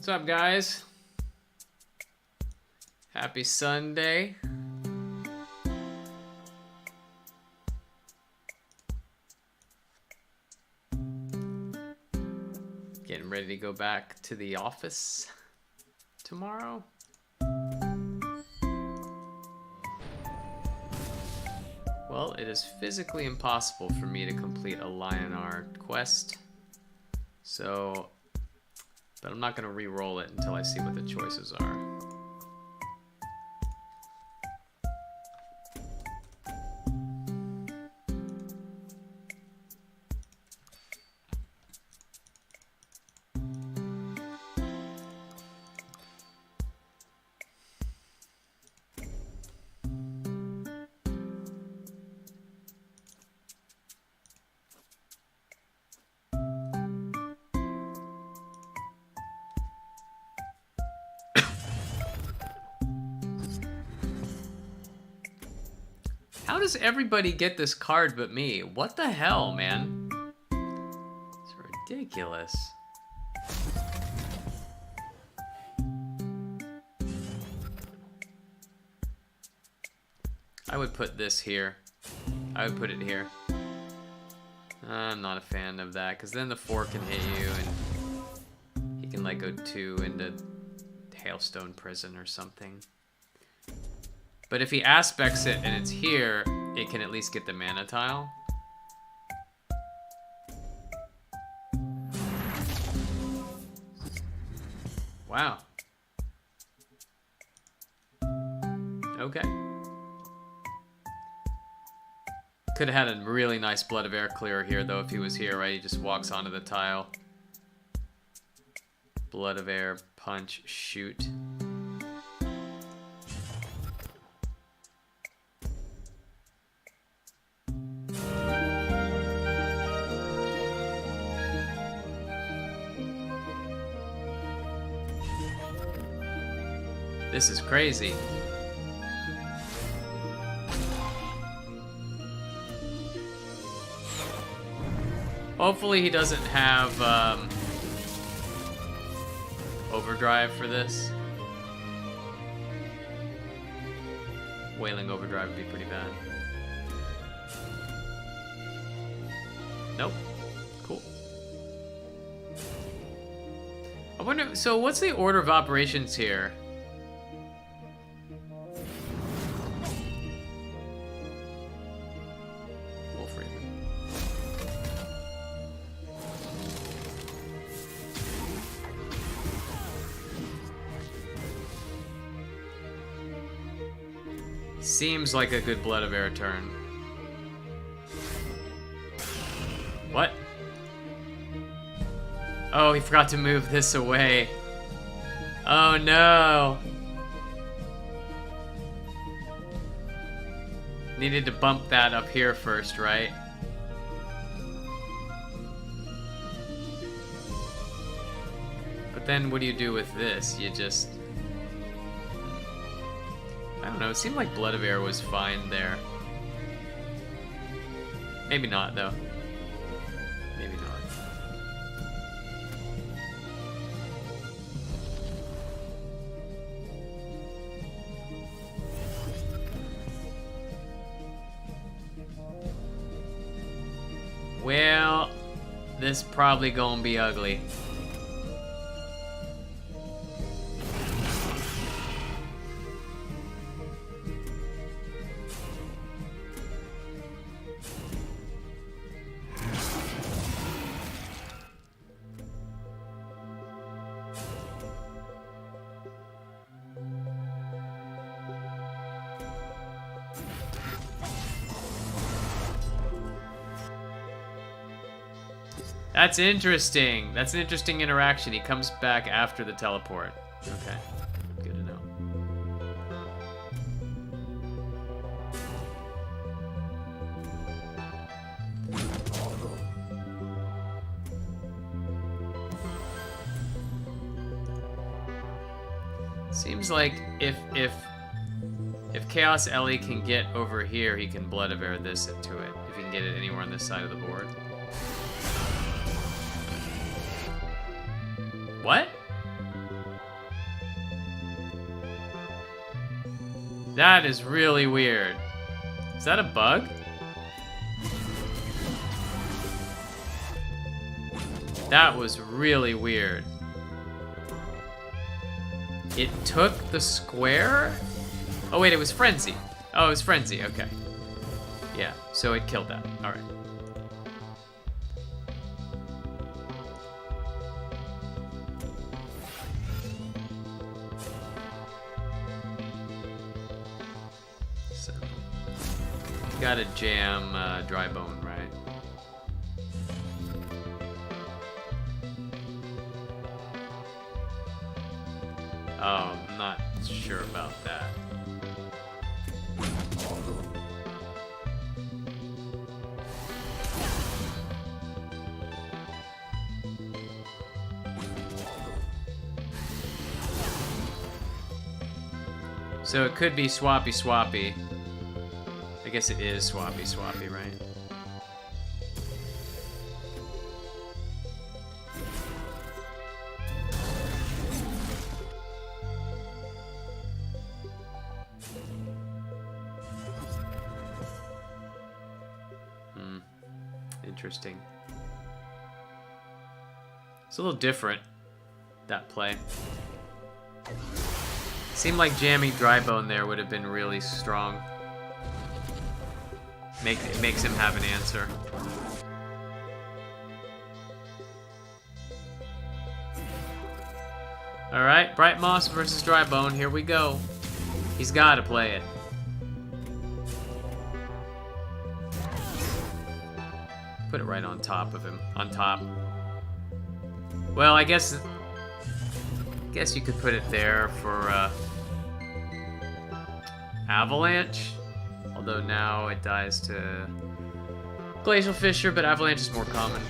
What's up, guys? Happy Sunday. Getting ready to go back to the office tomorrow. Well, it is physically impossible for me to complete a Lionar quest. So, but I'm not going to re-roll it until I see what the choices are. How does everybody get this card but me? What the hell, man? It's ridiculous. I would put this here. I would put it here. I'm not a fan of that, because then the 4 can hit you, and he can like go 2 into Hailstone Prison or something. But if he aspects it and it's here, it can at least get the mana tile. Wow. Okay. Could have had a really nice Blood of Air clearer here, though, if he was here, right? He just walks onto the tile. Blood of Air, punch, shoot. This is crazy. Hopefully he doesn't have overdrive for this. Wailing overdrive would be pretty bad. Nope. Cool. I wonder, so what's the order of operations here? Seems like a good Blood of Air turn. What? Oh, he forgot to move this away. Oh no. Needed to bump that up here first, right? But then what do you do with this? You just... I don't know, it seemed like Blood of Air was fine there. Maybe not, though. Maybe not. Well, this probably gonna be ugly. That's interesting. That's an interesting interaction. He comes back after the teleport. Okay. Good to know. Seems like if Chaos Ellie can get over here, he can Blood of Air this into it. If he can get it anywhere on this side of the board. What? That is really weird. Is that a bug? That was really weird. It took the square? Oh wait, it was Frenzy. Oh, it was Frenzy, okay. Yeah, so it killed that, all right. So, gotta jam Dry Bone, right? Oh, I'm not sure about that. So it could be swappy swappy. I guess it is swappy swappy, right? Interesting. It's a little different, that play. Seemed like jamming Dry Bone there would have been really strong. It makes him have an answer. Alright, Bright Moss versus Dry Bone, here we go. He's gotta play it. Put it right on top of him. On top. Well, I guess you could put it there for Avalanche. Although now it dies to Glacial Fissure, but Avalanche is more common.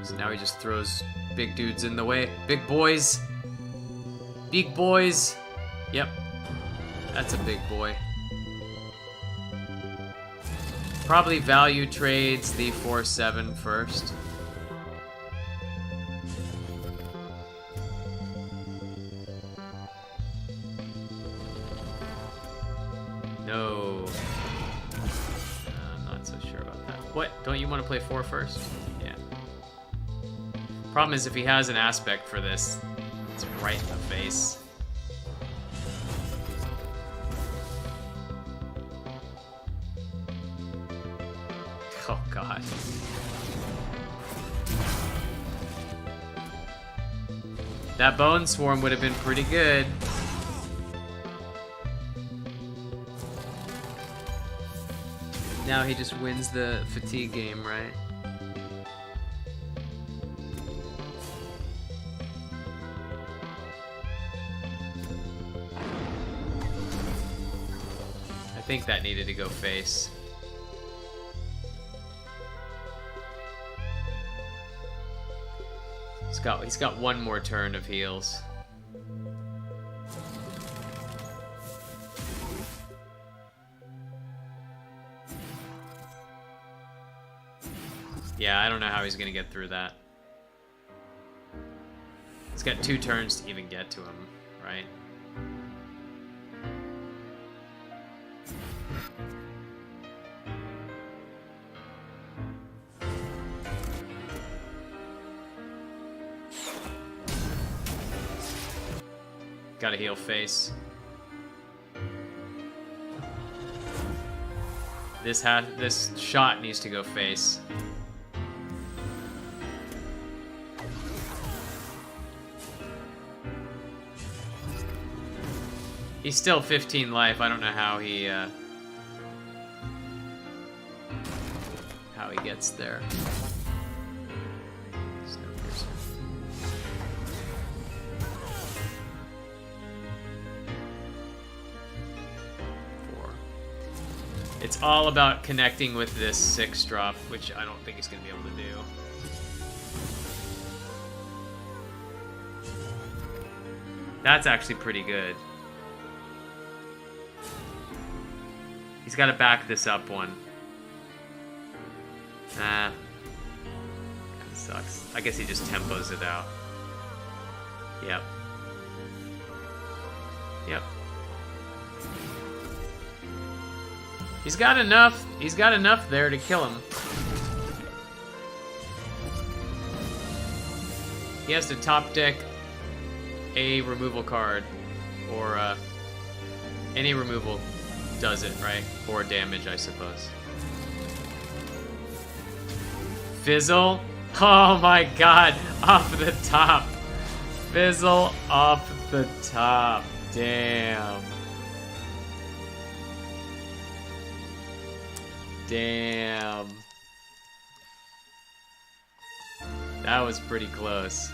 So now he just throws big dudes in the way. Big boys. Big boys. Yep. That's a big boy. Probably value trades the 4/7 first. No. I'm not so sure about that. What? Don't you want to play 4 first? Yeah. Problem is if he has an aspect for this, it's right in the face. Oh, God. That Bone Swarm would have been pretty good. Now he just wins the fatigue game, right? I think that needed to go face. He's got one more turn of heals. Yeah, I don't know how he's gonna get through that. He's got 2 turns to even get to him, right? Gotta heal face. This shot needs to go face. He's still 15 life. I don't know how he gets there. It's all about connecting with this 6-drop, which I don't think he's going to be able to do. That's actually pretty good. He's got to back this up one. That sucks. I guess he just tempos it out. Yep. Yep. He's got enough there to kill him. He has to top deck a removal card, or any removal does it, right? Or damage, I suppose. Fizzle? Oh my god, off the top. Fizzle off the top. Damn. Damn. That was pretty close.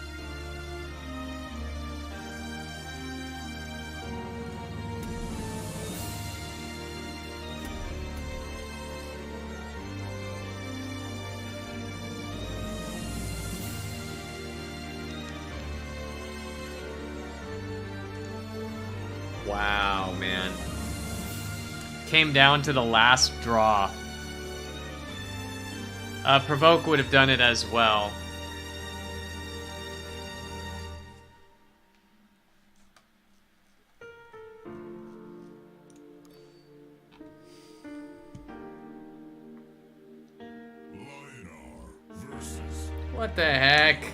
Wow, man. Came down to the last draw. Provoke would have done it as well. What the heck?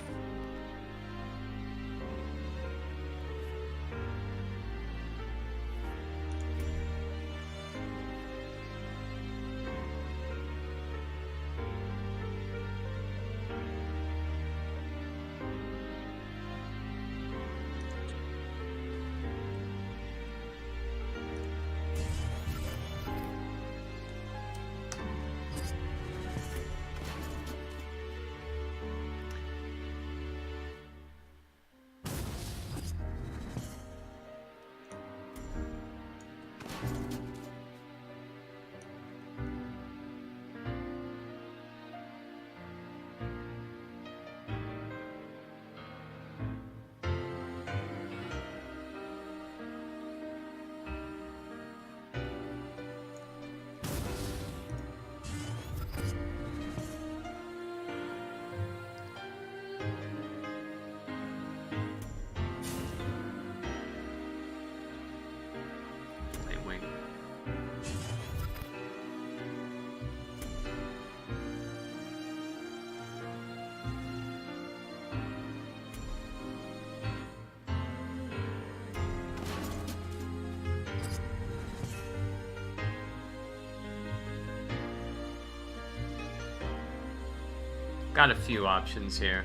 Got a few options here.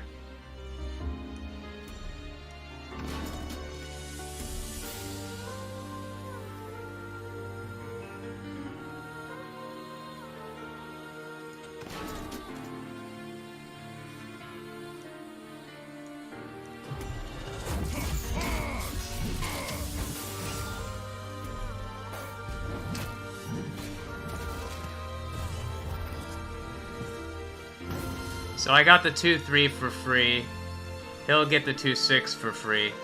So I got the 2-3 for free. He'll get the 2-6 for free.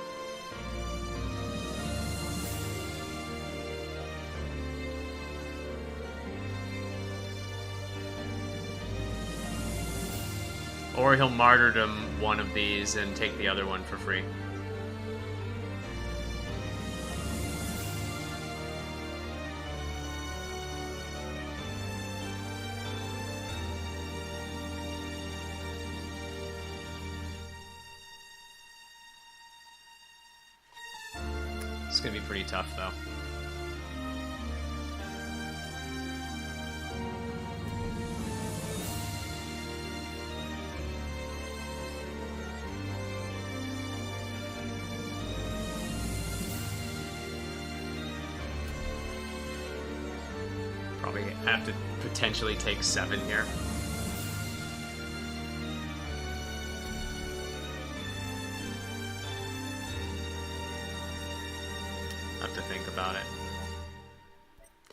Or he'll martyrdom one of these and take the other one for free. It's gonna be pretty tough, though. Probably have to potentially take 7 here. To think about it.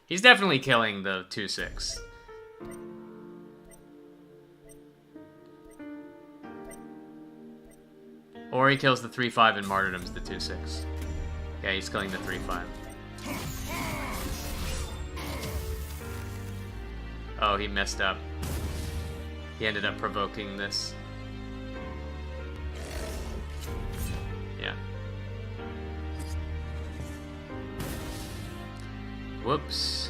He's definitely killing the 2-6. Or he kills the 3-5 and martyrdoms the 2-6. Yeah, he's killing the 3-5. Oh, he messed up. He ended up provoking this. Whoops.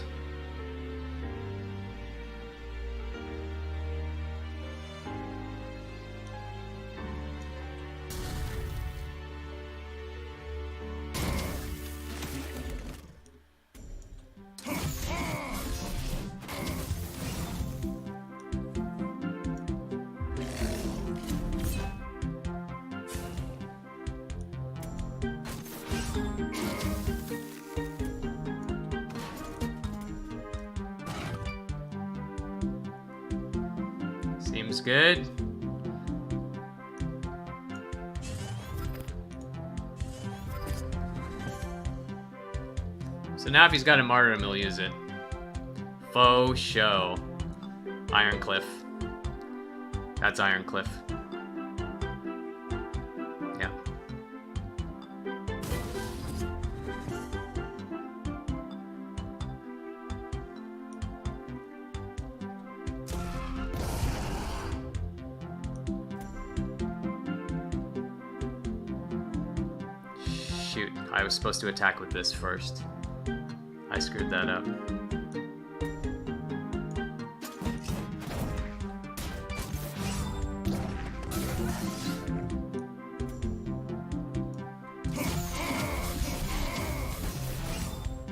Seems good. So now if he's got a martyrdom, he'll use it. Faux show. Iron Cliff. That's Iron Cliff. Yeah. Shoot, I was supposed to attack with this first. I screwed that up.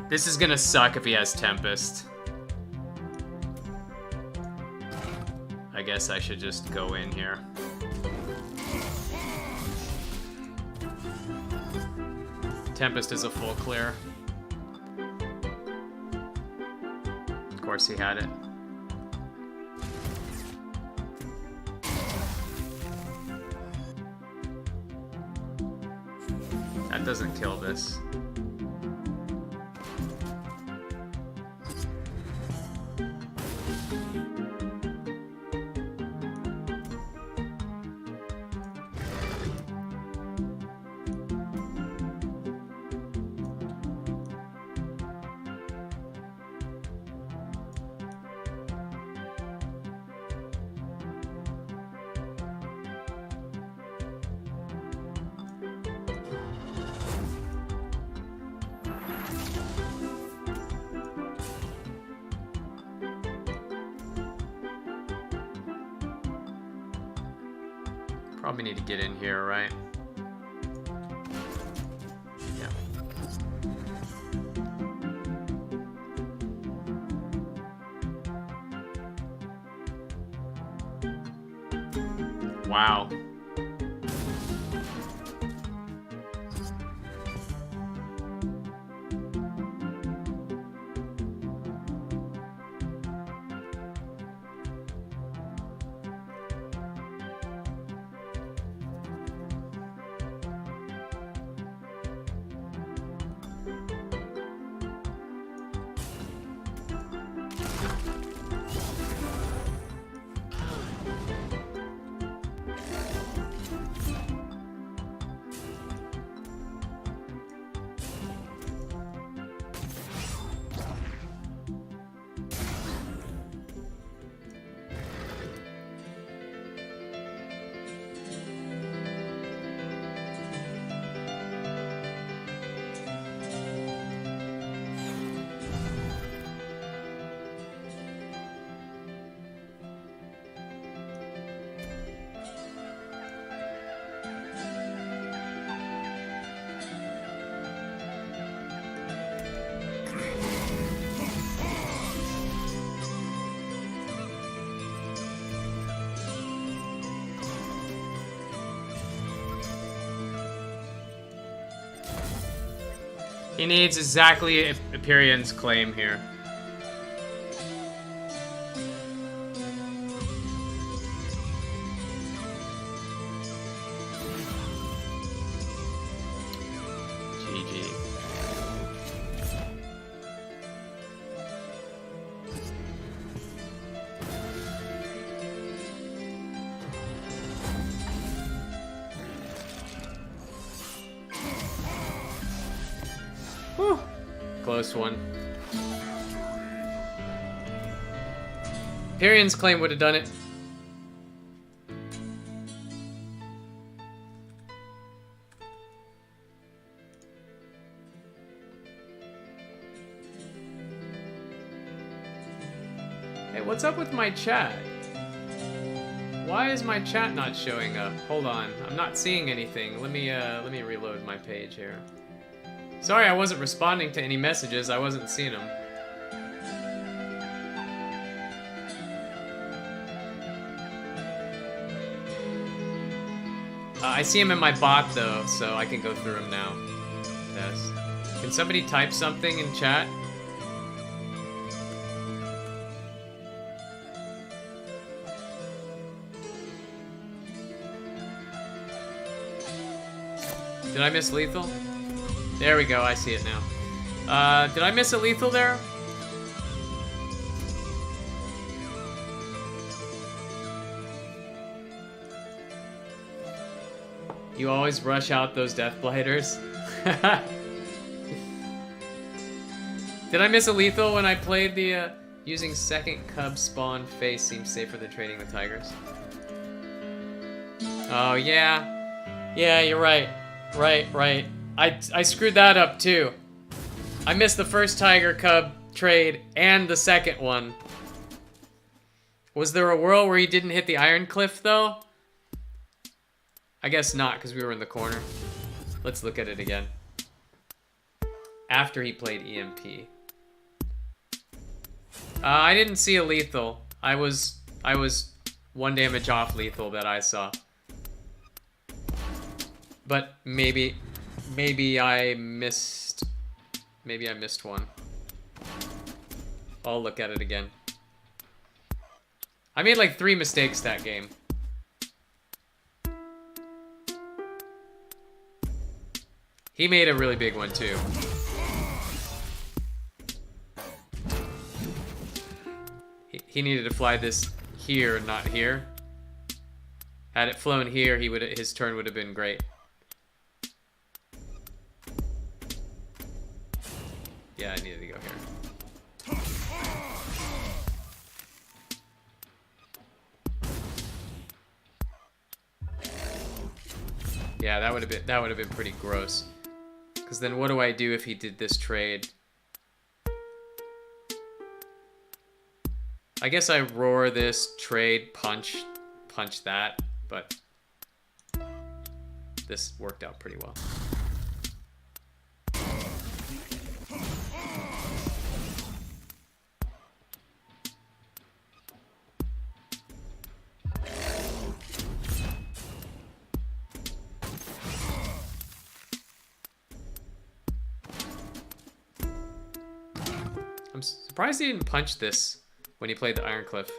This is gonna suck if he has Tempest. I guess I should just go in here. Tempest is a full clear. Of course he had it. That doesn't kill this. Probably need to get in here, right? Yeah. Wow. He needs exactly Empyrean's claim here. GG. Whew. Close one. Empyrean's claim would have done it. up with my chat? Why is my chat not showing up? Hold on, I'm not seeing anything. Let me reload my page here. Sorry, I wasn't responding to any messages. I wasn't seeing them. I see him in my bot though, so I can go through him now. Yes. Can somebody type something in chat? Did I miss lethal? There we go, I see it now. Did I miss a lethal there? You always rush out those Death Blighters. Did I miss a lethal when I played the, using second cub spawn face seems safer than trading the tigers? Oh, yeah. Yeah, you're right. Right. I screwed that up, too. I missed the first tiger cub trade and the second one. Was there a world where he didn't hit the iron cliff, though? I guess not, because we were in the corner. Let's look at it again. After he played EMP. I didn't see a lethal. I was 1 damage off lethal that I saw. But maybe I missed one. I'll look at it again. I made like 3 mistakes that game. He made a really big one too. He needed to fly this here, not here. Had it flown here, his turn would have been great. Yeah, I needed to go here. Yeah, that would have been pretty gross. Because then what do I do if he did this trade? I guess I roar this, trade, punch that, but this worked out pretty well. I'm surprised he didn't punch this when he played the Iron Cliff.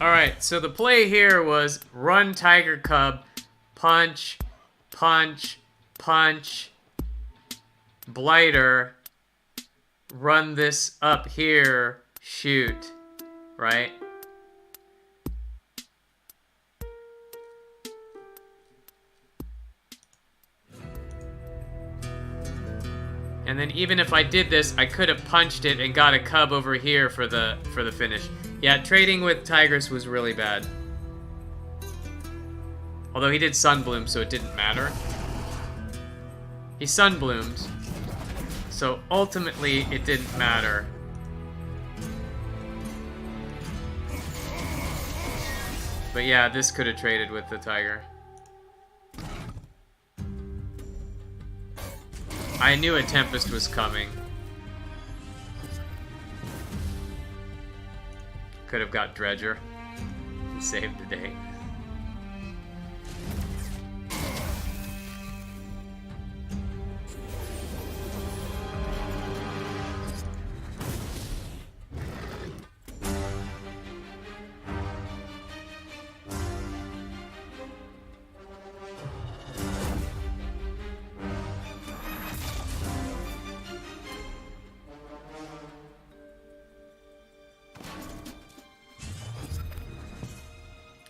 Alright, so the play here was run Tiger Cub, punch, punch, punch, Blighter, run this up here, shoot, right? And then even if I did this, I could have punched it and got a cub over here for the finish. Yeah, trading with Tigers was really bad. Although he did Sunbloom, so it didn't matter. He Sunbloomed. So ultimately, it didn't matter. But yeah, this could have traded with the Tiger. I knew a Tempest was coming. Could have got Dredger. He saved the day.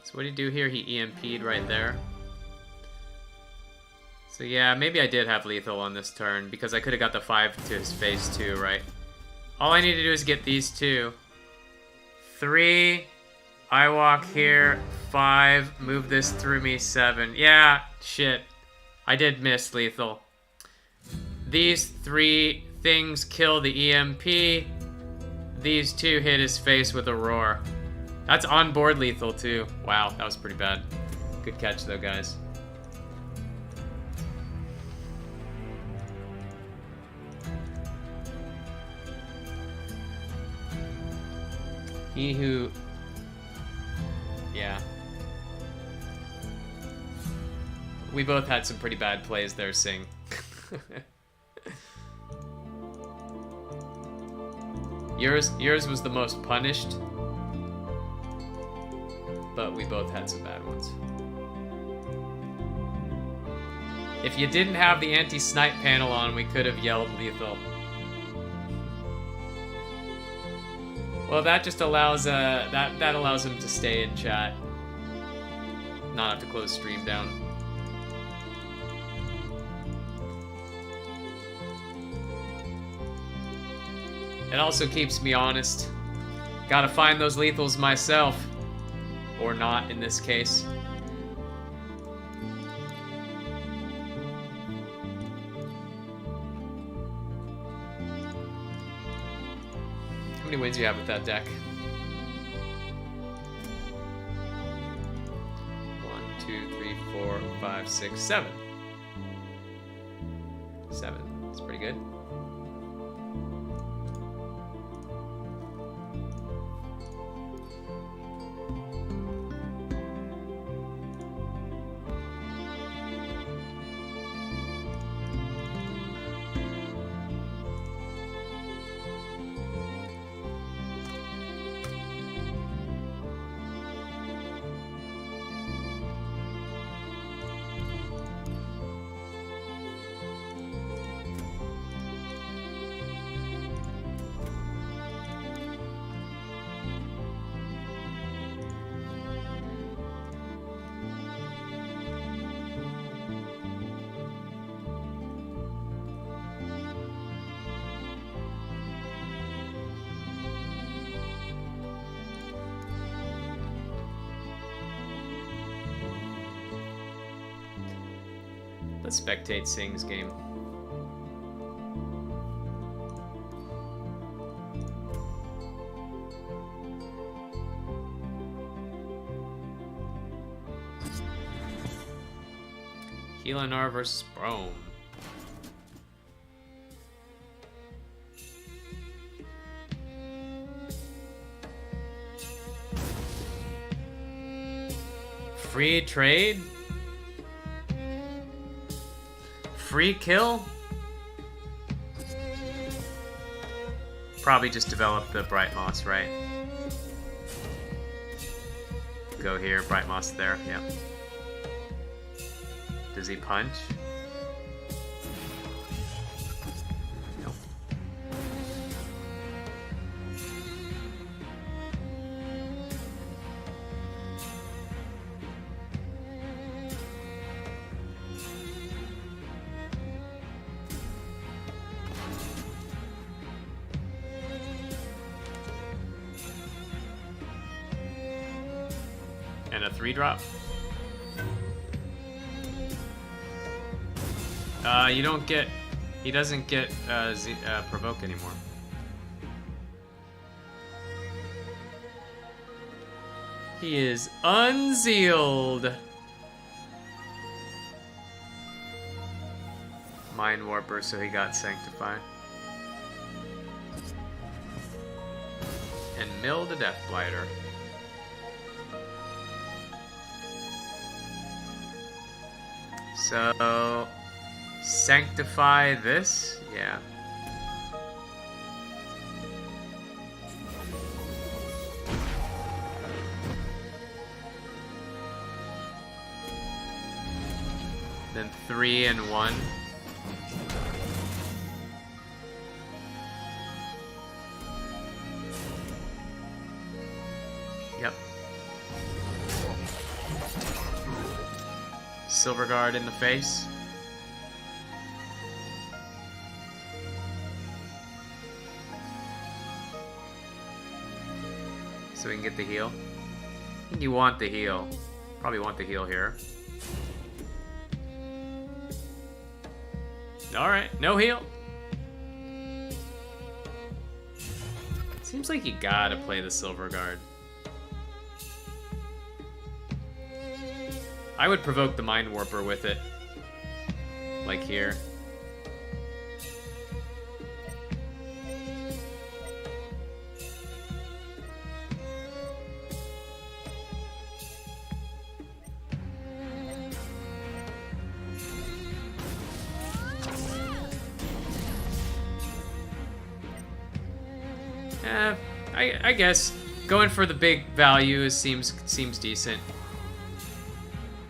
So what did he do here? He EMP'd right there. So yeah, maybe I did have lethal on this turn because I could have got the 5 to his face too, right? All I need to do is get these two. 3. I walk here. 5. Move this through me. 7. Yeah, shit. I did miss lethal. These 3 things kill the EMP. These 2 hit his face with a roar. That's on-board lethal, too. Wow, that was pretty bad. Good catch, though, guys. He who... Yeah. We both had some pretty bad plays there, Sing. Yours was the most punished, but we both had some bad ones. If you didn't have the anti-snipe panel on, we could have yelled lethal. Well, that just allows that allows him to stay in chat, not have to close stream down. It also keeps me honest. Gotta find those lethals myself. Or not, in this case. How many wins do you have with that deck? 1, 2, 3, 4, 5, 6, 7. 7. That's pretty good. Let's spectate Sing's game. Helanar versus Brome. Free trade? Free kill? Probably just develop the Bright Moss, right? Go here, Bright Moss there, yeah. Does he punch? Nope. And a 3-drop. You don't get... He doesn't get provoke anymore. He is unsealed. Mind Warper, so he got Sanctify. And Mill the Death Blighter. So... Sanctify this? Yeah. Then 3 and 1. Yep. Silver Guard in the face. so we can get the heal. I think you want the heal. Probably want the heal here. Alright, no heal. Seems like you gotta play the Silver Guard. I would provoke the Mind Warper with it. Like here. I guess going for the big value seems decent.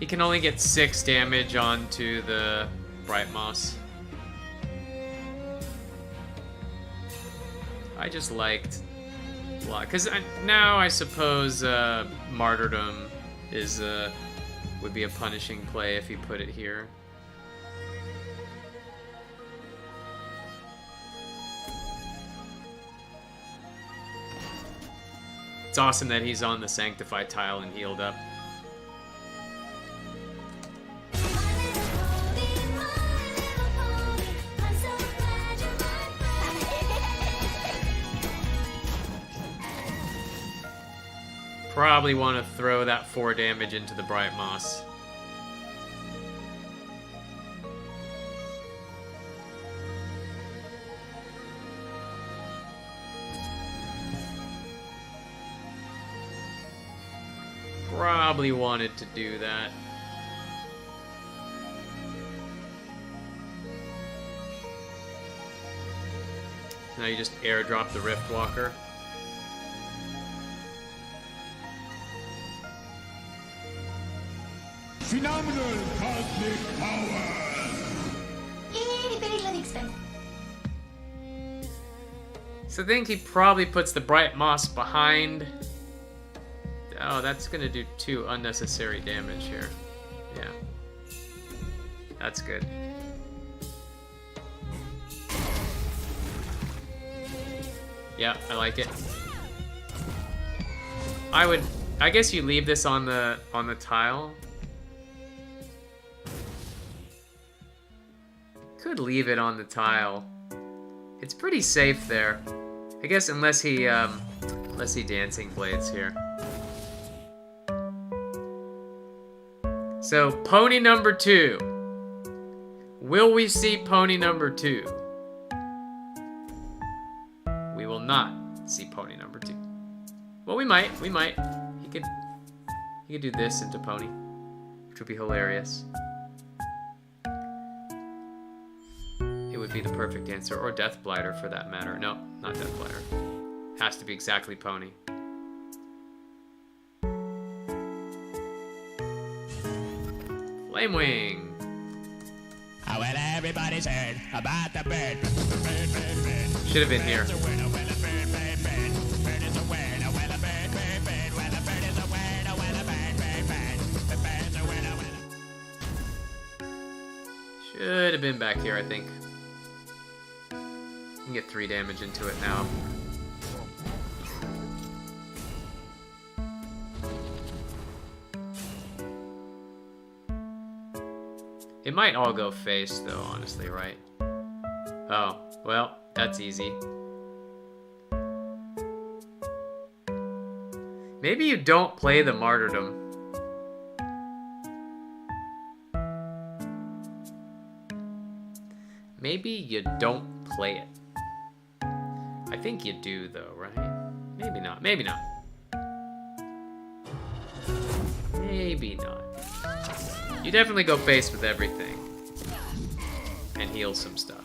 He can only get 6 damage onto the Bright Moss. I just liked because now I suppose Martyrdom is would be a punishing play if he put it here. It's awesome that he's on the Sanctify tile and healed up. Probably want to throw that 4 damage into the Bright Moss. Probably wanted to do that. Now you just airdrop the Rift Walker. Phenomenal cosmic power! So I think he probably puts the Bright Moss behind. Oh, that's gonna do 2 unnecessary damage here. Yeah. That's good. Yeah, I like it. I guess you leave this on the tile. Could leave it on the tile. It's pretty safe there. I guess unless he Dancing Blades here. So, pony number 2. Will we see pony number 2? We will not see pony number 2. Well, we might. He could do this into pony, which would be hilarious. It would be the perfect answer, or Death Blighter for that matter. No, not Death Blighter. Has to be exactly pony. Flame Wing. Well, everybody's heard about the bird. Should have been here. Should have been back here, I think. You can get 3 damage into it now. It might all go face, though, honestly, right? Oh, well, that's easy. Maybe you don't play the Martyrdom. Maybe you don't play it. I think you do, though, right? Maybe not. Maybe not. Maybe not. You definitely go face with everything. And heal some stuff.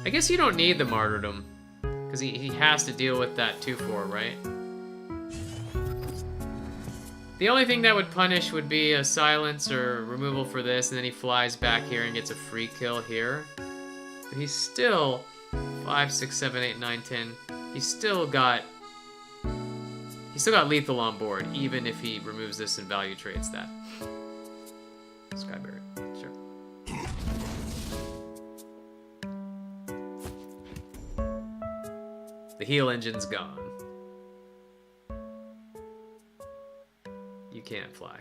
I guess you don't need the Martyrdom. Because he has to deal with that 2/4, right? The only thing that would punish would be a silence or removal for this, and then he flies back here and gets a free kill here. But he's still 5, 6, 7, 8, 9, 10. He's still got lethal on board, even if he removes this and value trades that. Skyberry, sure. The heal engine's gone. You can't fly.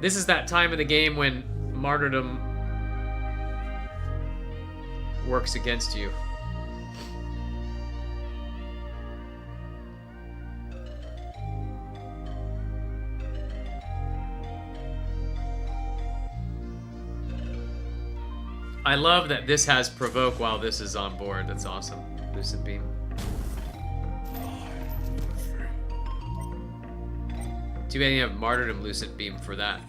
This is that time of the game when martyrdom works against you. I love that this has provoke while this is on board. That's awesome. Lucid beam. Too bad you have martyrdom lucid beam for that.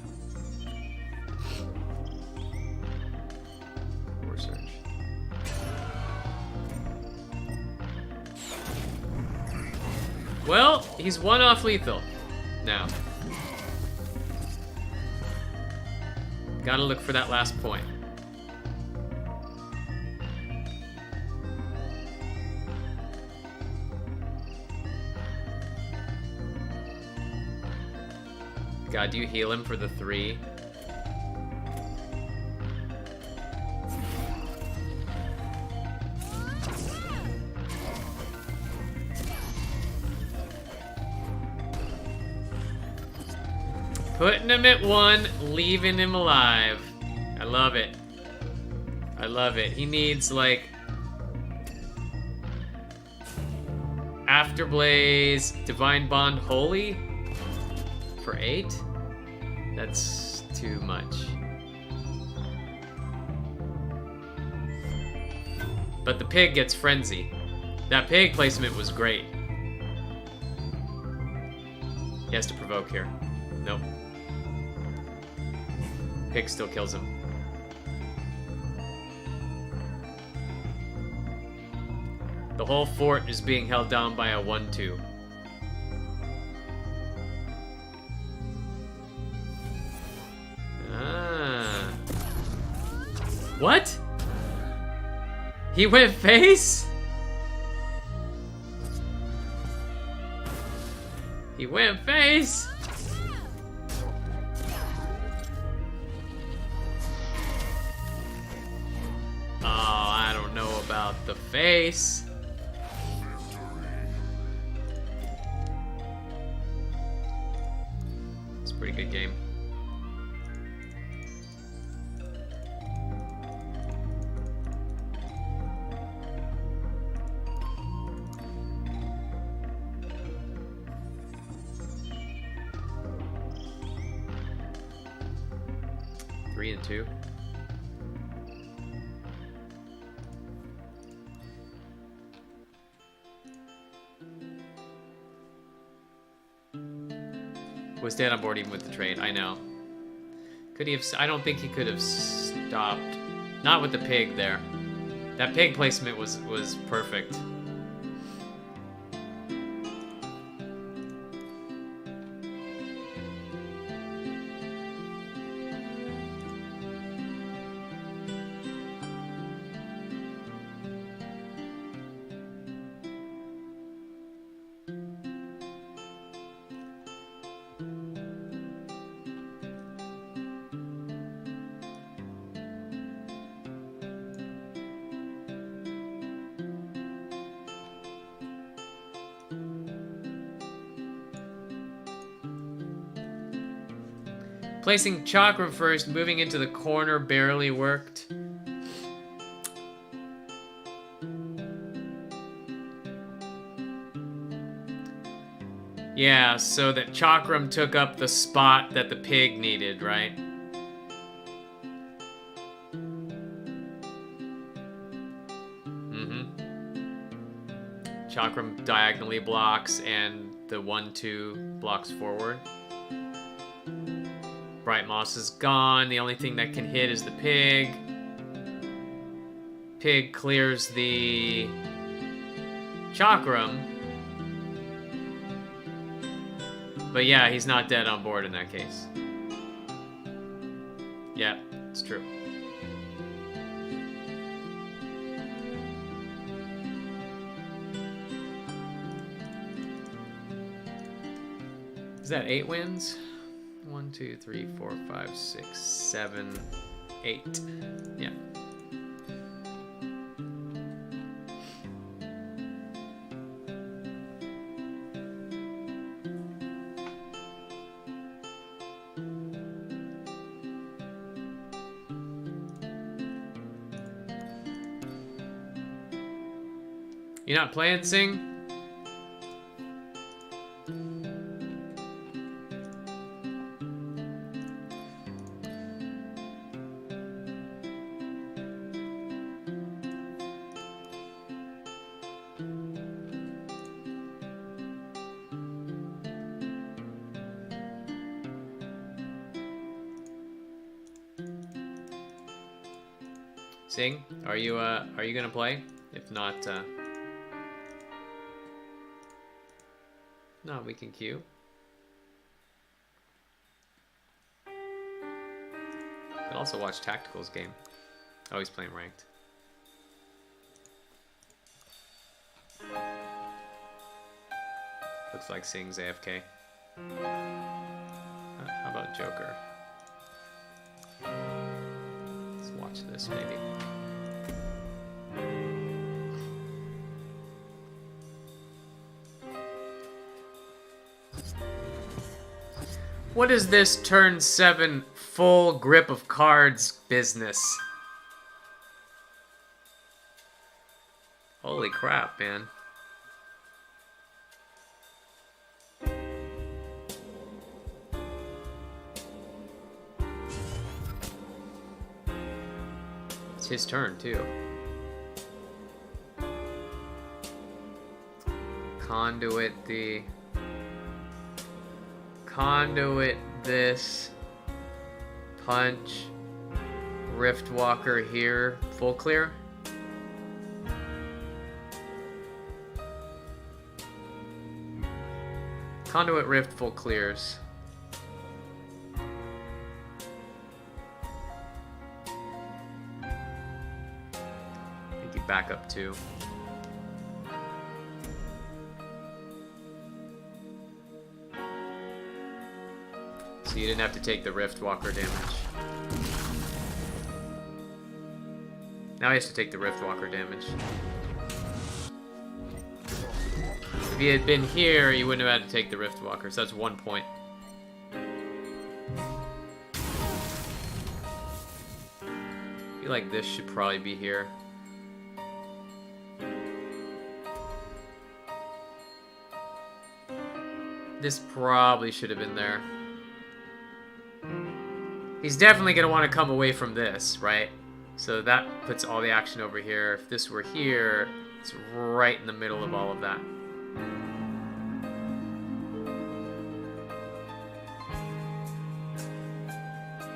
War surge. Well, he's one off lethal now. Gotta look for that last point. God, do you heal him for the 3? Putting him at 1, leaving him alive. I love it. I love it. He needs, like, Afterblaze, Divine Bond, Holy for 8? That's too much. But the pig gets Frenzy. That pig placement was great. He has to provoke here. Nope. Pig still kills him. The whole fort is being held down by a 1-2. Ah. What? He went face? He went face? Oh, I don't know about the face. It's a pretty good game. Three and 2. Was dead on board even with the trade. I know. Could he have? I don't think he could have stopped. Not with the pig there. That pig placement was perfect. Placing Chakra first, moving into the corner barely worked. Yeah, so that Chakram took up the spot that the pig needed, right? Chakram diagonally blocks and the 1-2 blocks forward. Bright Moss is gone. The only thing that can hit is the pig. Pig clears the Chakram. But yeah, he's not dead on board in that case. Yeah, it's true. Is that 8 wins? 1, 2, 3, 4, 5, 6, 7, 8. Yeah. You not playing, Sing? Sing, are you gonna play? If not, no, we can queue. Could also watch Tactical's game. Oh, he's playing ranked. Looks like Sing's AFK. How about Joker? Let's watch this, maybe. What is this turn 7 full grip of cards business? Holy crap, man. It's his turn, too. Conduit this, punch, Riftwalker here, full clear. Conduit Rift full clears. I think you back up too. So you didn't have to take the Riftwalker damage. Now he has to take the Riftwalker damage. If he had been here, you wouldn't have had to take the Riftwalker, so that's 1 point. I feel like this should probably be here. This probably should have been there. He's definitely going to want to come away from this, right? So that puts all the action over here. If this were here, it's right in the middle of all of that.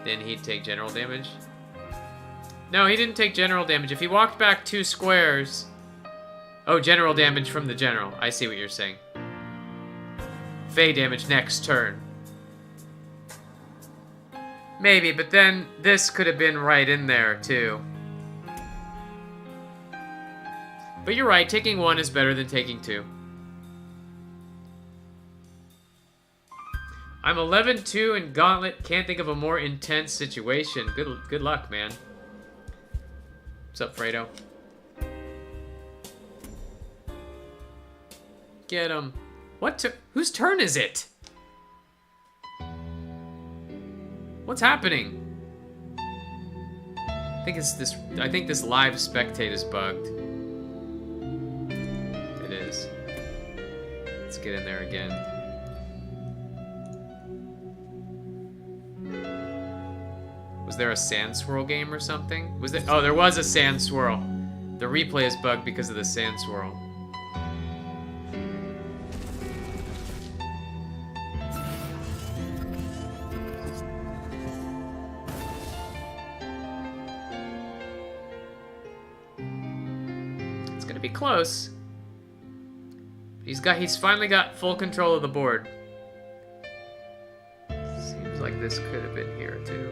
Then he'd take general damage. No, he didn't take general damage. If he walked back 2 squares... Oh, general damage from the general. I see what you're saying. Fey damage next turn. Maybe, but then this could have been right in there, too. But you're right, taking 1 is better than taking 2. I'm 11-2 in Gauntlet. Can't think of a more intense situation. Good luck, man. What's up, Fredo? Get him. Whose turn is it? What's happening? I think this live spectate is bugged. It is. Let's get in there again. Was there a sand swirl game or something? Was there? Oh, there was a sand swirl. The replay is bugged because of the sand swirl. Be close. He's finally got full control of the board. Seems like this could have been here too.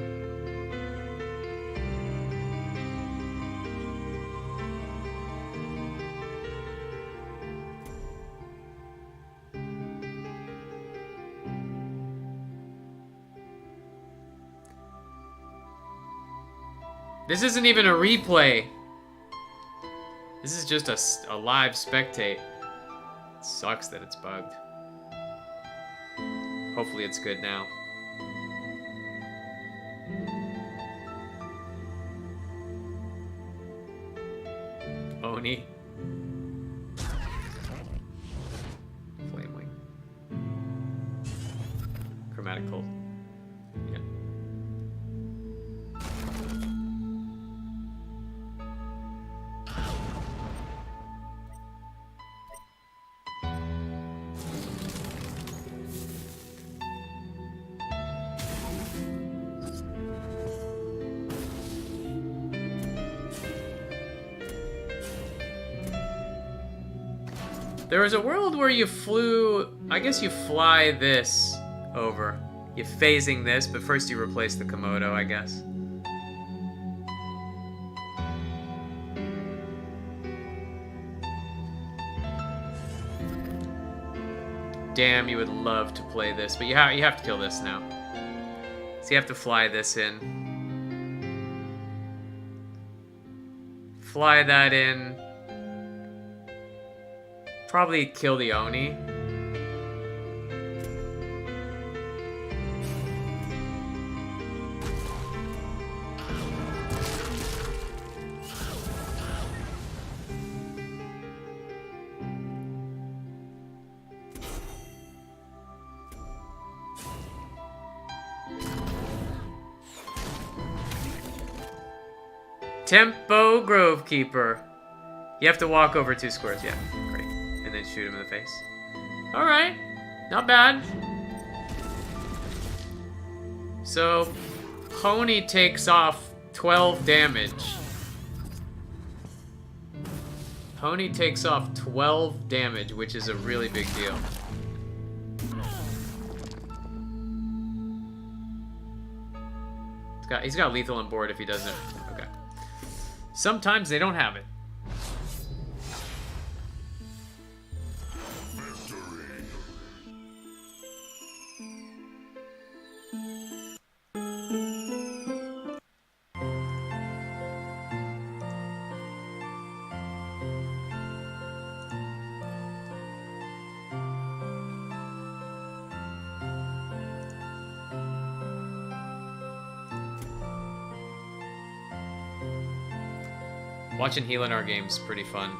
This isn't even a replay. This is just a live spectate. It sucks that it's bugged. Hopefully it's good now. Oni. Flame Wing. Chromatic Cold. Yeah. There was a world where you flew, I guess you fly this over. You're phasing this, but first you replace the Komodo, I guess. Damn, you would love to play this, but you have to kill this now. So you have to fly this in. Fly that in. Probably kill the Oni. Tempo Grovekeeper. You have to walk over 2 squares, yeah. Great. And then shoot him in the face. Alright. Not bad. So, Pony takes off 12 damage. Pony takes off 12 damage, which is a really big deal. He's got lethal on board if he doesn't. Okay. Sometimes they don't have it. Watching Helinar games pretty fun.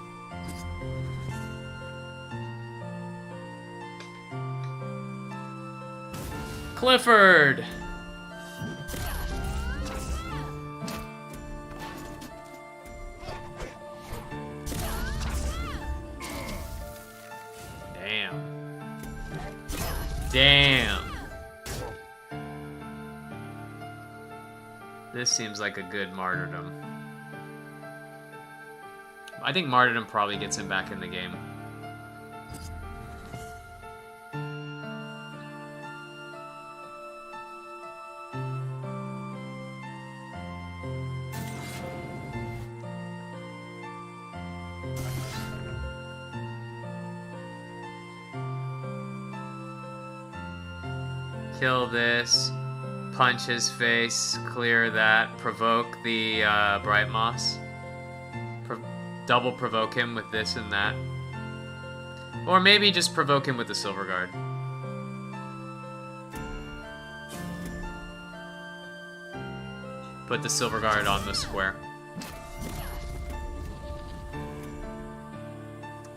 Clifford! Damn. Damn. This seems like a good martyrdom. I think martyrdom probably gets him back in the game. Kill this, punch his face, clear that, provoke the Bright Moss. Double provoke him with this and that. Or maybe just provoke him with the Silver Guard. Put the Silver Guard on the square.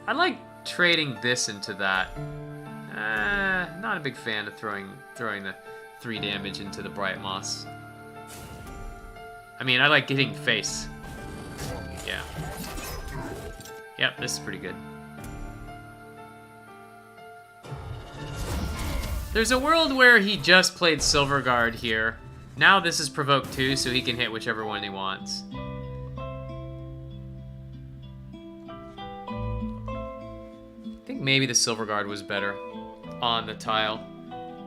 I like trading this into that. Not a big fan of throwing the 3 damage into the Bright Moss. I mean, I like getting face. Yeah. Yep, this is pretty good. There's a world where he just played Silver Guard here. Now this is Provoke 2, so he can hit whichever one he wants. I think maybe the Silver Guard was better on the tile,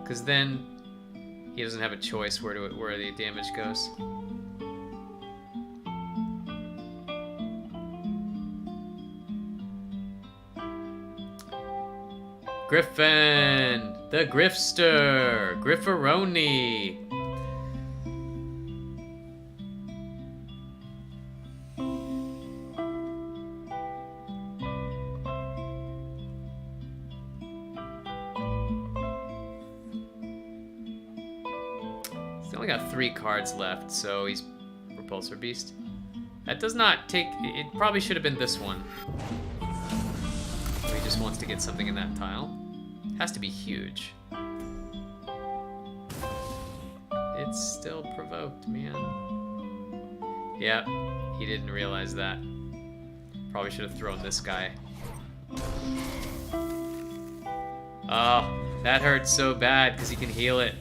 because then he doesn't have a choice where the damage goes. Griffin, the Grifster, Grifferoni. only got 3 cards left, so he's Repulsor Beast. That does not take... It probably should have been this one. He just wants to get something in that tile. Has to be huge. It's still provoked, man. Yeah, he didn't realize that. Probably should have thrown this guy. Oh, that hurts so bad because he can heal it.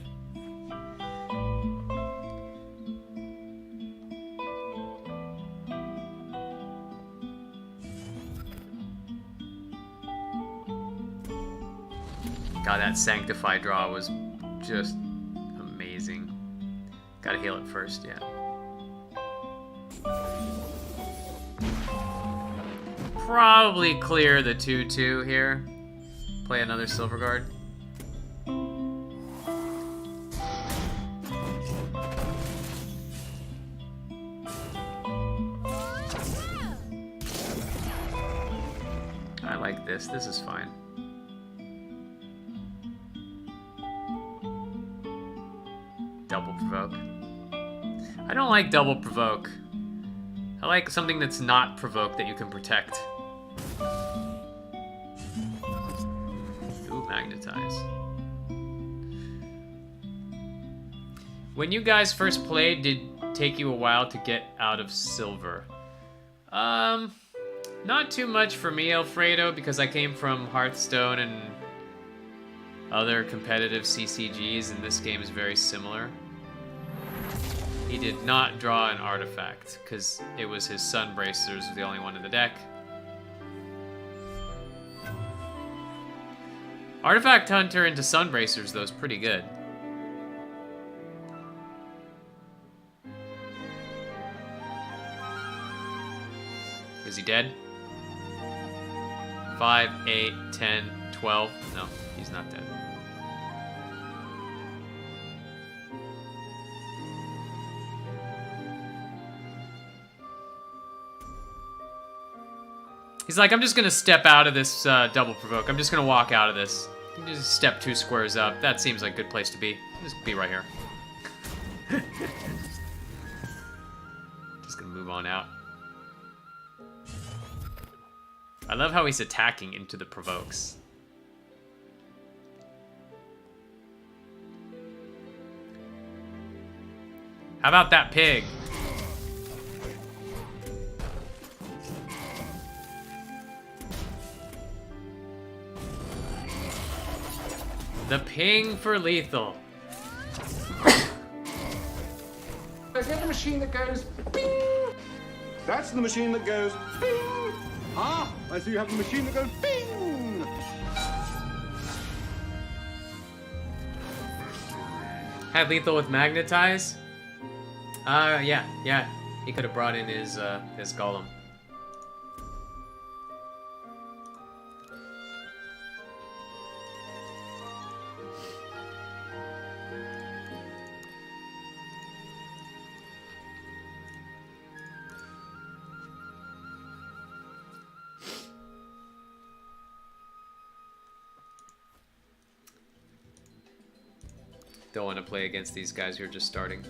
God, that Sanctify draw was just amazing. Gotta heal it first, yeah. Probably clear the 2/2 here. Play another Silver Guard. I like this. This is fine. Double provoke. I don't like double provoke. I like something that's not provoke that you can protect. Ooh, magnetize. When you guys first played, did it take you a while to get out of silver? Not too much for me, Alfredo, because I came from Hearthstone and other competitive CCGs, and this game is very similar. He did not draw an artifact, because it was his Sunbracers, the only one in the deck. Artifact Hunter into Sunbracers, though, is pretty good. Is he dead? 5, 8, 10, 12. No, he's not dead. He's like, I'm just gonna step out of this double provoke. I'm just gonna walk out of this. Just step 2 squares up. That seems like a good place to be. Just be right here. Just gonna move on out. I love how he's attacking into the provokes. How about that pig? The ping for lethal. Is that the machine that goes bing? That's the machine that goes bing. Ah, I see you have the machine that goes bing. Had lethal with magnetize? Yeah. He could have brought in his golem. Don't want to play against these guys who are just starting.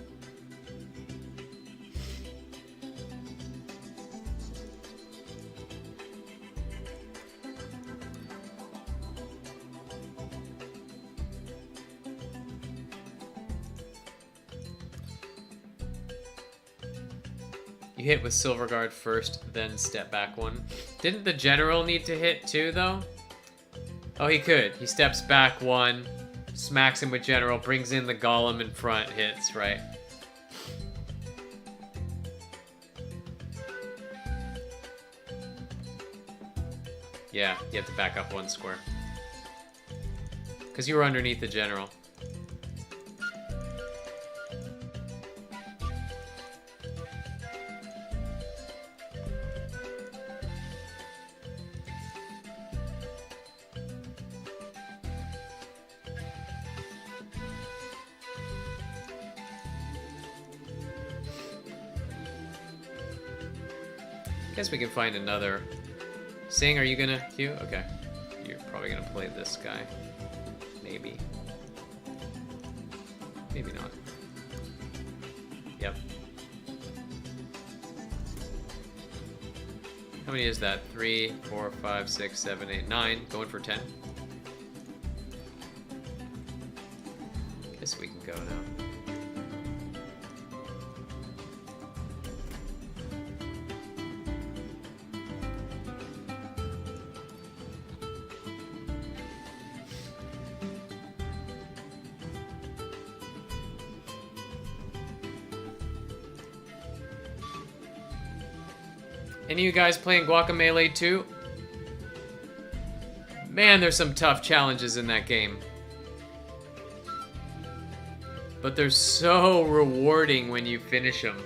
You hit with Silver Guard first, then step back 1. Didn't the general need to hit too, though? Oh, he could. He steps back 1. Smacks him with general, brings in the golem in front, hits, right? Yeah, you have to back up 1 square. Because you were underneath the general. Guess we can find another. Sing, are you gonna queue? Okay. You're probably gonna play this guy. Maybe. Maybe not. Yep. How many is that? 3, 4, 5, 6, 7, 8, 9. Going for 10. Guess we can go now. Any of you guys playing Guacamelee 2? Man, there's some tough challenges in that game. But they're so rewarding when you finish them.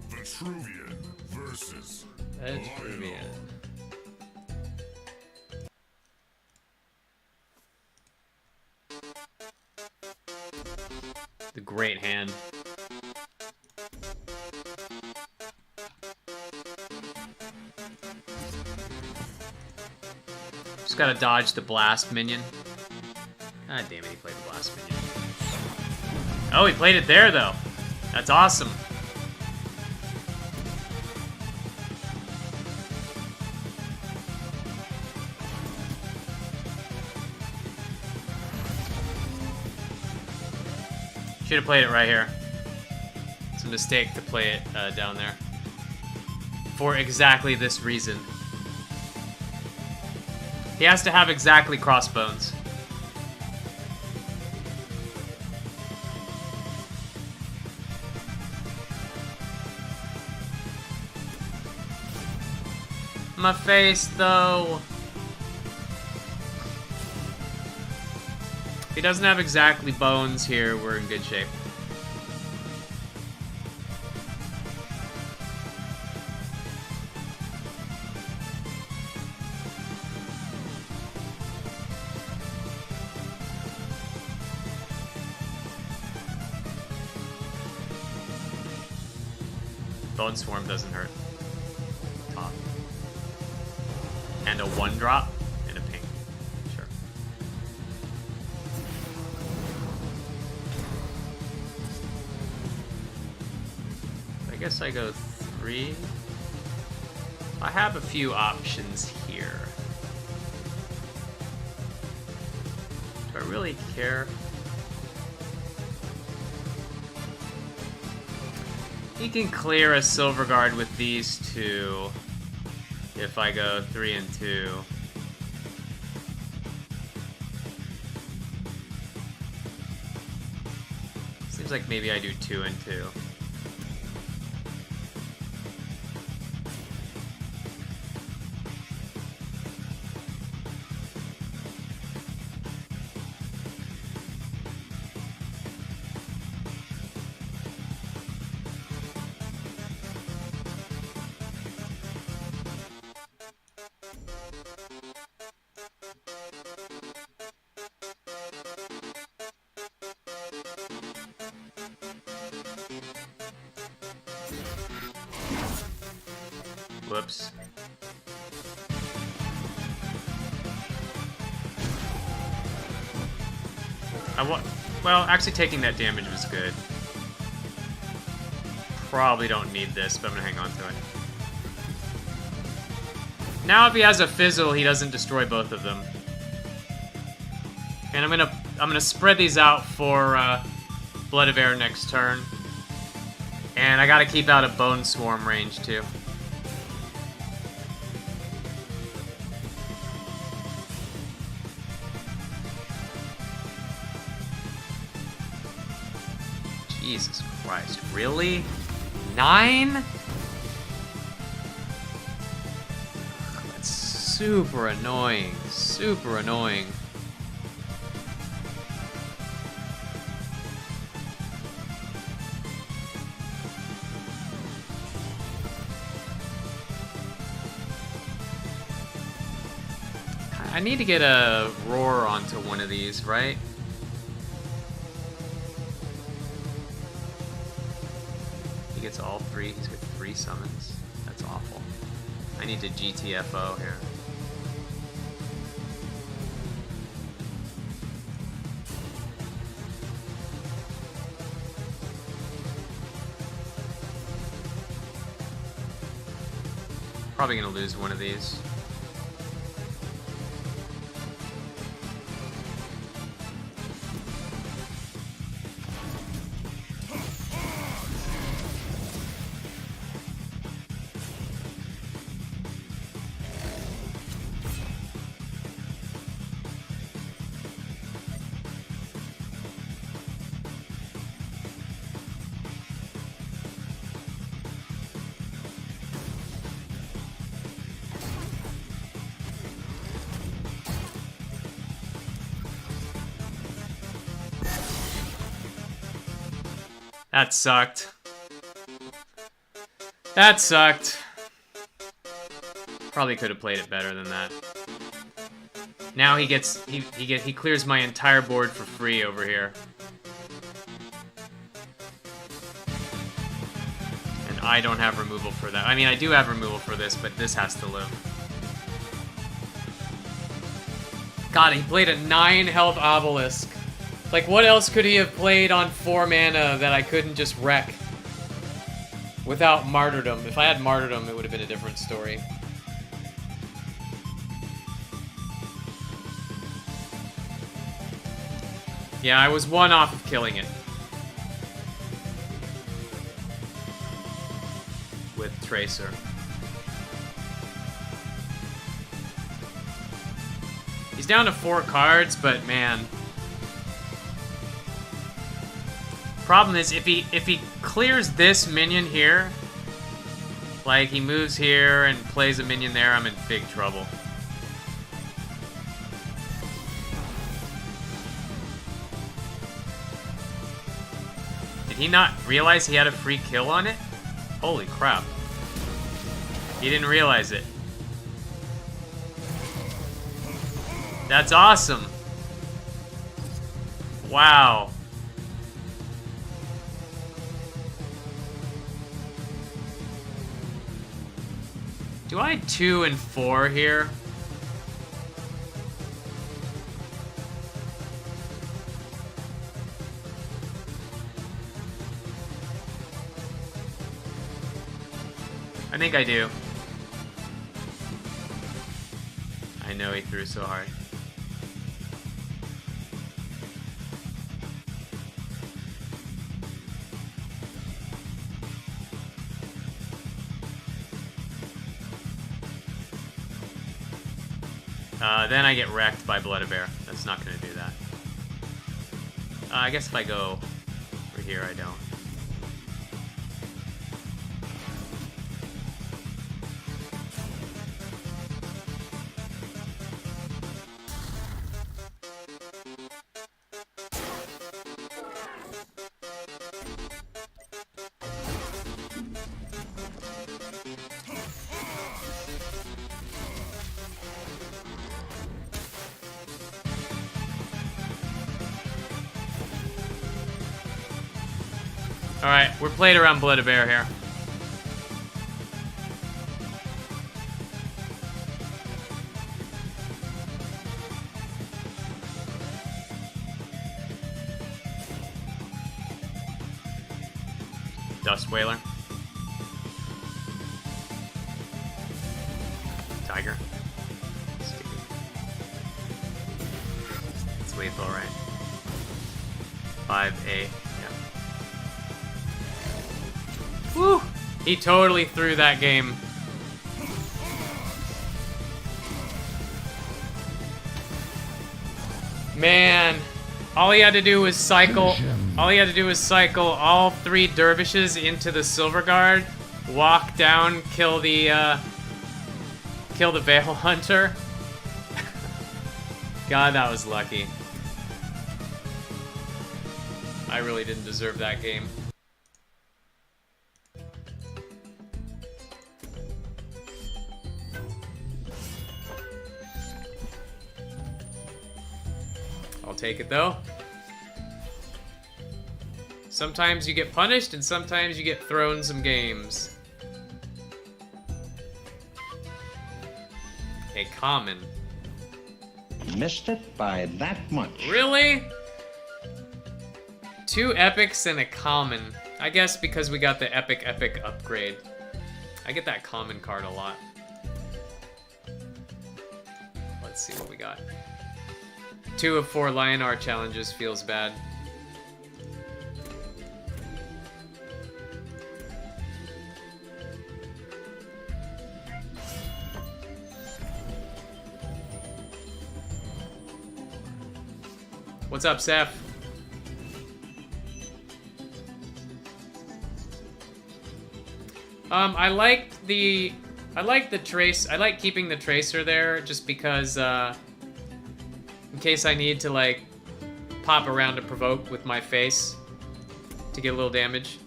Vitruvian versus Vitruvian. The great hand. Just gotta dodge the blast minion. God damn it, he played the blast minion. Oh, he played it there though. That's awesome. Should have played it right here. It's a mistake to play it down there. For exactly this reason. He has to have exactly crossbones. My face, though. If he doesn't have exactly bones here, we're in good shape. Bone Swarm doesn't hurt. Top. And a 1-drop and a ping. Sure. I guess I go 3. I have a few options here. Do I really care? He can clear a Silver Guard with these two if I go 3 and 2. Seems like maybe I do 2 and 2. Whoops. Well, actually taking that damage was good. Probably don't need this, but I'm gonna hang on to it. Now if he has a fizzle, he doesn't destroy both of them. And I'm gonna spread these out for Blood of Air next turn. And I gotta keep out of Bone Swarm range too. Jesus Christ, really? 9? That's super annoying, super annoying. need to get a roar onto one of these, right? He gets all three. He's got 3 summons. That's awful. I need to GTFO here. Probably gonna lose one of these. That sucked. That sucked. Probably could have played it better than that. Now he clears my entire board for free over here. And I don't have removal for that. I mean, I do have removal for this, but this has to live. God, he played a 9 health obelisk. Like, what else could he have played on 4 mana that I couldn't just wreck? Without Martyrdom. If I had Martyrdom, it would have been a different story. Yeah, I was 1 off of killing it. With Tracer. He's down to 4 cards, but man... Problem is, if he clears this minion here, like he moves here and plays a minion there, I'm in big trouble. Did he not realize he had a free kill on it? Holy crap. He didn't realize it. That's awesome. Wow. Do I 2 and 4 here? I think I do. I know he threw so hard. Then I get wrecked by Blood-a-Bear. That's not going to do that. I guess if I go over here, I don't. Alright, we're played around Blood-a-Bear here. Dust Whaler. Tiger. It's lethal, right? 5A. Woo! He totally threw that game. Man, all he had to do was cycle. All he had to do was cycle all 3 dervishes into the Silver Guard, walk down, kill the Veil Hunter. God, that was lucky. I really didn't deserve that game. take it though. Sometimes you get punished and sometimes you get thrown some games. A common. Missed it by that much. Really? 2 epics and a common. I guess because we got the epic upgrade. I get that common card a lot. Let's see what we got. 2 of 4 Lionar challenges feels bad. What's up, Seth? I like the trace. I like keeping the tracer there just because in case I need to like pop around to provoke with my face to get a little damage.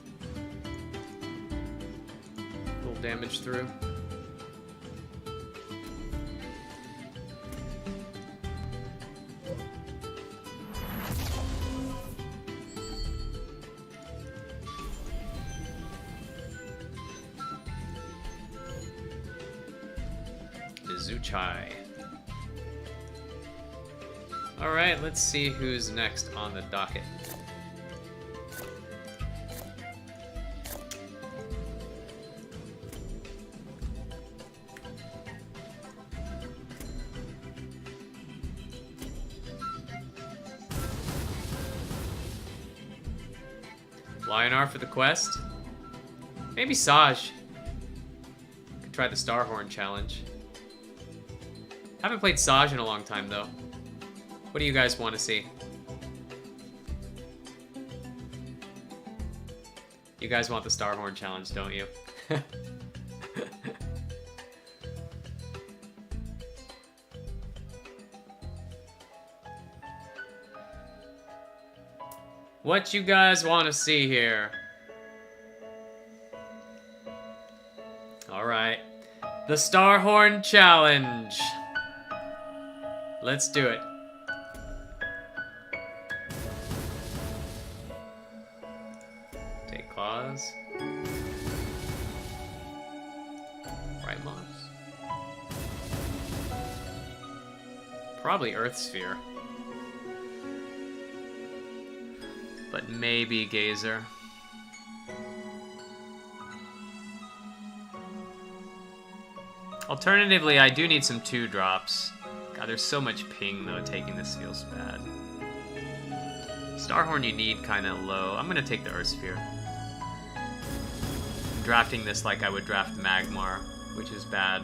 A little damage through. Zuchai. Alright, let's see who's next on the docket. Lionar for the quest? Maybe Saj. Could try the Starhorn challenge. Haven't played Saj in a long time, though. What do you guys want to see? You guys want the Starhorn challenge, don't you? What you guys want to see here? Alright. The Starhorn challenge. Let's do it. Take claws. Right moss. Probably Earth Sphere. But maybe Gazer. Alternatively, I do need some 2-drops. God, there's so much ping, though. Taking this feels bad. Starhorn you need kind of low. I'm going to take the Earth Sphere. I'm drafting this like I would draft Magmar, which is bad.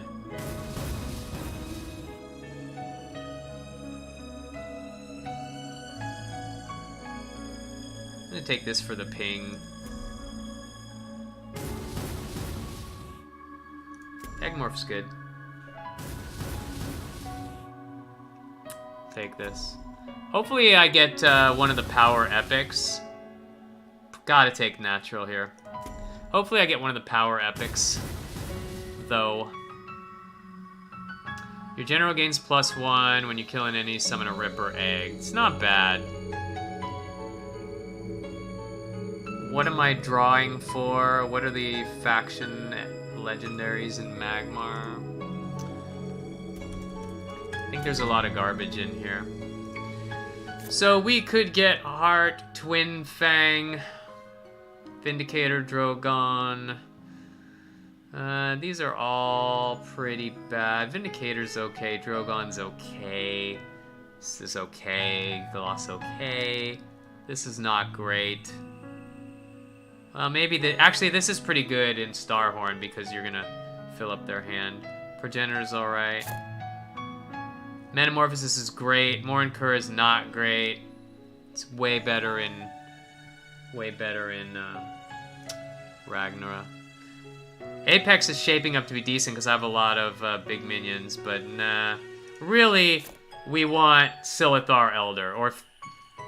I'm going to take this for the ping. Egmorph's good. Take this. Hopefully I get one of the power epics. Gotta take natural here. Hopefully I get one of the power epics, though. Your general gains +1 when you kill an enemy, summon a Ripper egg. It's not bad. What am I drawing for? What are the faction legendaries in Magmar? I think there's a lot of garbage in here. So we could get Heart, Twin Fang, Vindicator, Drogon. These are all pretty bad. Vindicator's okay, Drogon's okay. This is okay, Gloss okay. This is not great. Maybe actually this is pretty good in Starhorn because you're gonna fill up their hand. Progenitor's alright. Metamorphosis is great. Morinkur is not great. It's way better in Ragnarok. Apex is shaping up to be decent because I have a lot of big minions, but nah. Really, we want Silithar Elder or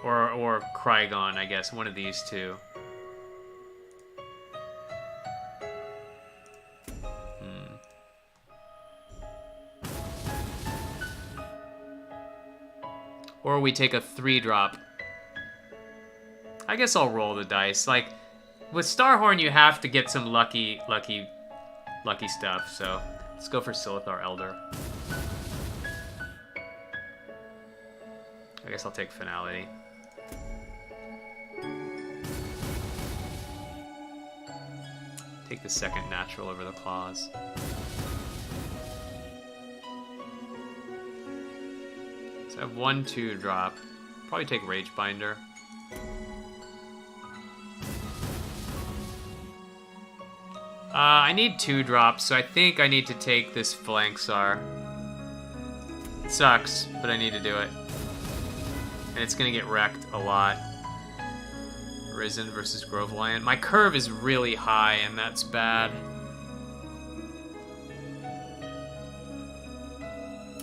Krygon, I guess, one of these two. Or we take a 3-drop. I guess I'll roll the dice. Like, with Starhorn, you have to get some lucky stuff. So let's go for Silithar Elder. I guess I'll take Finality. Take the second natural over the claws. So I have 1 2-drop. Probably take Rage Binder. I need 2 drops, so I think I need to take this Phalanxar. It sucks, but I need to do it. And it's gonna get wrecked a lot. Risen versus Grove Lion. My curve is really high, and that's bad.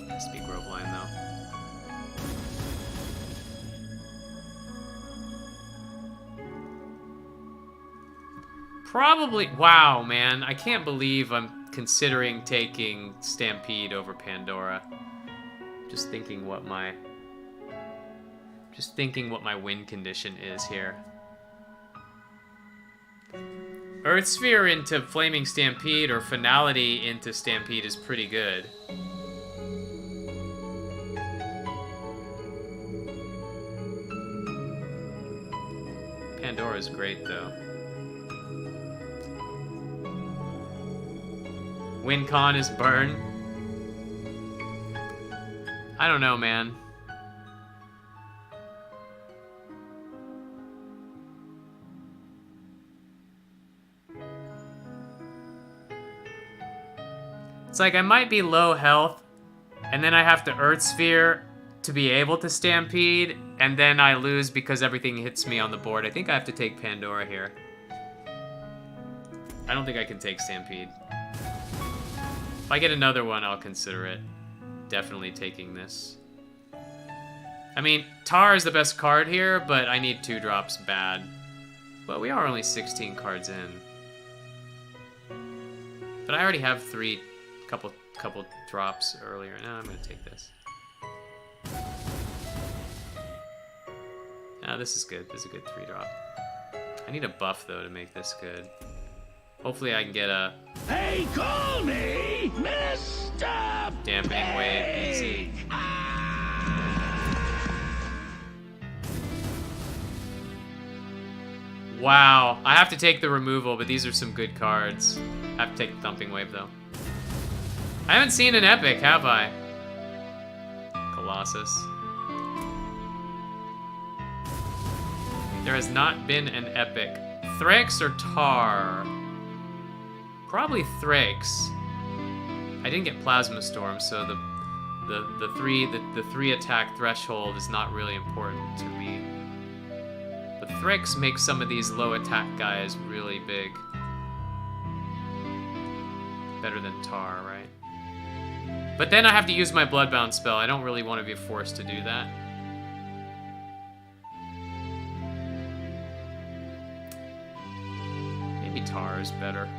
Has to be Grove Lion, though. Probably. Wow, man. I can't believe I'm considering taking Stampede over Pandora. Just thinking what my win condition is here. Earth Sphere into Flaming Stampede or Finality into Stampede is pretty good. Pandora's great, though. Win con is burn. I don't know, man. It's like I might be low health, and then I have to Earth Sphere to be able to Stampede, and then I lose because everything hits me on the board. I think I have to take Pandora here. I don't think I can take Stampede. If I get another one, I'll consider it. Definitely taking this. I mean, Tar is the best card here, but I need 2 drops bad. But we are only 16 cards in. But I already have 3 couple drops earlier. Now I'm gonna take this. Ah, this is good. This is a good 3-drop. I need a buff though to make this good. Hopefully I can get a Hey, call me Mr. Dampening Wave easy. Wow, I have to take the removal, but these are some good cards. I have to take the Thumping Wave though. I haven't seen an epic, have I? Colossus. There has not been an epic. Thrax or Tar? Probably Thrax. I didn't get Plasma Storm, so the 3 attack threshold is not really important to me. But Thrax makes some of these low attack guys really big. Better than Tar, right? But then I have to use my Bloodbound spell. I don't really want to be forced to do that. Maybe Tar is better.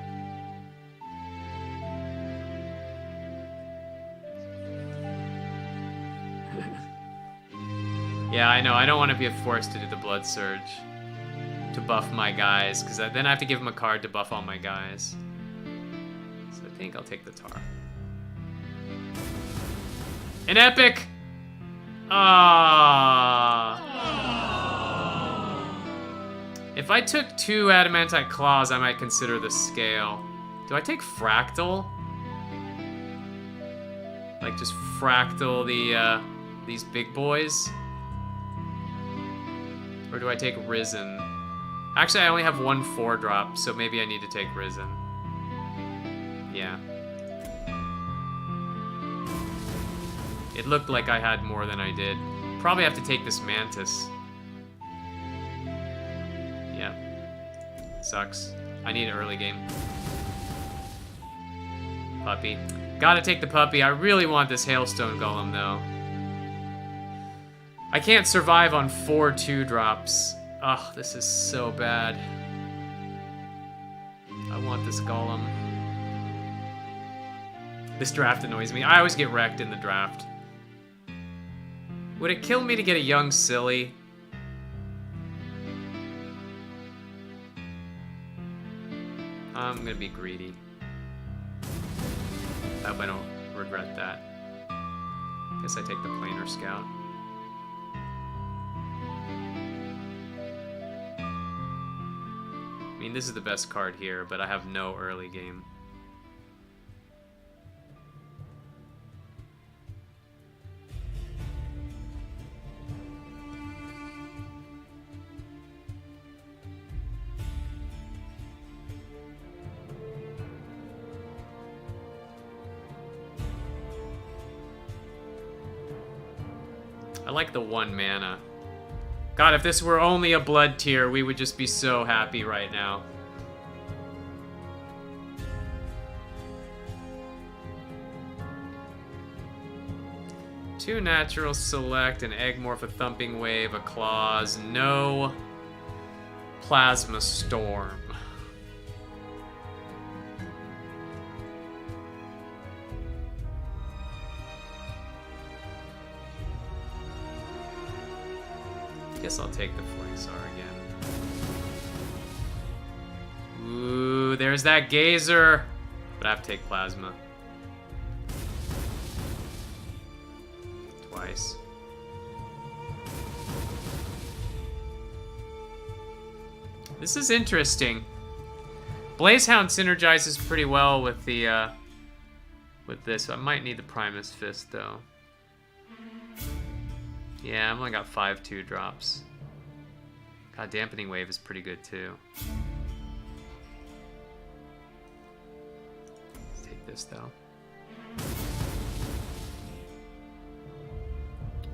Yeah, I know. I don't want to be forced to do the Blood Surge to buff my guys, because then I have to give him a card to buff all my guys. So I think I'll take the Tar. An epic! Ah. If I took 2 Adamantite Claws, I might consider the Scale. Do I take Fractal? Like just Fractal these big boys? Or do I take Risen? Actually, I only have 1 4-drop, so maybe I need to take Risen. Yeah. It looked like I had more than I did. Probably have to take this Mantis. Yeah. Sucks. I need an early game. Puppy. Gotta take the puppy. I really want this Hailstone Golem, though. I can't survive on 4 2-drops. Ugh, this is so bad. I want this Golem. This draft annoys me. I always get wrecked in the draft. Would it kill me to get a young silly? I'm gonna be greedy. I hope I don't regret that. Guess I take the planar scout. I mean, this is the best card here, but I have no early game. I like the 1 mana. God, if this were only a blood tier, we would just be so happy right now. Two natural select, an Egg-Morph, a Thumping Wave, a Claws, no Plasma Storm. Guess I'll take the Flangsar again. Ooh, there's that Gazer. But I have to take Plasma. Twice. This is interesting. Blazehound synergizes pretty well with the with this. I might need the Primus Fist though. Yeah, I've only got 5 2-drops. God, Dampening Wave is pretty good too. Let's take this though.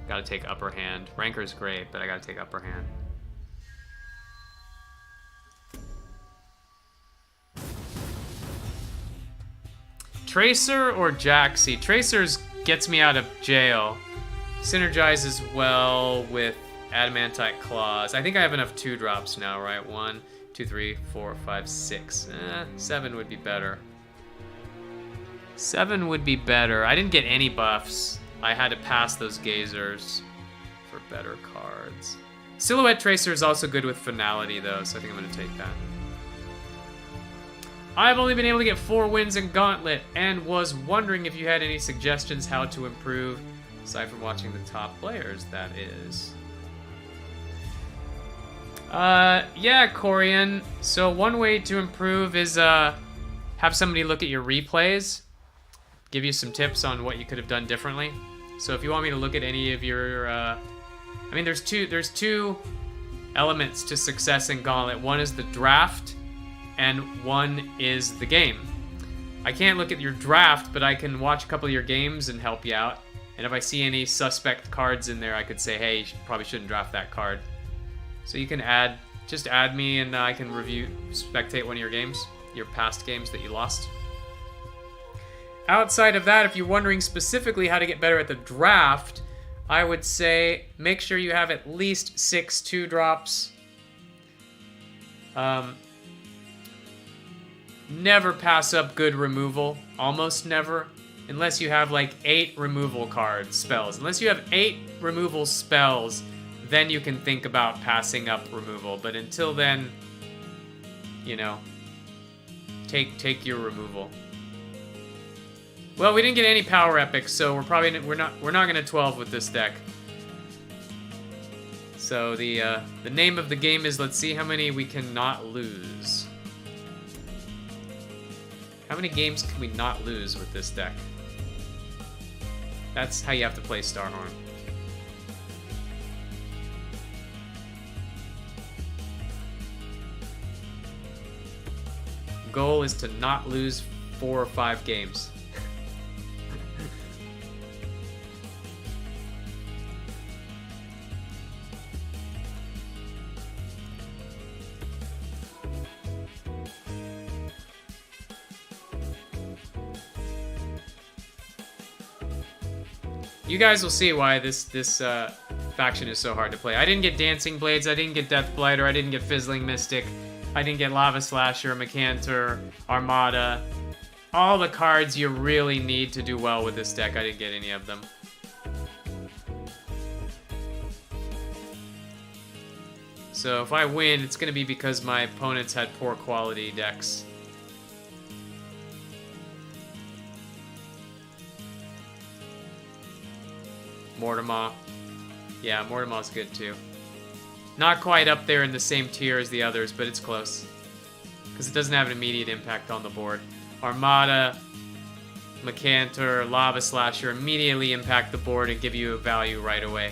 Gotta take Upper Hand. Ranker's great, but I gotta take Upper Hand. Tracer or Jaxi? Tracer's gets me out of jail. Synergizes well with Adamantite Claws. I think I have enough 2-drops now, right? 1, 2, 3, 4, 5, 6. 7 would be better. 7 would be better. I didn't get any buffs. I had to pass those Gazers for better cards. Silhouette Tracer is also good with Finality, though, so I think I'm going to take that. I've only been able to get 4 wins in Gauntlet, and was wondering if you had any suggestions how to improve. Aside from watching the top players, that is. Yeah, Corian. So one way to improve is have somebody look at your replays, give you some tips on what you could have done differently. So if you want me to look at any of your, I mean, there's two elements to success in Gauntlet. One is the draft, and one is the game. I can't look at your draft, but I can watch a couple of your games and help you out. And if I see any suspect cards in there, I could say, hey, you probably shouldn't draft that card. So you can just add me and I can spectate one of your games, your past games that you lost. Outside of that, if you're wondering specifically how to get better at the draft, I would say make sure you have at least 6 2-drops. Never pass up good removal, almost never. Unless you have like 8 removal spells. Unless you have 8 removal spells, then you can think about passing up removal. But until then, you know, take your removal. Well, we didn't get any power epics, so we're not gonna 12 with this deck. So the name of the game is, let's see how many we cannot lose. How many games can we not lose with this deck? That's how you have to play Starhorn. Goal is to not lose 4 or 5 games. You guys will see why this faction is so hard to play. I didn't get Dancing Blades, I didn't get Deathblighter, I didn't get Fizzling Mystic, I didn't get Lava Slasher, Macantor, Armada. All the cards you really need to do well with this deck, I didn't get any of them. So if I win, it's going to be because my opponents had poor quality decks. Mortimer. Yeah, Mortimer's good too. Not quite up there in the same tier as the others, but it's close. Because it doesn't have an immediate impact on the board. Armada, Macantor, Lava Slasher immediately impact the board and give you a value right away.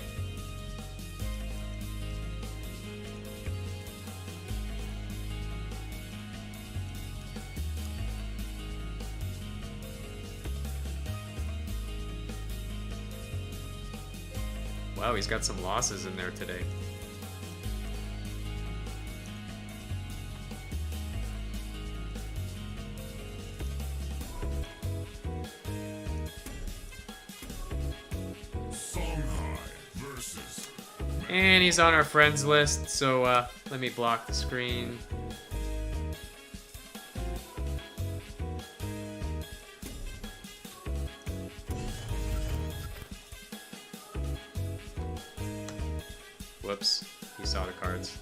Wow, he's got some losses in there today. And he's on our friends list, so let me block the screen. Whoops, he saw the cards.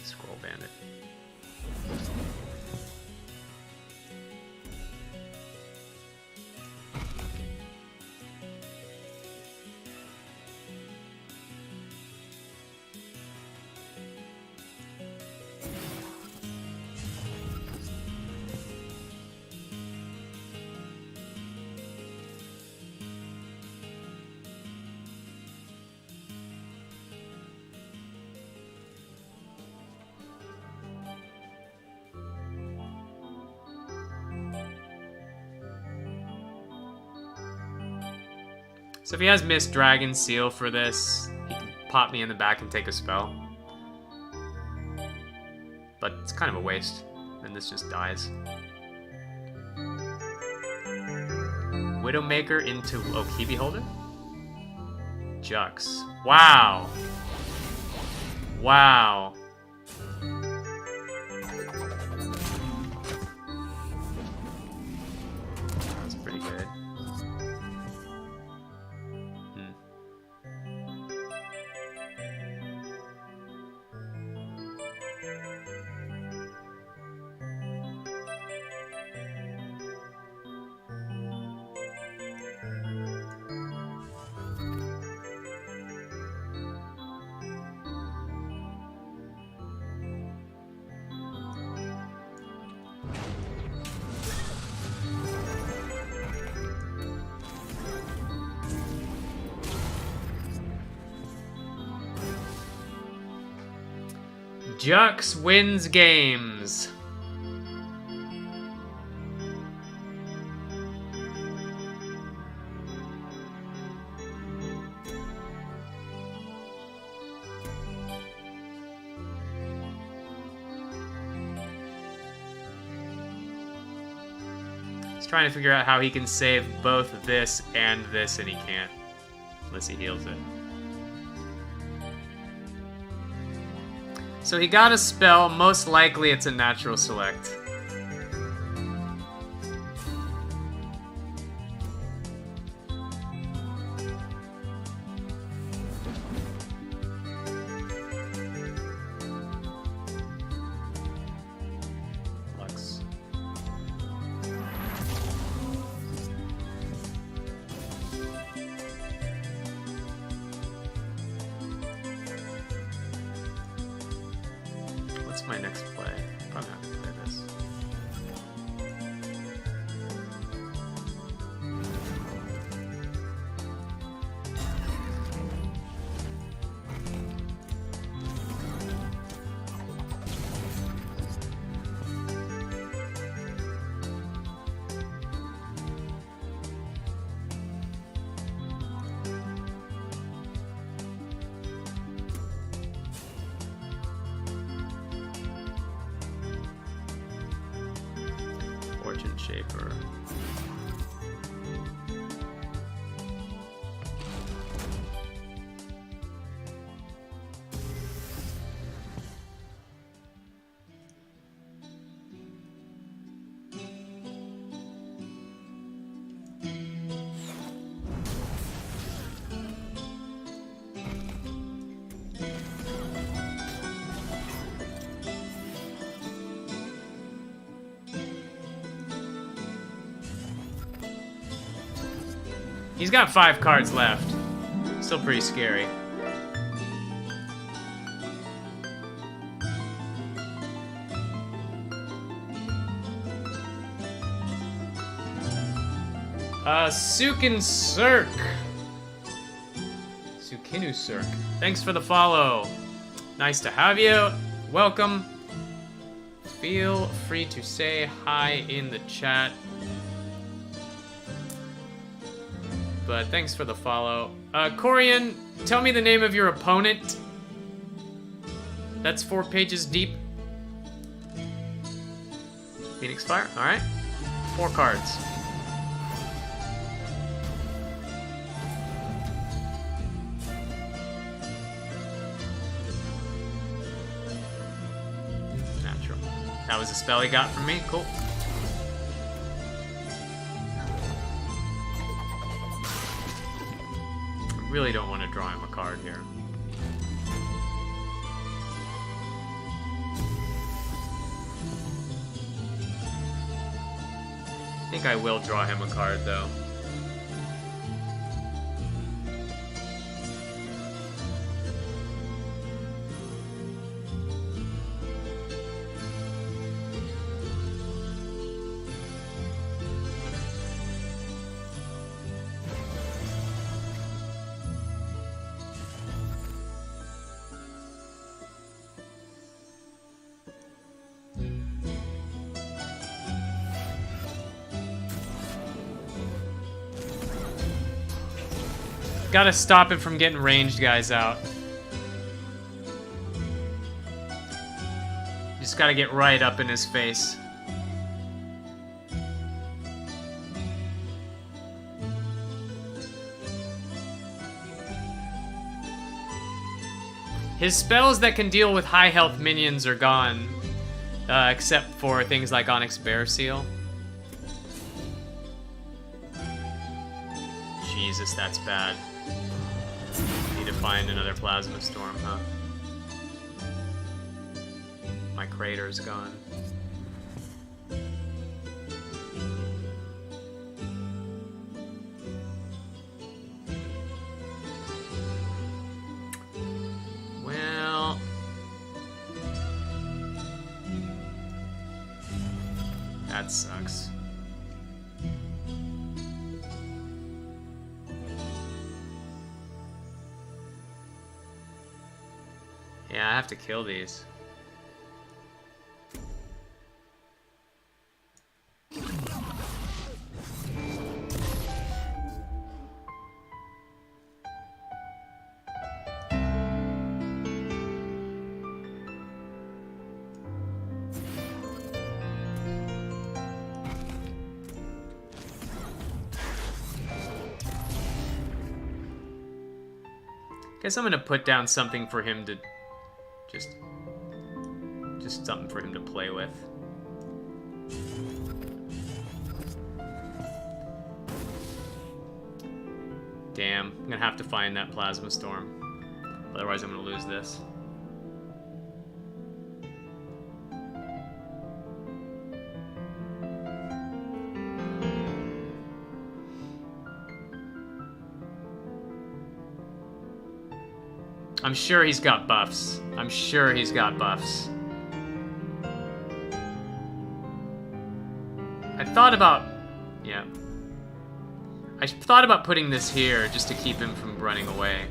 Scroll Bandit. So if he has Mist Dragon Seal for this, he can pop me in the back and take a spell. But it's kind of a waste, and this just dies. Widowmaker into Key Beholder? Jux. Wow! Wow. That's pretty good. Jux wins games. He's trying to figure out how he can save both this and this, and he can't. Unless he heals it. So he got a spell, most likely it's a natural select. Lux. What's my next play? Probably not gonna play this. Fortune Shaper. He's got 5 cards left. Still pretty scary. Sukin Cirque. Sukinu Cirque. Thanks for the follow. Nice to have you. Welcome. Feel free to say hi in the chat. But thanks for the follow. Corian, tell me the name of your opponent. That's 4 pages deep. Phoenix Fire, alright. 4 cards. Natural. That was a spell he got from me, cool. Really don't want to draw him a card here. I think I will draw him a card though. Gotta stop him from getting ranged guys out. Just gotta get right up in his face. His spells that can deal with high health minions are gone, except for things like Onyx Bear Seal. Jesus, that's bad. Need to find another Plasma Storm, huh? My crater's gone. Well... that sucks. Yeah, I have to kill these. Guess I'm gonna put down something for him to just something for him to play with. Damn, I'm gonna have to find that Plasma Storm. Otherwise I'm gonna lose this. I'm sure he's got buffs. I'm sure he's got buffs. I thought about... yeah. I thought about putting this here just to keep him from running away.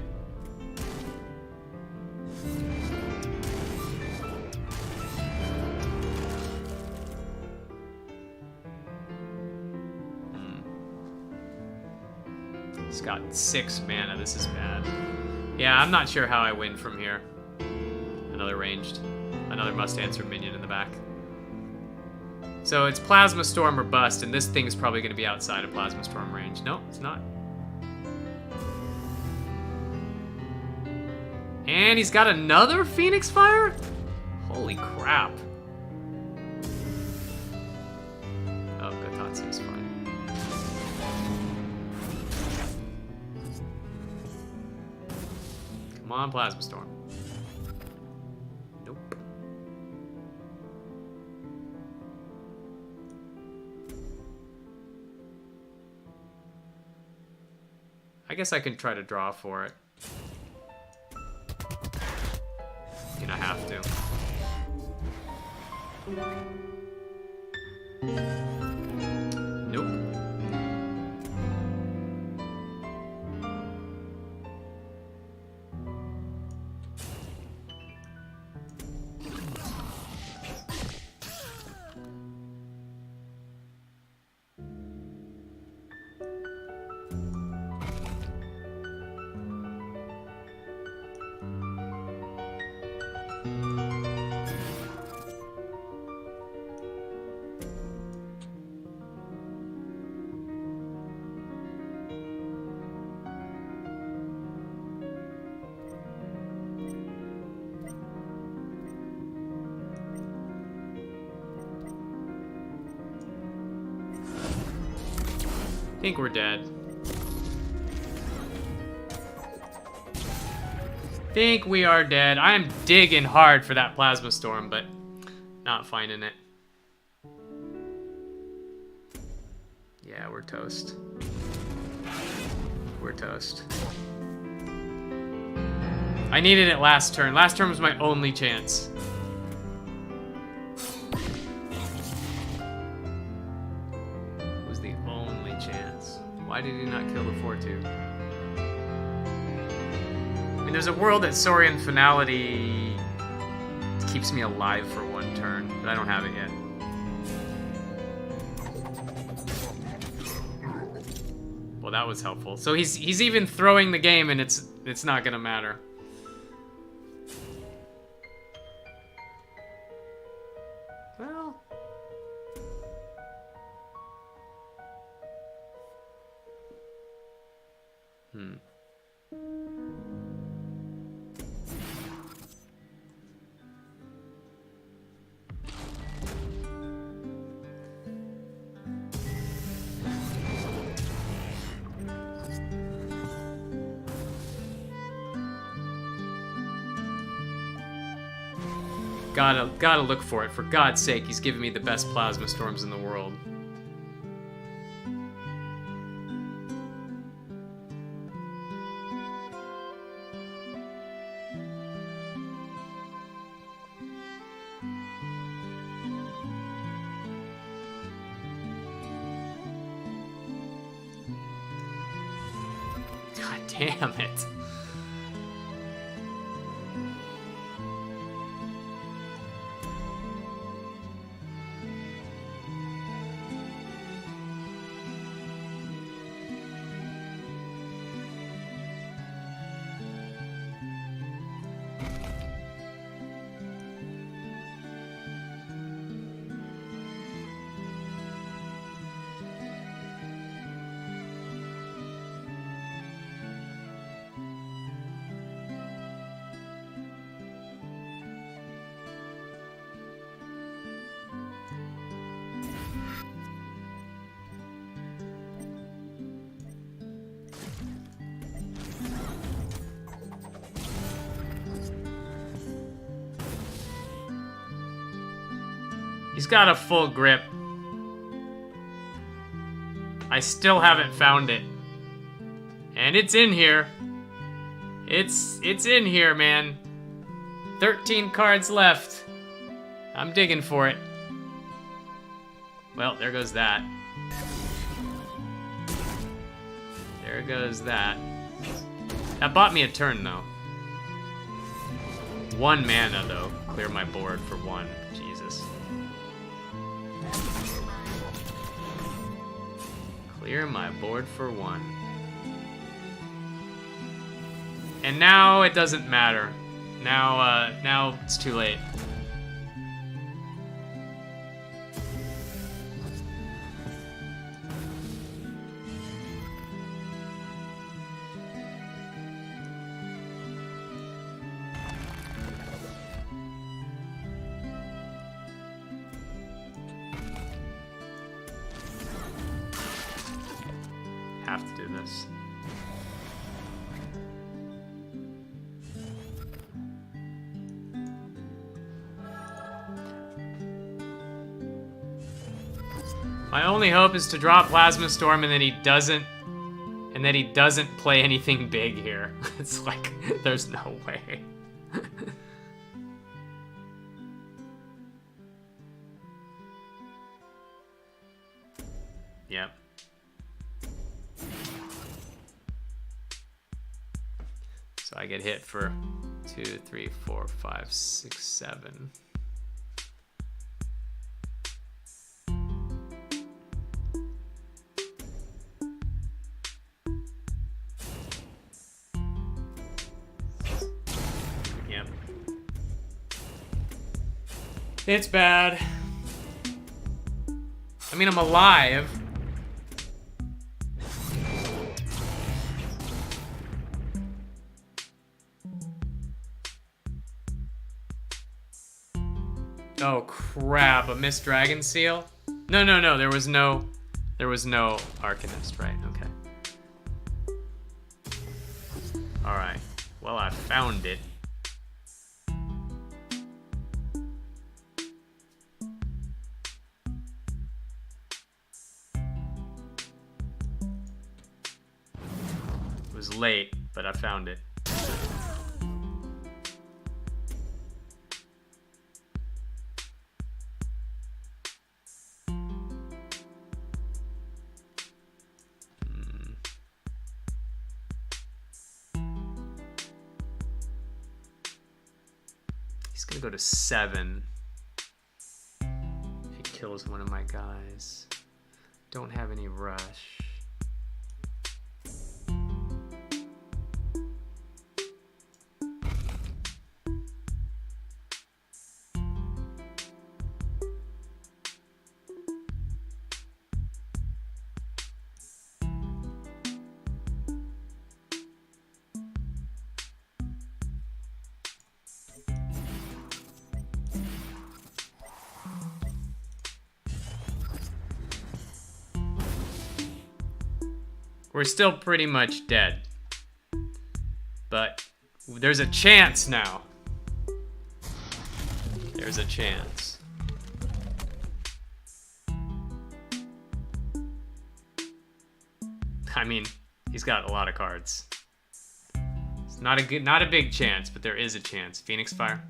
He's got 6 mana. This is bad. Yeah, I'm not sure how I win from here. Another ranged. Another must-answer minion in the back. So it's Plasma Storm or bust, and this thing is probably going to be outside of Plasma Storm range. No, it's not. And he's got another Phoenix Fire? Holy crap. Oh, Gotatsu's fine. Come on, Plasma Storm. Nope. I guess I can try to draw for it. I have to. Nope. I think we're dead. Think we are dead. I'm digging hard for that plasma storm, but not finding it. Yeah, we're toast. We're toast. I needed it last turn. Last turn was my only chance. Why did he not kill the 4-2? I mean, there's a world that Saurian Finality keeps me alive for one turn, but I don't have it yet. Well, that was helpful. So he's even throwing the game, and it's not gonna matter. Well. Gotta look for it. For God's sake, he's giving me the best plasma storms in the world. God damn it. He's got a full grip. I still haven't found it. And it's in here. It's in here, man. 13 cards left. I'm digging for it. Well, there goes that. There goes that. That bought me a turn, though. 1 mana, though. Clear my board for 1. Jesus. Clear my board for 1. And now it doesn't matter. Now it's too late. Have to do this. My only hope is to draw Plasma Storm and then he doesn't. And that he doesn't play anything big here. It's like, there's no way. Yep. So I get hit for 2, 3, 4, 5, 6, 7. Yep. It's bad. I mean, I'm alive. Oh crap, a missed dragon seal? No, there was no Arcanist, right? Okay. Alright. Well, I found it. It was late, but I found it. He's gonna go to 7. If he kills one of my guys. Don't have any rush. We're still pretty much dead. But there's a chance now. There's a chance. I mean, he's got a lot of cards. It's not a big chance, but there is a chance. Phoenix Fire.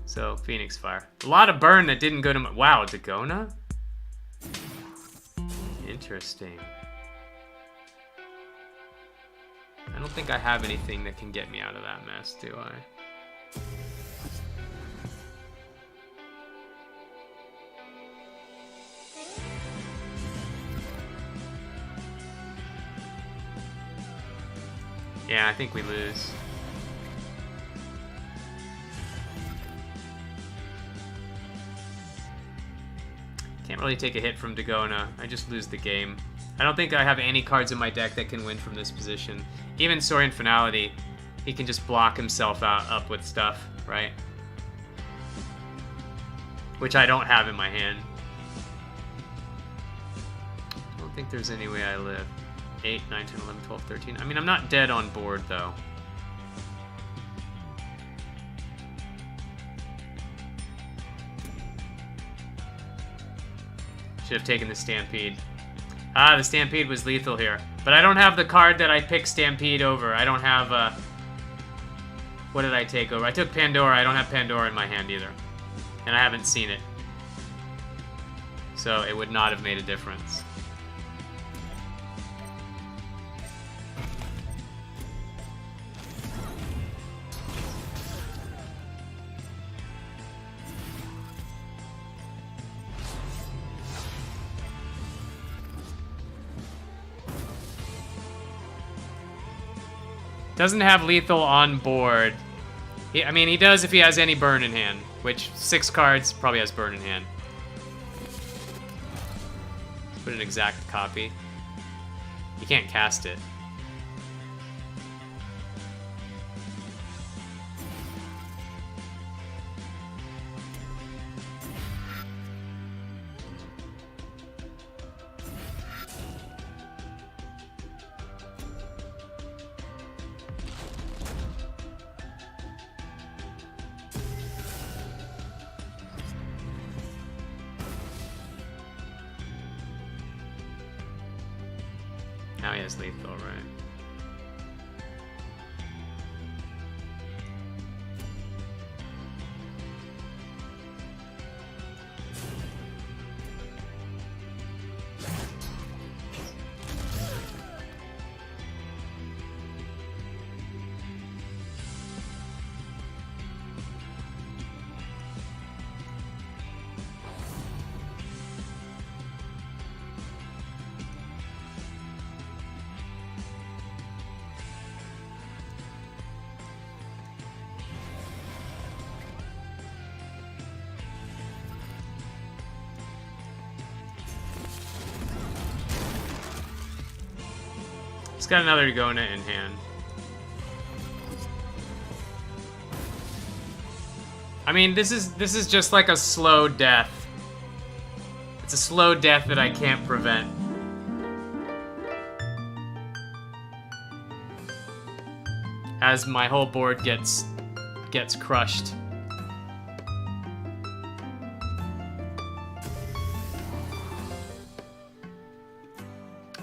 So, Phoenix Fire. A lot of burn that didn't go to my... Wow, Dagona? Interesting. I don't think I have anything that can get me out of that mess, do I? Yeah, I think we lose. Can't really take a hit from Dagona. I just lose the game. I don't think I have any cards in my deck that can win from this position. Even Saurian Finality, he can just block himself up with stuff, right? Which I don't have in my hand. I don't think there's any way I live. 8, 9, 10, 11, 12, 13. I mean, I'm not dead on board, though. Should have taken the Stampede. Ah, the Stampede was lethal here. But I don't have the card that I picked Stampede over. I don't have, what did I take over? I took Pandora. I don't have Pandora in my hand either. And I haven't seen it. So it would not have made a difference. Doesn't have lethal on board. I mean, he does if he has any burn in hand, which 6 cards probably has burn in hand. Let's put an exact copy. You can't cast it. Now he has lethal, right? He's got another Gauntlet in hand. I mean, this is just like a slow death. It's a slow death that I can't prevent. As my whole board gets crushed.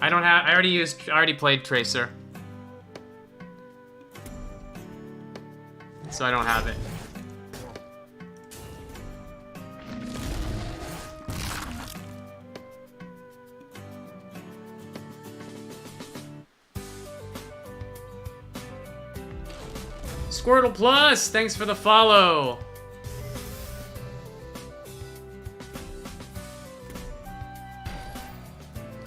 I already played Tracer. So I don't have it. Squirtle Plus, thanks for the follow.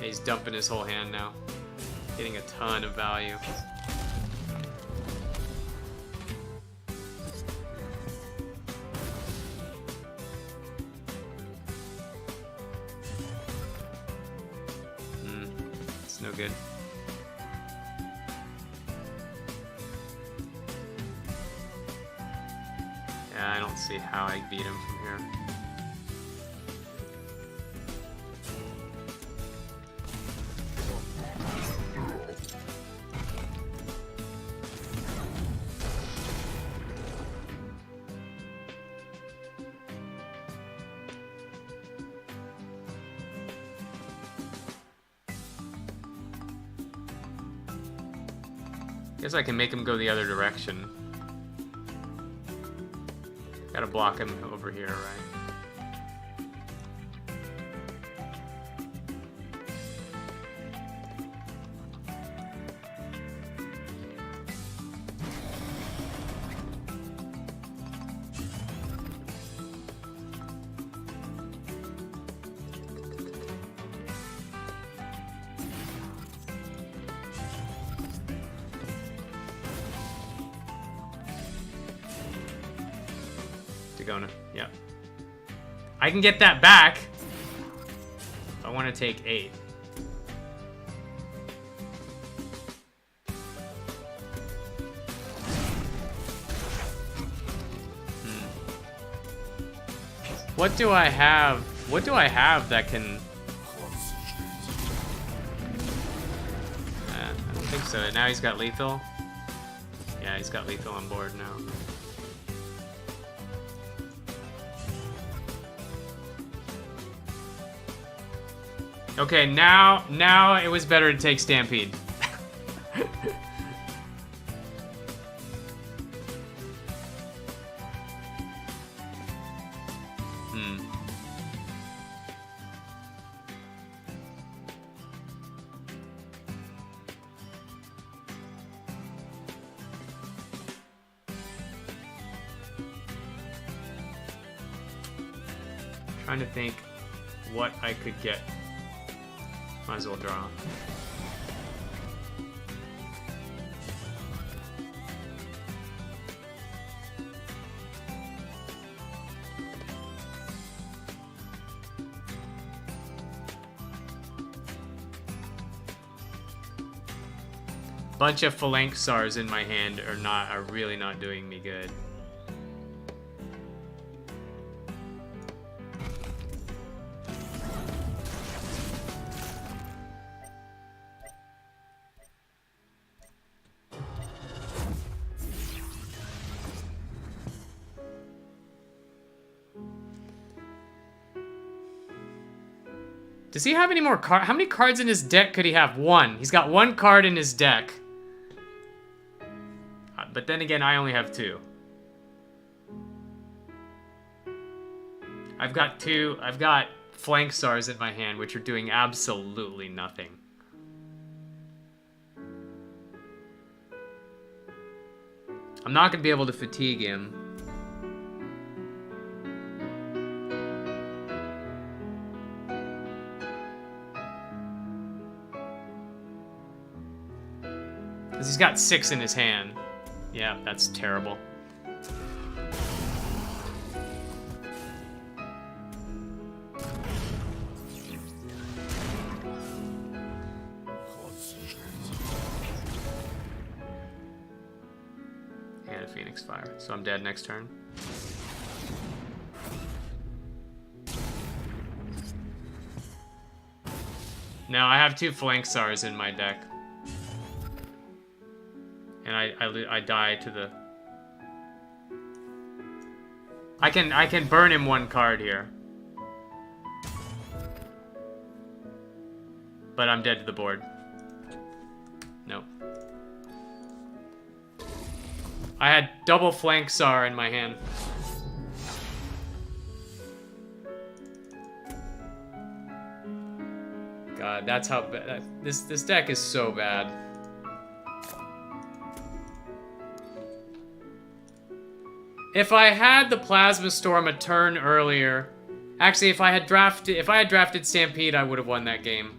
He's dumping his whole hand now. Getting a ton of value. It's no good. Yeah, I don't see how I beat him from here. Guess I can make him go the other direction. Gotta block him over here, right? Dagona, yeah. I can get that back. I want to take 8. What do I have? What do I have that can... I don't think so. Now he's got lethal. Yeah, he's got lethal on board now. Okay, now it was better to take Stampede. Trying to think what I could get. Might as well draw. Bunch of Phalanxars in my hand are really not doing me good. Does he have any more cards? How many cards in his deck could he have? One. He's got one card in his deck. But then again, I only have two. I've got two. I've got Flank Stars in my hand, which are doing absolutely nothing. I'm not going to be able to fatigue him. Because he's got 6 in his hand. Yeah, that's terrible. And a Phoenix Fire. So I'm dead next turn. Now I have 2 Flank Stars in my deck. And I die to the... I can burn him 1 card here. But I'm dead to the board. Nope. I had double Flank Sar in my hand. God, that's how bad... This deck is so bad. If I had the Plasma Storm a turn earlier, actually, if I had drafted Stampede, I would have won that game.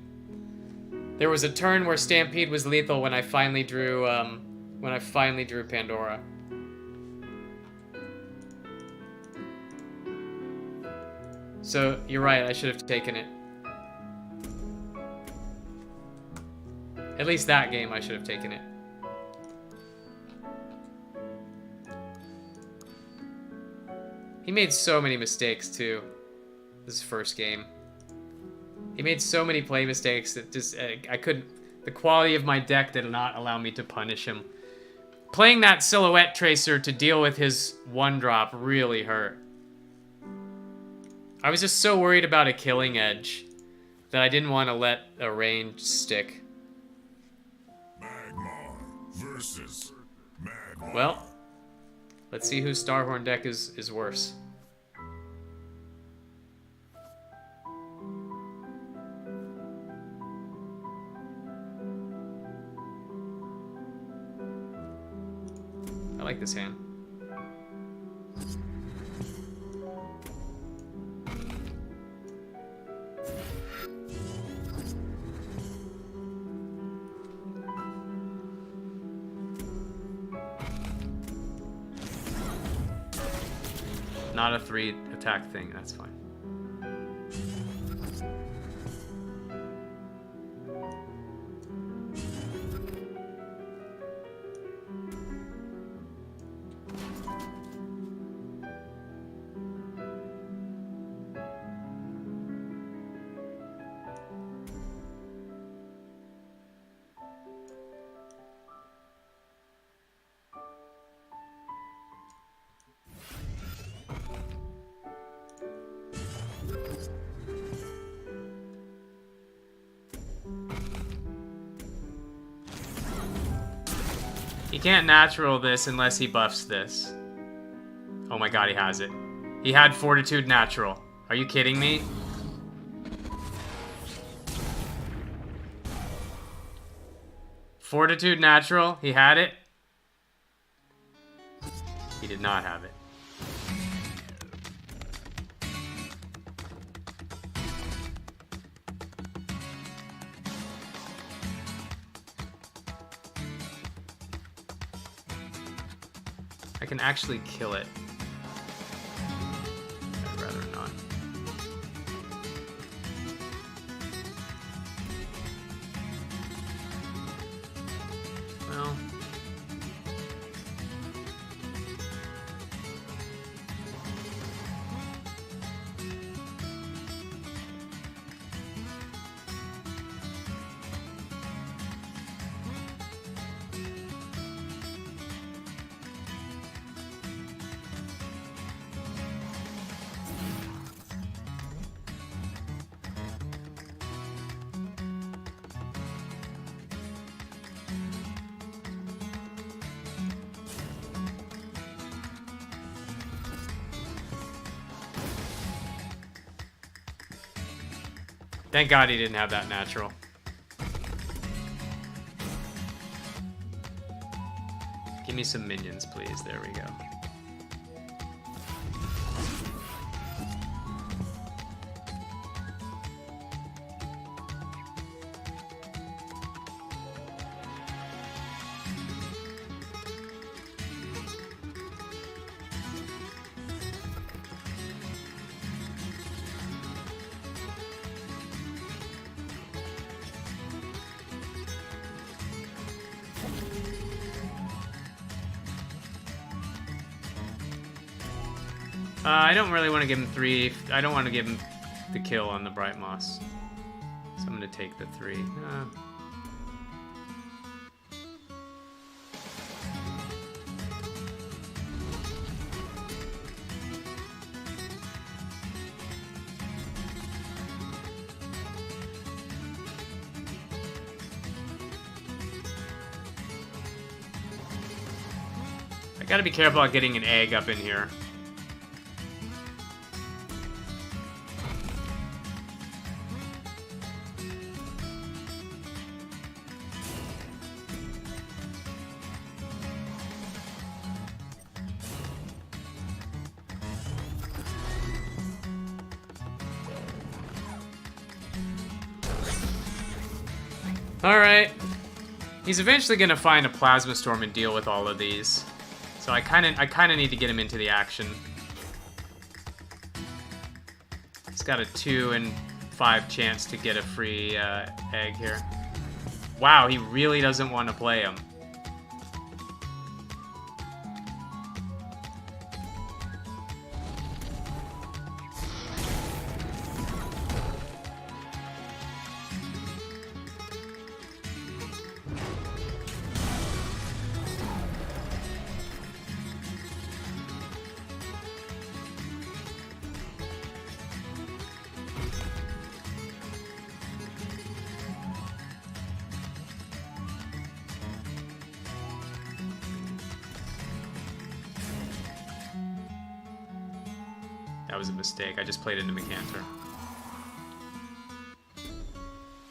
There was a turn where Stampede was lethal when I finally drew Pandora. So you're right, I should have taken it. At least that game, I should have taken it. He made so many mistakes, too. This first game. He made so many play mistakes that just... I couldn't... The quality of my deck did not allow me to punish him. Playing that Silhouette Tracer to deal with his 1-drop really hurt. I was just so worried about a Killing Edge that I didn't want to let a range stick. Magmar versus Magmar. Well... Let's see whose Starhorn deck is worse. I like this hand. Not a 3 attack thing, that's fine. He can't natural this unless he buffs this. Oh my god, he has it. He had Fortitude natural. Are you kidding me? Fortitude natural? He had it? He did not have it. I can actually kill it. I'd rather not. Well. Thank God he didn't have that natural. Give me some minions, please. There we go. I don't really want to give him 3. I don't want to give him the kill on the Bright Moss. So I'm going to take the 3. I gotta be careful about getting an egg up in here. Alright. He's eventually gonna find a Plasma Storm and deal with all of these. So I kinda need to get him into the action. He's got a 2 in 5 chance to get a free egg here. Wow, he really doesn't want to play him. That was a mistake. I just played into Mecantor.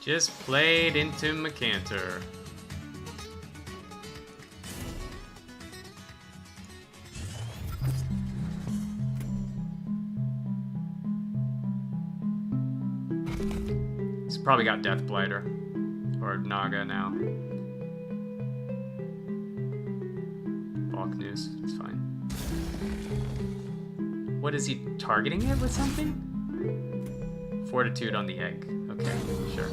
Just played into Mecantor. He's probably got Death Blighter. Or Naga now. Balk News. It's fine. What is he targeting it with something? Fortitude on the egg. Okay, sure.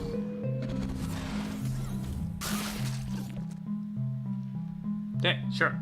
Yeah, sure.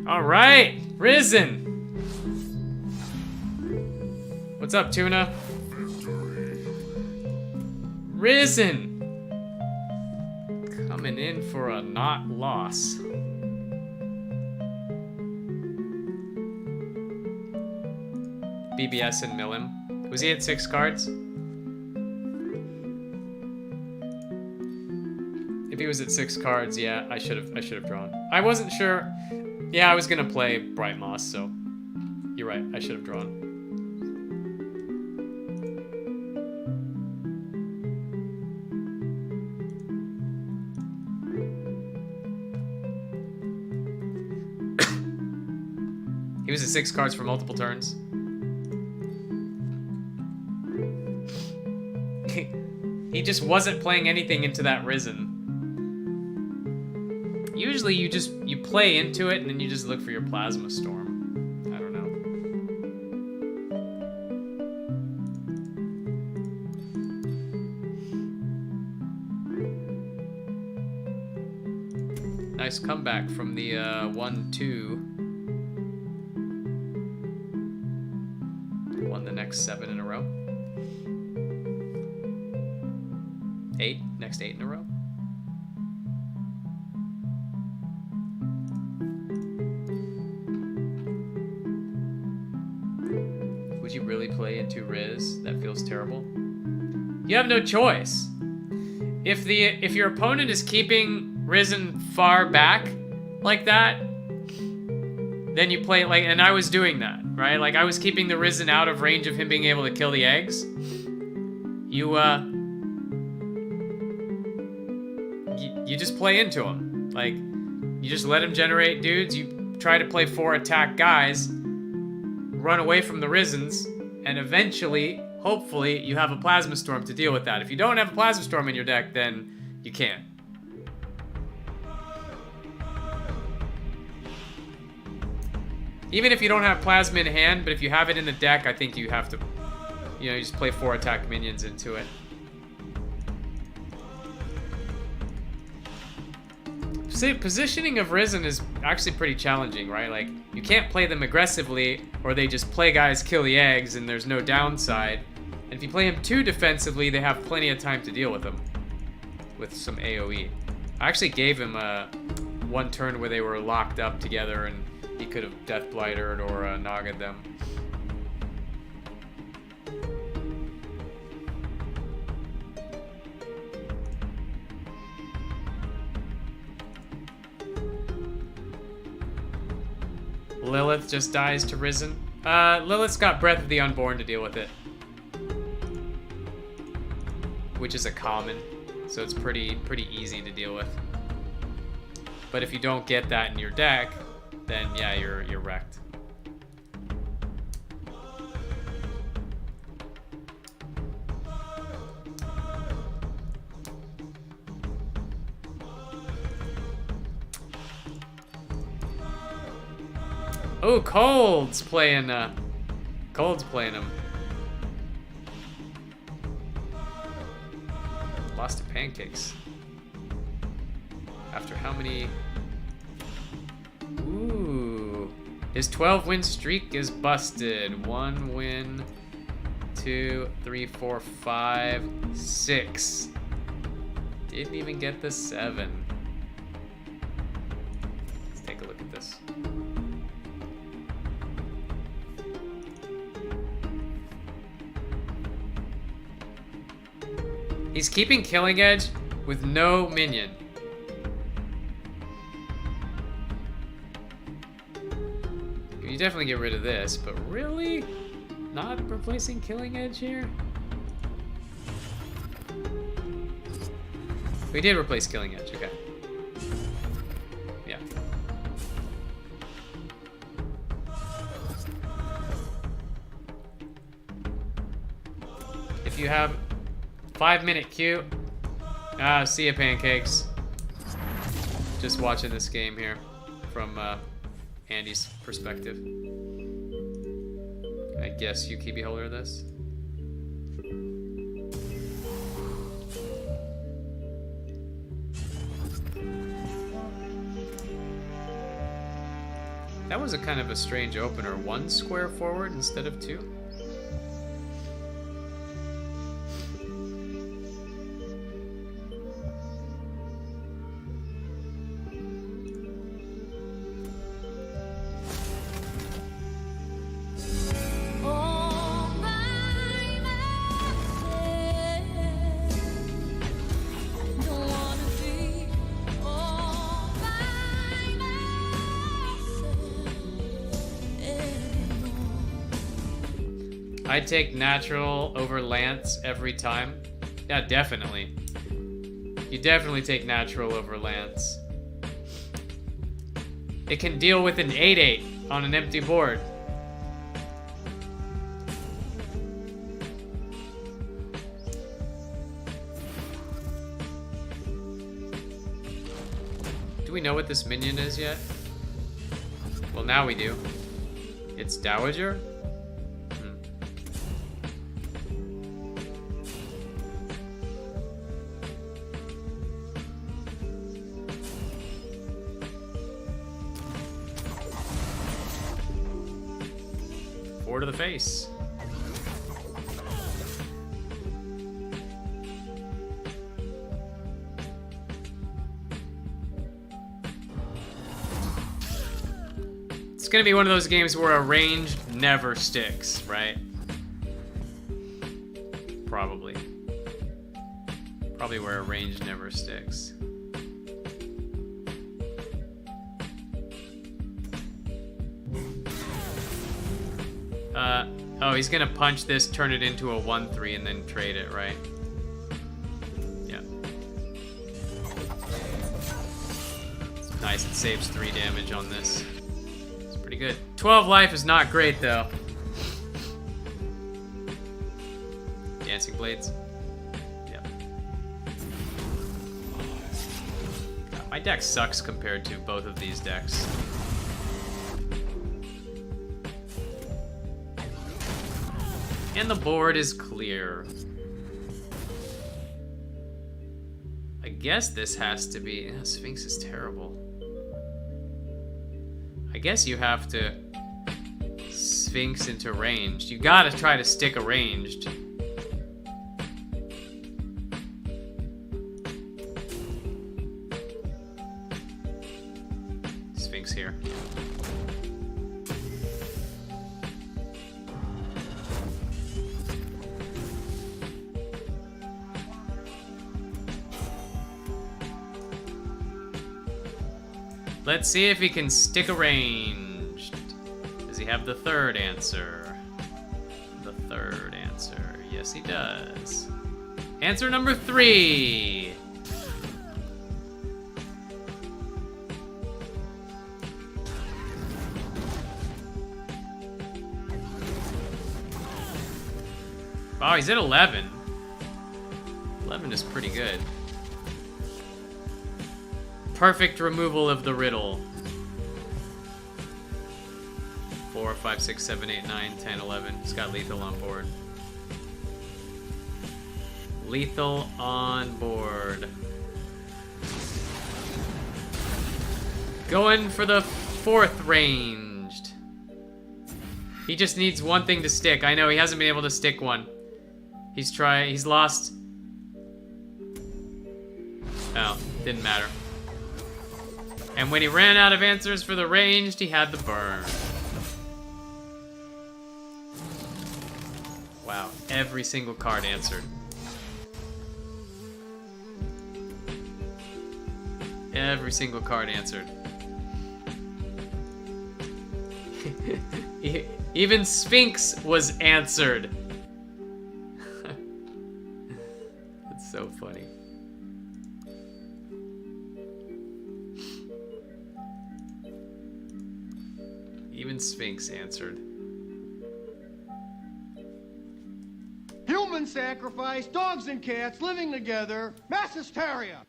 All right, Risen. What's up, Tuna? Risen. Coming in for a not loss. BBS and Millim. Was he at 6 cards? If he was at 6 cards, yeah, I should have drawn. I wasn't sure. Yeah, I was gonna play Bright Moss, so you're right. I should have drawn. He was at 6 cards for multiple turns. He just wasn't playing anything into that Risen. Usually you play into it and then you just look for your Plasma Storm. I don't know. Nice comeback from the 1-2. Won the next 7 in a row. 8, next 8 in a row. Would you really play into Riz? That feels terrible. You have no choice. If your opponent is keeping Risen far back like that, then you play it like, and I was doing that, right? Like I was keeping the Risen out of range of him being able to kill the eggs. You just play into him. Like, you just let him generate dudes. You try to play 4 attack guys, run away from the Risens, and eventually, hopefully, you have a Plasma Storm to deal with that. If you don't have a Plasma Storm in your deck, then you can't. Even if you don't have Plasma in hand, but if you have it in the deck, I think you have to, you know, you just play 4 attack minions into it. See, positioning of Risen is actually pretty challenging, right? Like, you can't play them aggressively, or they just play guys, kill the eggs, and there's no downside. And if you play him too defensively, they have plenty of time to deal with him. With some AoE. I actually gave him one turn where they were locked up together, and he could have Death Blighted or Naga'd them. Lilith just dies to Risen. Lilith's got Breath of the Unborn to deal with it. Which is a common, so it's pretty easy to deal with. But if you don't get that in your deck, then yeah, you're wrecked. Oh, Cold's playing him. Lost to Pancakes. After how many? Ooh. His 12-win streak is busted. 1 win, 2, 3, 4, 5, 6. Didn't even get the 7. Let's take a look at this. He's keeping Killing Edge with no minion. You definitely get rid of this, but really? Not replacing Killing Edge here? We did replace Killing Edge, okay. Yeah. If you have 5-minute queue. See ya, Pancakes. Just watching this game here from Andy's perspective. I guess you key holder this. That was a kind of a strange opener. 1 square forward instead of 2. I'd take natural over Lance every time. Yeah, definitely. You definitely take natural over Lance. It can deal with an 8/8 on an empty board. Do we know what this minion is yet? Well, now we do. It's Dowager? 4 to the face. It's gonna be one of those games where a ranged never sticks, right? Probably. Probably where a range never sticks. Oh, he's gonna punch this, turn it into a 1-3, and then trade it, right? Yeah. It's nice, it saves 3 damage on this. It's pretty good. 12 life is not great, though. Dancing Blades. Yep. God, my deck sucks compared to both of these decks. And the board is clear. I guess this has to be... Sphinx is terrible. I guess you have to Sphinx into ranged. You gotta try to stick a ranged. Sphinx here. Let's see if he can stick a ranged. Does he have the third answer? The third answer. Yes, he does. Answer number 3. Oh, he's at 11. 11 is pretty good. Perfect removal of the riddle. 4, 5, 6, 7, 8, 9, 10, 11. He's got lethal on board. Lethal on board. Going for the 4th ranged. He just needs one thing to stick. I know he hasn't been able to stick one. He's lost. Oh, didn't matter. And when he ran out of answers for the ranged, he had the burn. Wow, every single card answered. Every single card answered. Even Sphinx was answered. That's so funny. Even Sphinx answered. Human sacrifice, dogs and cats living together, mass hysteria.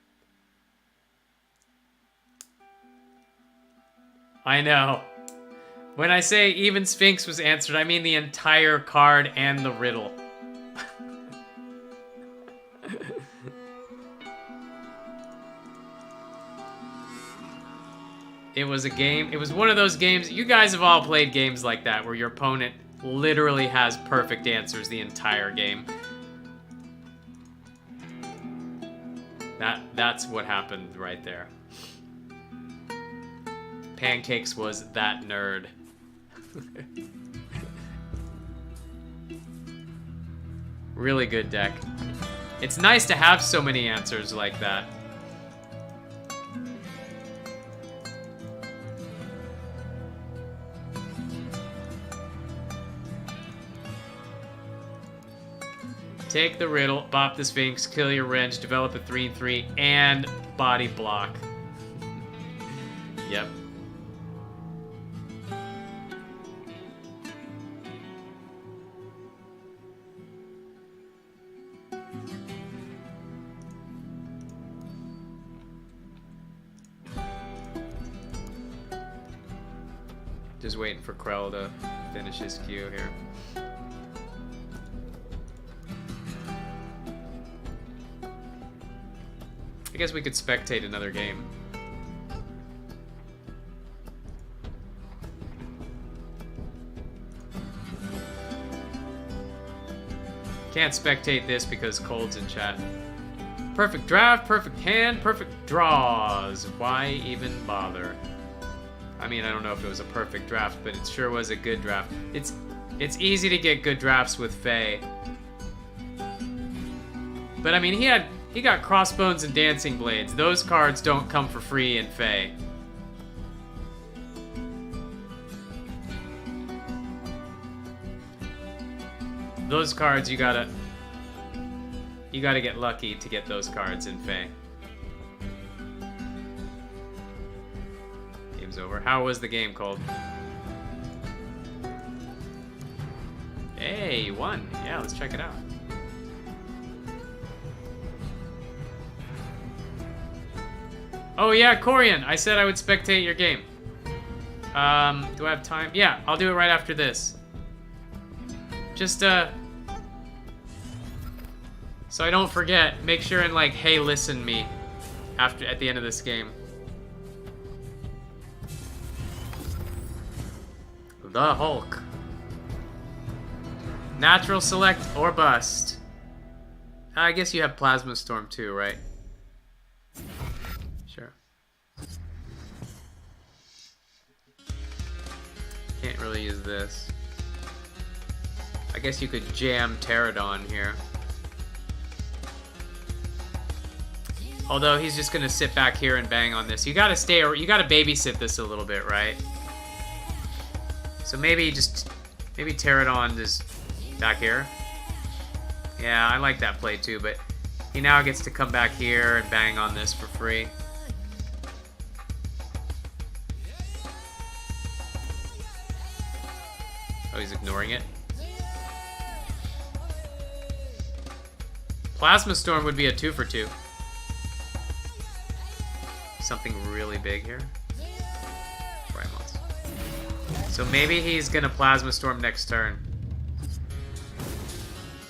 I know. When I say even Sphinx was answered, I mean the entire card and the riddle. It was a game. It was one of those games. You guys have all played games like that where your opponent literally has perfect answers the entire game. That's what happened right there. Pancakes was that nerd. Really good deck. It's nice to have so many answers like that. Take the riddle, bop the Sphinx, kill your wrench, develop a 3/3, and body block. Yep. Just waiting for Krell to finish his queue here. I guess we could spectate another game. Can't spectate this because Cold's in chat. Perfect draft, perfect hand, perfect draws. Why even bother? I mean, I don't know if it was a perfect draft, but it sure was a good draft. It's easy to get good drafts with Faye. But I mean, he got Crossbones and Dancing Blades. Those cards don't come for free in Faye. Those cards you gotta get lucky to get those cards in Faye. Game's over. How was the game, Cold? Hey, you won. Yeah, let's check it out. Oh yeah, Corian, I said I would spectate your game. Do I have time? Yeah, I'll do it right after this. Just, so I don't forget, make sure and like, hey, listen me at the end of this game. The Hulk. Natural select or bust. I guess you have Plasma Storm too, right? Sure. Can't really use this. I guess you could jam Pterodon here. Although he's just gonna sit back here and bang on this. You gotta babysit this a little bit, right? So maybe Pterodon is back here. Yeah, I like that play too, but he now gets to come back here and bang on this for free. Oh, he's ignoring it. Plasma Storm would be a 2 for 2. Something really big here. Primals. So maybe he's gonna Plasma Storm next turn.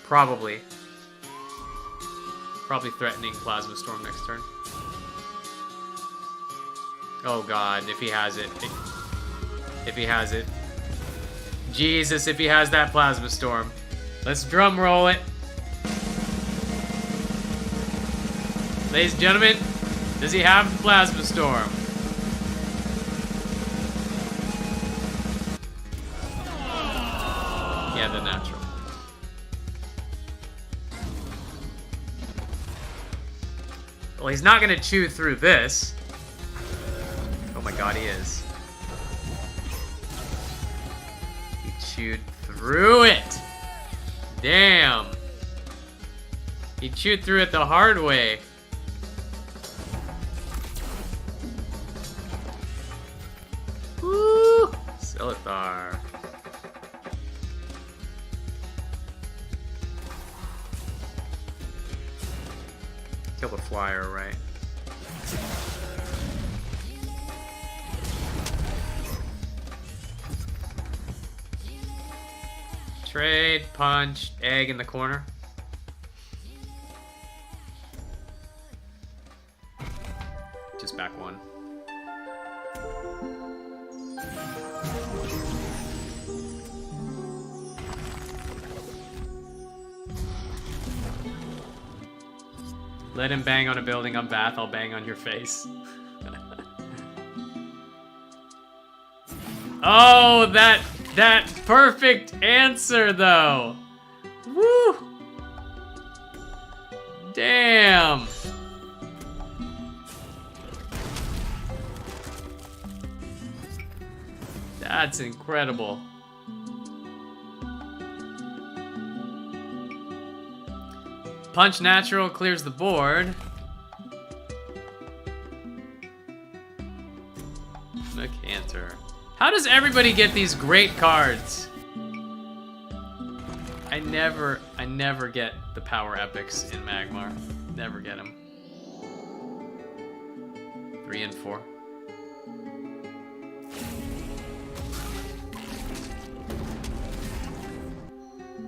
Probably. Probably threatening Plasma Storm next turn. Oh god, if he has it. If he has it. Jesus, if he has that Plasma Storm. Let's drum roll it. Ladies and gentlemen, does he have the Plasma Storm? Yeah, the natural. Well, he's not gonna chew through this. Oh my god, he is. He chewed through it! Damn! He chewed through it the hard way. Woo! Silithar. Kill the flyer, right? Trade, punch, egg in the corner. Just back one. Let him bang on a building on Bath, I'll bang on your face. Oh, that perfect answer though. Woo! Damn. That's incredible. Punch natural clears the board. The Canter. How does everybody get these great cards? I never get the power epics in Magmar. Never get them. 3 and 4.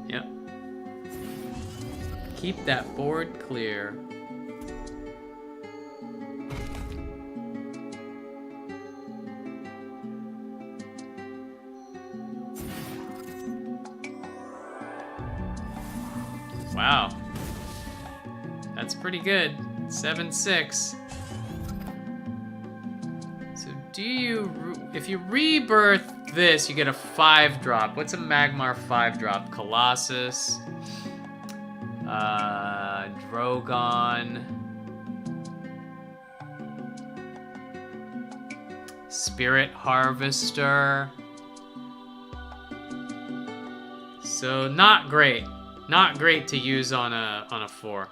Yep. Keep that board clear. Wow. That's pretty good. 7-6. So do you... If you rebirth this, you get a 5-drop. What's a Magmar 5-drop? Colossus. Drogon. Spirit Harvester. So not great. Not great to use on a 4.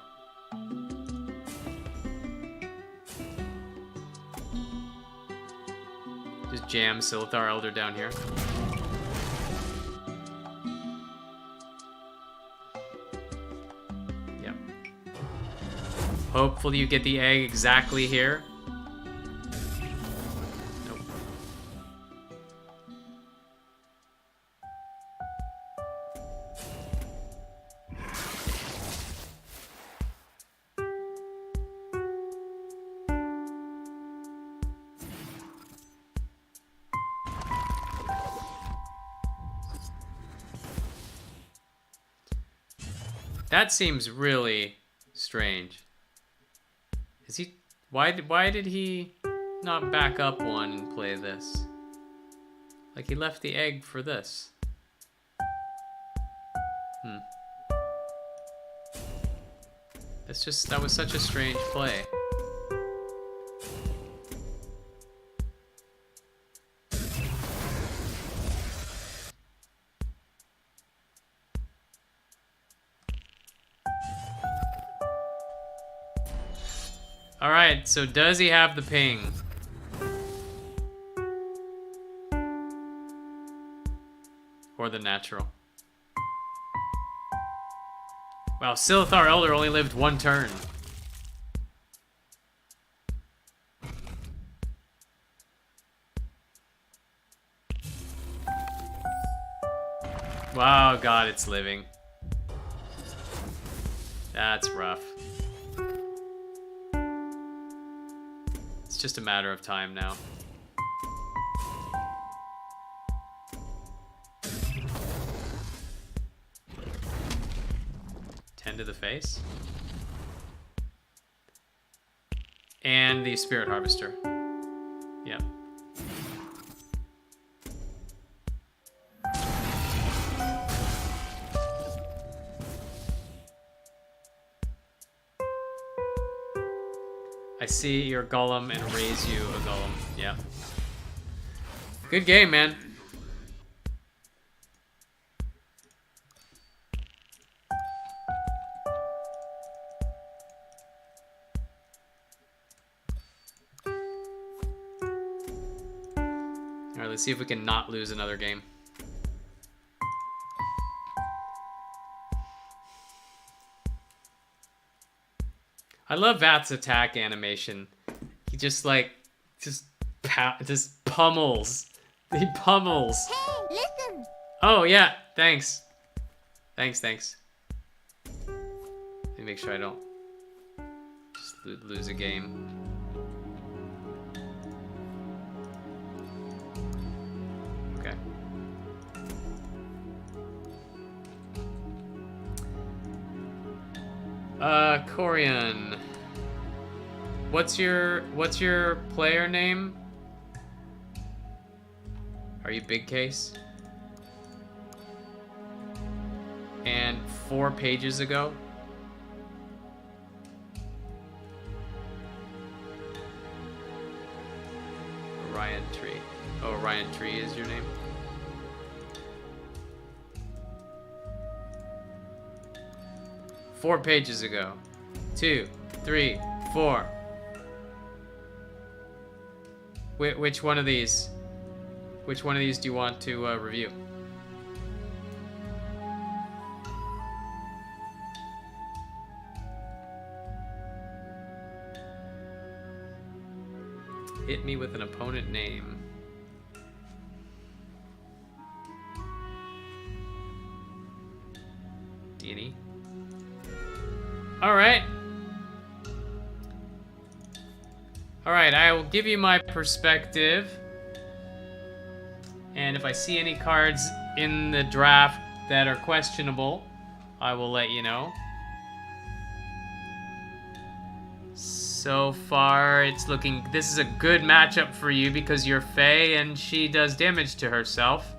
Just jam Silithar Elder down here. Yep. Hopefully you get the egg exactly here. Nope. That seems really strange. Is he... Why did he not back up one and play this? Like, he left the egg for this. That was such a strange play. Alright, so does he have the ping? Or the natural? Wow, Silithar Elder only lived 1 turn. Wow, God, it's living. That's rough. It's just a matter of time now. To the face. And the Spirit Harvester. Yep. I see your golem and raise you a golem. Yeah. Good game, man. Alright, let's see if we can not lose another game. I love Vat's attack animation. He just pummels. He pummels. Hey, listen! Oh, yeah, thanks. Thanks. Let me make sure I don't just lose a game. Okay. Corian. What's your player name? Are you Big Case? And 4 pages ago? Orion Tree. Oh, Orion Tree is your name? Four pages ago. 2, 3, 4. Which one of these? Which one of these do you want to review? Hit me with an opponent name. D&E. Alright. Alright, I will give you my perspective. And if I see any cards in the draft that are questionable, I will let you know. So far, it's looking... This is a good matchup for you because you're Fae and she does damage to herself.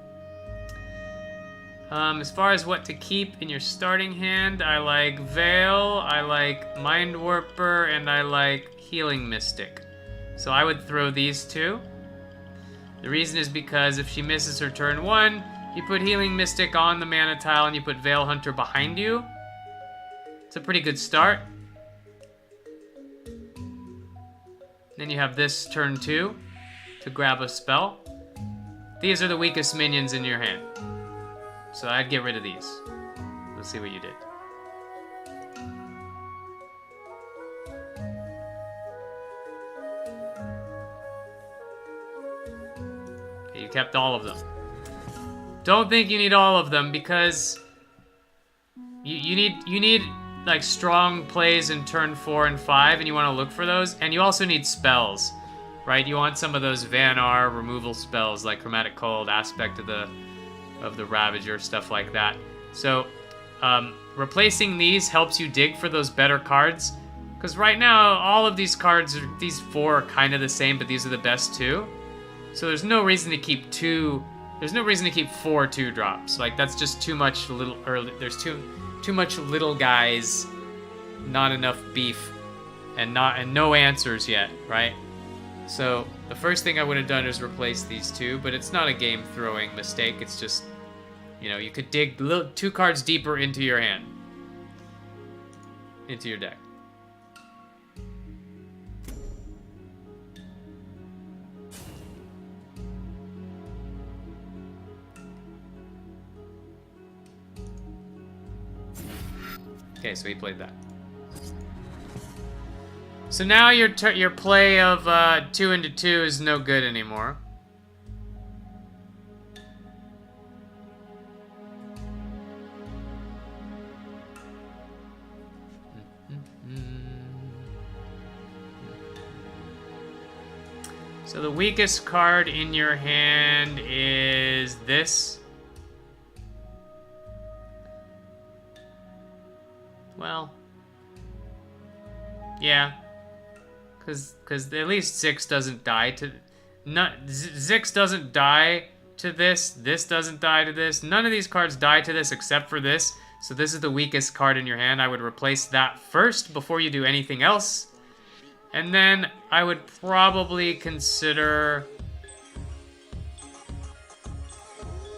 As far as what to keep in your starting hand, I like Veil, I like Mind Warper, and I like Healing Mystic. So I would throw these two. The reason is because if she misses her turn 1, you put Healing Mystic on the mana tile and you put Veil Hunter behind you. It's a pretty good start. Then you have this turn 2 to grab a spell. These are the weakest minions in your hand. So I'd get rid of these. Let's see what you did. Okay, you kept all of them. Don't think you need all of them because you need like strong plays in turn 4 and 5, and you want to look for those. And you also need spells, right? You want some of those Vanar removal spells like Chromatic Cold, Aspect of the Ravager, stuff like that. So replacing these helps you dig for those better cards, because right now all of these cards, these 4 are kind of the same, but these are the best 2. So there's no reason to keep 2. There's no reason to keep 4 2-drops. Like, that's just too much little early. There's too much little guys, not enough beef, and no answers yet, right? So the first thing I would have done is replace these 2, but it's not a game throwing mistake. It's just, you know, you could dig 2 cards deeper into your hand, into your deck. Okay, so he played that. So now your play of 2 into 2 is no good anymore. So the weakest card in your hand is this. Well, yeah, because at least Zix doesn't die to, Zix doesn't die to this. This doesn't die to this. None of these cards die to this except for this. So this is the weakest card in your hand. I would replace that first before you do anything else, and then I would probably consider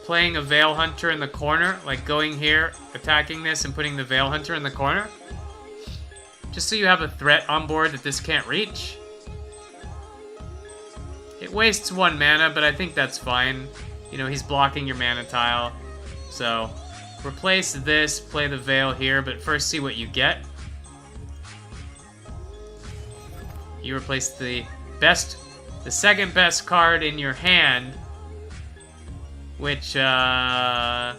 playing a Veil Hunter in the corner, like going here, attacking this, and putting the Veil Hunter in the corner. Just so you have a threat on board that this can't reach. It wastes 1 mana, but I think that's fine. You know, he's blocking your mana tile. So, replace this, play the Veil here, but first see what you get. You replace the second best card in your hand, which, yeah,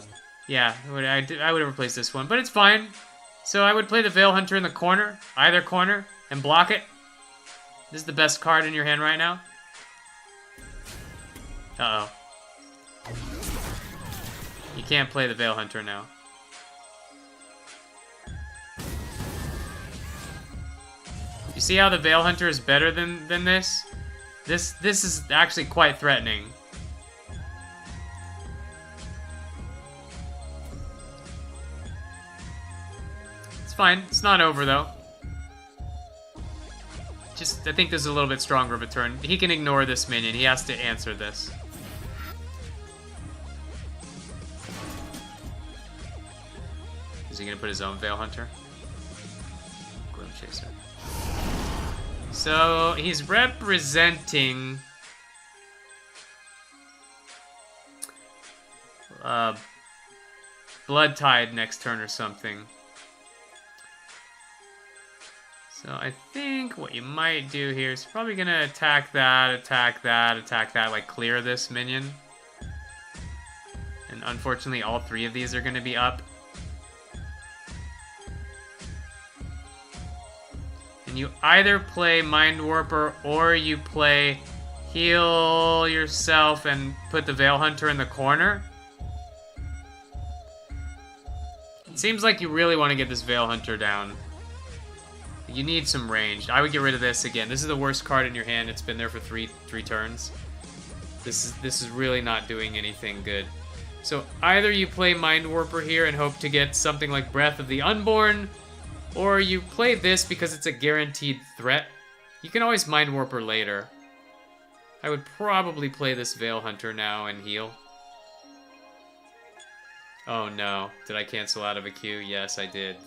I would have replaced this one, but it's fine. So I would play the Veil Hunter in the corner, either corner, and block it. This is the best card in your hand right now. Uh-oh. You can't play the Veil Hunter now. You see how the Veil Hunter is better than this? This is actually quite threatening. It's fine. It's not over, though. Just, I think this is a little bit stronger of a turn. He can ignore this minion. He has to answer this. Is he going to put his own Veil Hunter? Gloom Chaser. So, he's representing... Blood Tide next turn or something. So I think what you might do here is probably going to attack that, like clear this minion. And unfortunately all 3 of these are going to be up. And you either play Mind Warper or you play Heal yourself and put the Veil Hunter in the corner. It seems like you really want to get this Veil Hunter down. You need some range. I would get rid of this again. This is the worst card in your hand. It's been there for three turns. This is really not doing anything good. So either you play Mind Warper here and hope to get something like Breath of the Unborn, or you play this because it's a guaranteed threat. You can always Mind Warper later. I would probably play this Veil Hunter now and heal. Oh no. Did I cancel out of a queue? Yes, I did.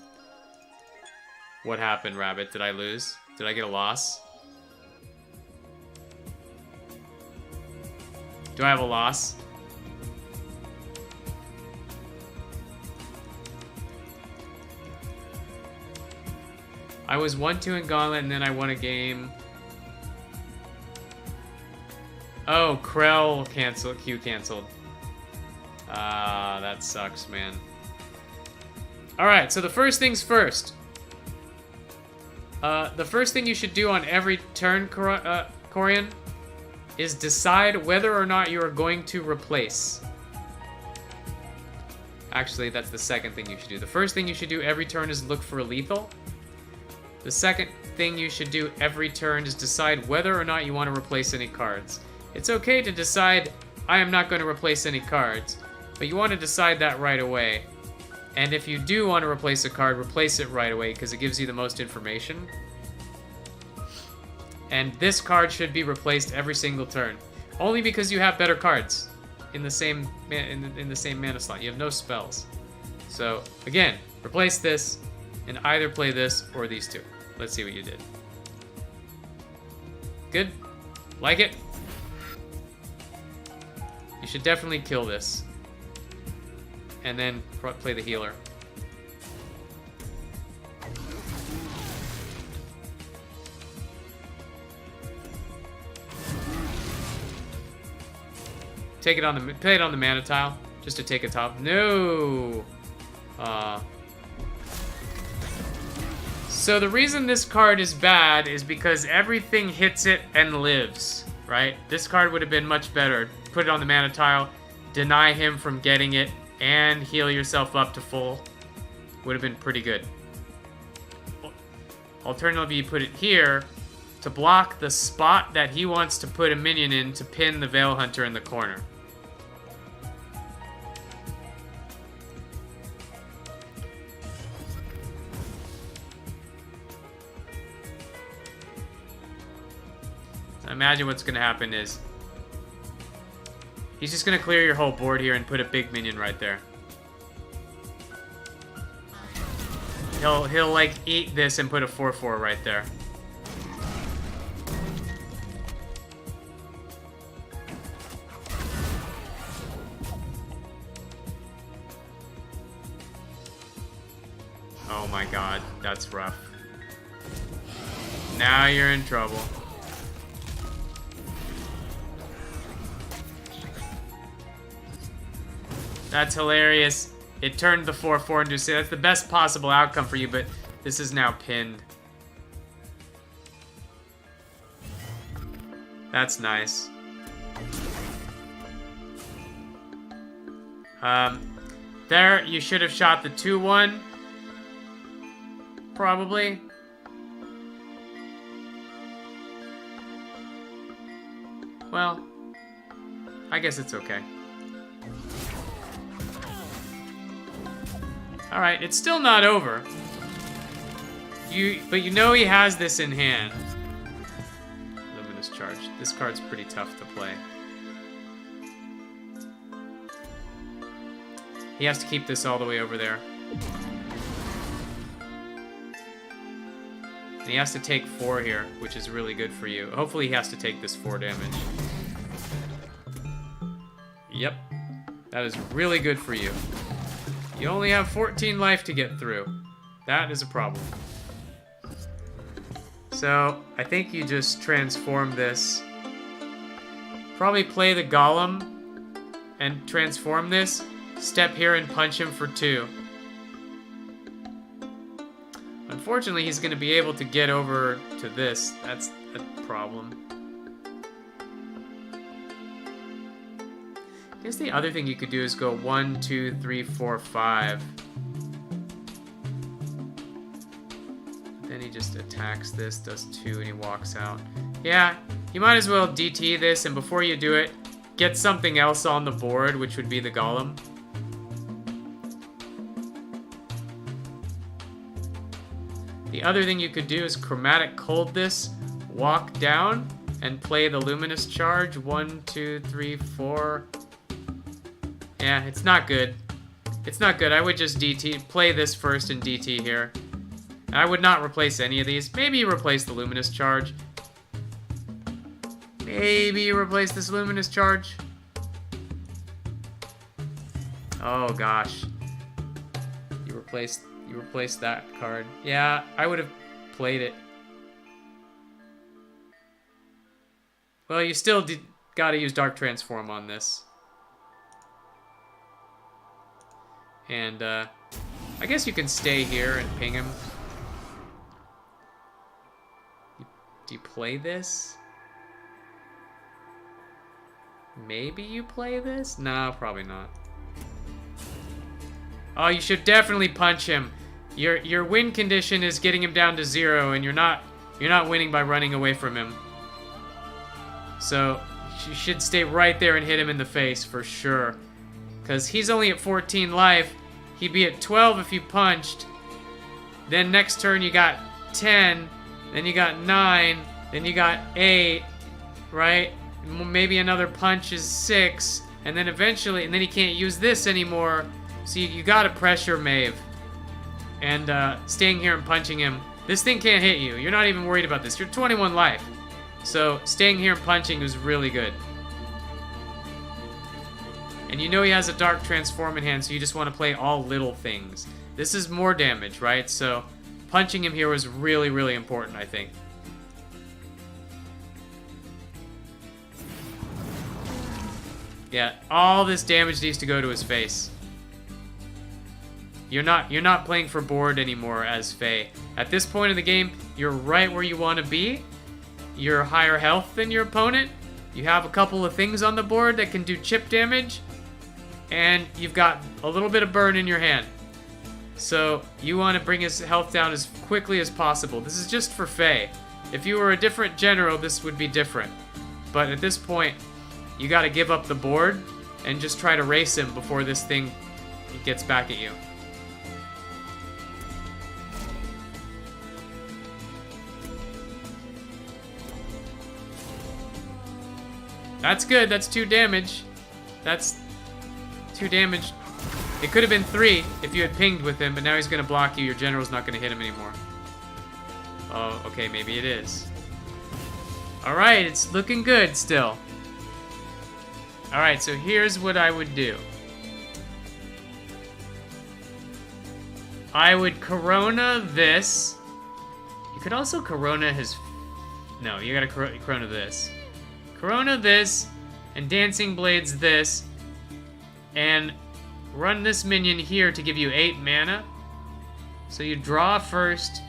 What happened, Rabbit? Did I lose? Did I get a loss? Do I have a loss? I was 1-2 in Gauntlet and then I won a game. Oh, Krell canceled. Q canceled. Ah, that sucks, man. Alright, so the first things first. The first thing you should do on every turn, Corian, is decide whether or not you are going to replace. Actually, that's the second thing you should do. The first thing you should do every turn is look for a lethal. The second thing you should do every turn is decide whether or not you want to replace any cards. It's okay to decide, I am not going to replace any cards, but you want to decide that right away. And if you do want to replace a card, replace it right away because it gives you the most information. And this card should be replaced every single turn, only because you have better cards in the same in the same mana slot. You have no spells. So again, replace this and either play this or these two. Let's see what you did. Good? Like it? You should definitely kill this. And then play the healer. Take it on the play it on the mana tile just to take a top. No. So the reason this card is bad is because everything hits it and lives, right? This card would have been much better. Put it on the mana tile, deny him from getting it, and heal yourself up to full. Would have been pretty good. Alternatively, you put it here to block the spot that he wants to put a minion in to pin the Veil Hunter in the corner. So imagine what's going to happen is he's just going to clear your whole board here and put a big minion right there. He'll like eat this and put a 4/4 right there. Oh my god, that's rough. Now you're in trouble. That's hilarious. It turned the 4/4 into 6. That's the best possible outcome for you, but this is now pinned. That's nice. There, you should have shot the 2/1. Probably. Well, I guess it's okay. Alright, it's still not over. But you know he has this in hand. Luminous Charge. This card's pretty tough to play. He has to keep this all the way over there. And he has to take 4 here, which is really good for you. Hopefully he has to take this 4 damage. Yep. That is really good for you. You only have 14 life to get through. That is a problem. So, I think you just transform this. Probably play the Golem and transform this. Step here and punch him for 2. Unfortunately, he's going to be able to get over to this. That's a problem. I guess the other thing you could do is go 1, 2, 3, 4, 5. Then he just attacks this, does 2, and he walks out. Yeah, you might as well DT this, and before you do it, get something else on the board, which would be the golem. The other thing you could do is chromatic cold this, walk down, and play the luminous charge. 1, 2, 3, 4. Yeah, it's not good. It's not good. I would just DT, play this first and DT here. I would not replace any of these. Maybe you replace the luminous charge. Maybe you replace this luminous charge. Oh gosh. You replaced that card. Yeah, I would have played it. Well, you still gotta use Dark Transform on this. And, I guess you can stay here and ping him. Do you play this? Maybe you play this? No, probably not. Oh, you should definitely punch him. Your win condition is getting him down to 0, and you're not winning by running away from him. So you should stay right there and hit him in the face for sure. Because he's only at 14 life. He'd be at 12 if you punched. Then next turn you got 10. Then you got 9. Then you got 8. Right? Maybe another punch is 6. And then eventually, and then he can't use this anymore. So you gotta pressure Maeve. And staying here and punching him. This thing can't hit you. You're not even worried about this. You're 21 life. So staying here and punching is really good. And you know he has a Dark Transform in hand, so you just want to play all little things. This is more damage, right? So punching him here was really, really important, I think. Yeah, all this damage needs to go to his face. You're not playing for board anymore as Faye. At this point in the game, you're right where you want to be. You're higher health than your opponent. You have a couple of things on the board that can do chip damage. And you've got a little bit of burn in your hand. So you want to bring his health down as quickly as possible. This is just for Faye. If you were a different general, this would be different. But at this point, you got to give up the board and just try to race him before this thing gets back at you. That's good. That's 2 damage. That's 2 damage. It could have been 3 if you had pinged with him, but now he's going to block you. Your general's not going to hit him anymore. Oh, okay, maybe it is. Alright, it's looking good still. Alright, so here's what I would do. I would Corona this. You could also Corona his... No, you gotta Corona this. Corona this, and Dancing Blades this, and run this minion here to give you 8 mana. So you draw first,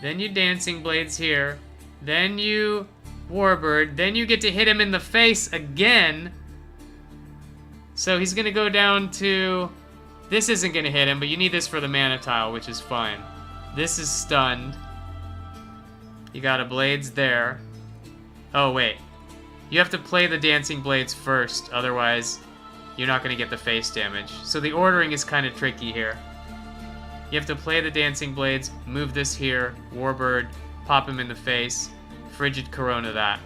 then you Dancing Blades here, then you Warbird, then you get to hit him in the face again. So he's gonna go down to... This isn't gonna hit him, but you need this for the mana tile, which is fine. This is stunned. You got a Blades there. Oh, wait. You have to play the Dancing Blades first, otherwise you're not going to get the face damage. So the ordering is kind of tricky here. You have to play the Dancing Blades, move this here, Warbird, pop him in the face, Frigid Corona that.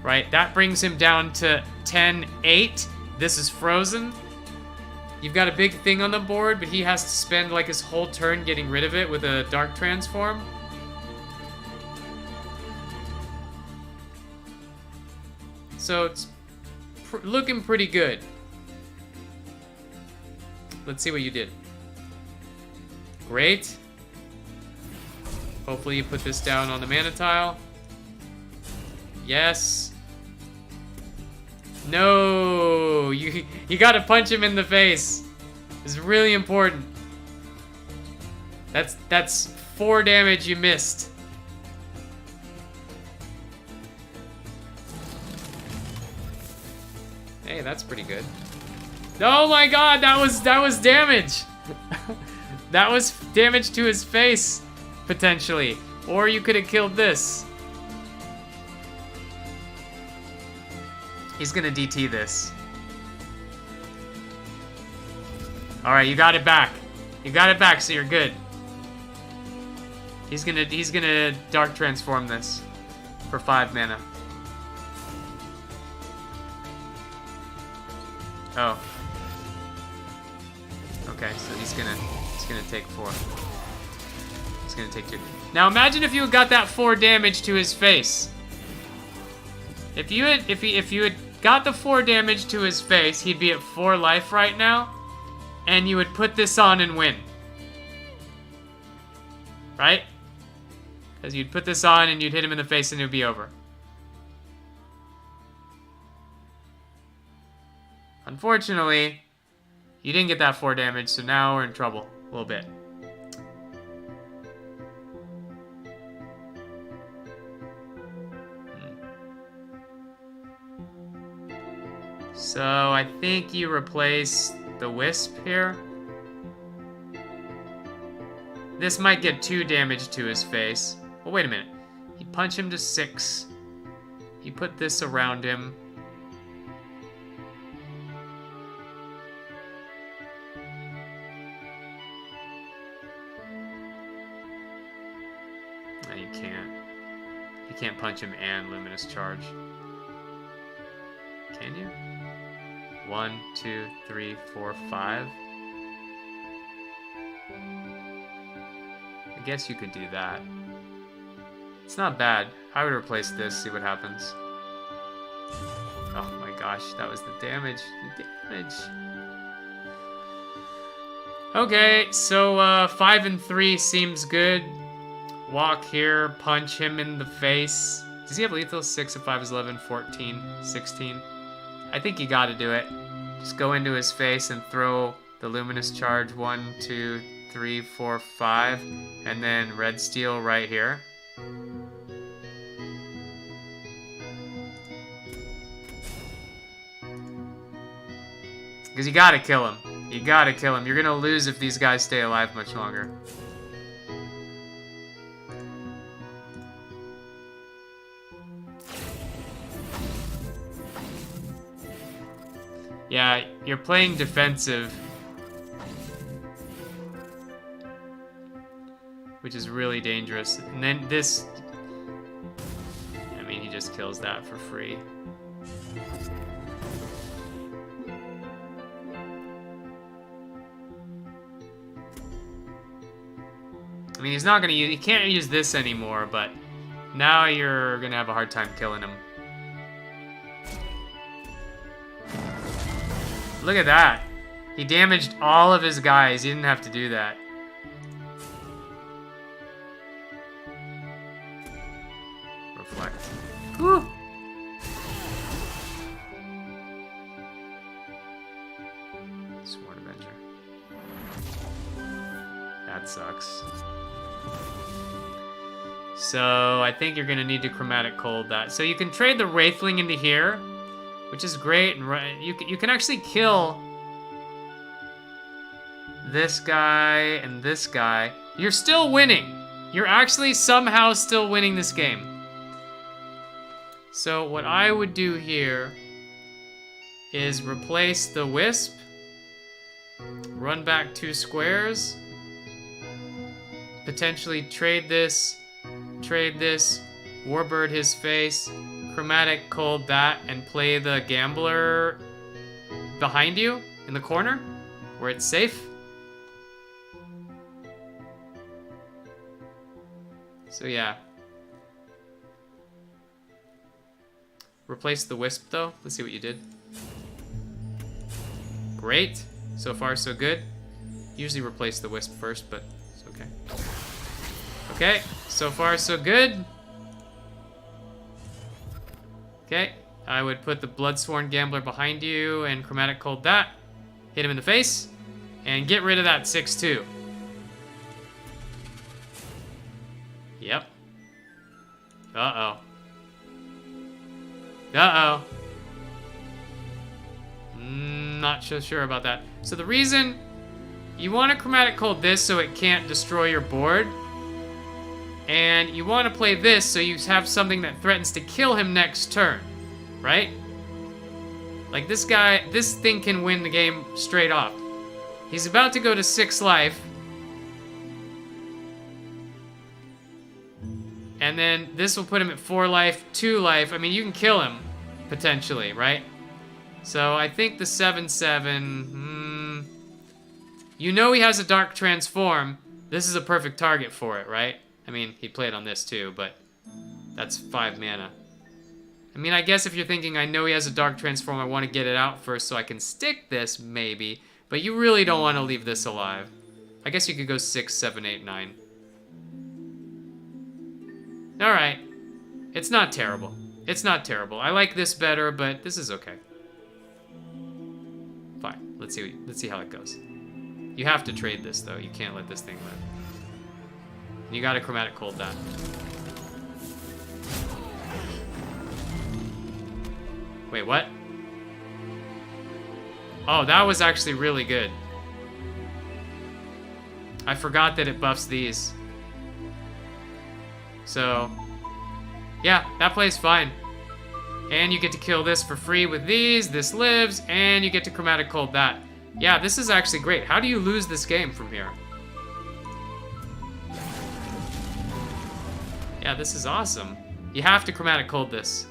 Right, that brings him down to 10-8. This is frozen. You've got a big thing on the board, but he has to spend like his whole turn getting rid of it with a Dark Transform. So it's looking pretty good. Let's see what you did. Great. Hopefully you put this down on the mana tile. Yes. No, you gotta punch him in the face. It's really important. That's 4 damage you missed. Hey, that's pretty good. Oh my god, that was damage. That was damage to his face. potentially. Or you could have killed this. He's gonna DT this. Alright, you got it back. You got it back, so you're good. He's gonna Dark Transform this for 5 mana. Oh. Okay, so he's gonna take 4. He's gonna take 2. Now imagine if you had got that 4 damage to his face. If you had got the 4 damage to his face, he'd be at 4 life right now, and you would put this on and win. Right? Because you'd put this on and you'd hit him in the face and it would be over. Unfortunately, you didn't get that 4 damage, so now we're in trouble a little bit. So I think you replace the Wisp here. This might get 2 damage to his face. Well, wait a minute. You punch him to 6. You put this around him. No, you can't. You can't punch him and Luminous Charge. Can you? 1, 2, 3, 4, 5. I guess you could do that. It's not bad. I would replace this, see what happens. Oh my gosh, that was the damage. The damage. Okay, so 5 and 3 seems good. Walk here, punch him in the face. Does he have lethal? 6 and 5 is 11, 14, 16. I think you gotta do it. Just go into his face and throw the Luminous Charge. 1, 2, 3, 4, 5. And then Red Steel right here. Because you gotta kill him. You gotta kill him. You're gonna lose if these guys stay alive much longer. Yeah, you're playing defensive. Which is really dangerous. And then this... I mean, he just kills that for free. I mean, he's not gonna use... He can't use this anymore, but... Now you're gonna have a hard time killing him. Look at that. He damaged all of his guys. He didn't have to do that. Reflect. Whew. Sworn Avenger. That sucks. So I think you're gonna need to Chromatic Cold that. So you can trade the Wraithling into here, which is great, and you can actually kill this guy and this guy. You're still winning. You're actually somehow still winning this game. So what I would do here is replace the Wisp, run back 2 squares, potentially trade this, Warbird his face, Chromatic Cold that, and play the Gambler behind you in the corner where it's safe. So yeah. Replace the Wisp though. Let's see what you did. Great. So far so good. Usually replace the Wisp first, but it's okay. Okay, so far so good. Okay, I would put the Bloodsworn Gambler behind you and Chromatic Cold that. Hit him in the face. And get rid of that 6-2. Yep. Uh-oh. Uh-oh. Not so sure about that. So the reason you want to Chromatic Cold this so it can't destroy your board And you want to play this so you have something that threatens to kill him next turn, right? Like this guy, this thing can win the game straight off. He's about to go to 6 life. And then this will put him at 4 life, 2 life. I mean, you can kill him, potentially, right? So I think the 7/7, you know he has a Dark Transform. This is a perfect target for it, right? I mean, he'd play it on this too, but that's 5 mana. I mean, I guess if you're thinking, I know he has a Dark Transform, I want to get it out first so I can stick this, maybe. But you really don't want to leave this alive. I guess you could go 6, 7, 8, 9. Alright. It's not terrible. It's not terrible. I like this better, but this is okay. Fine. Let's see how it goes. You have to trade this, though. You can't let this thing live. You gotta Chromatic Cold that. Wait, what? Oh, that was actually really good. I forgot that it buffs these. So, yeah, that plays fine. And you get to kill this for free with these, this lives, and you get to Chromatic Cold that. Yeah, this is actually great. How do you lose this game from here? Yeah, this is awesome. You have to Chromatic Cold this.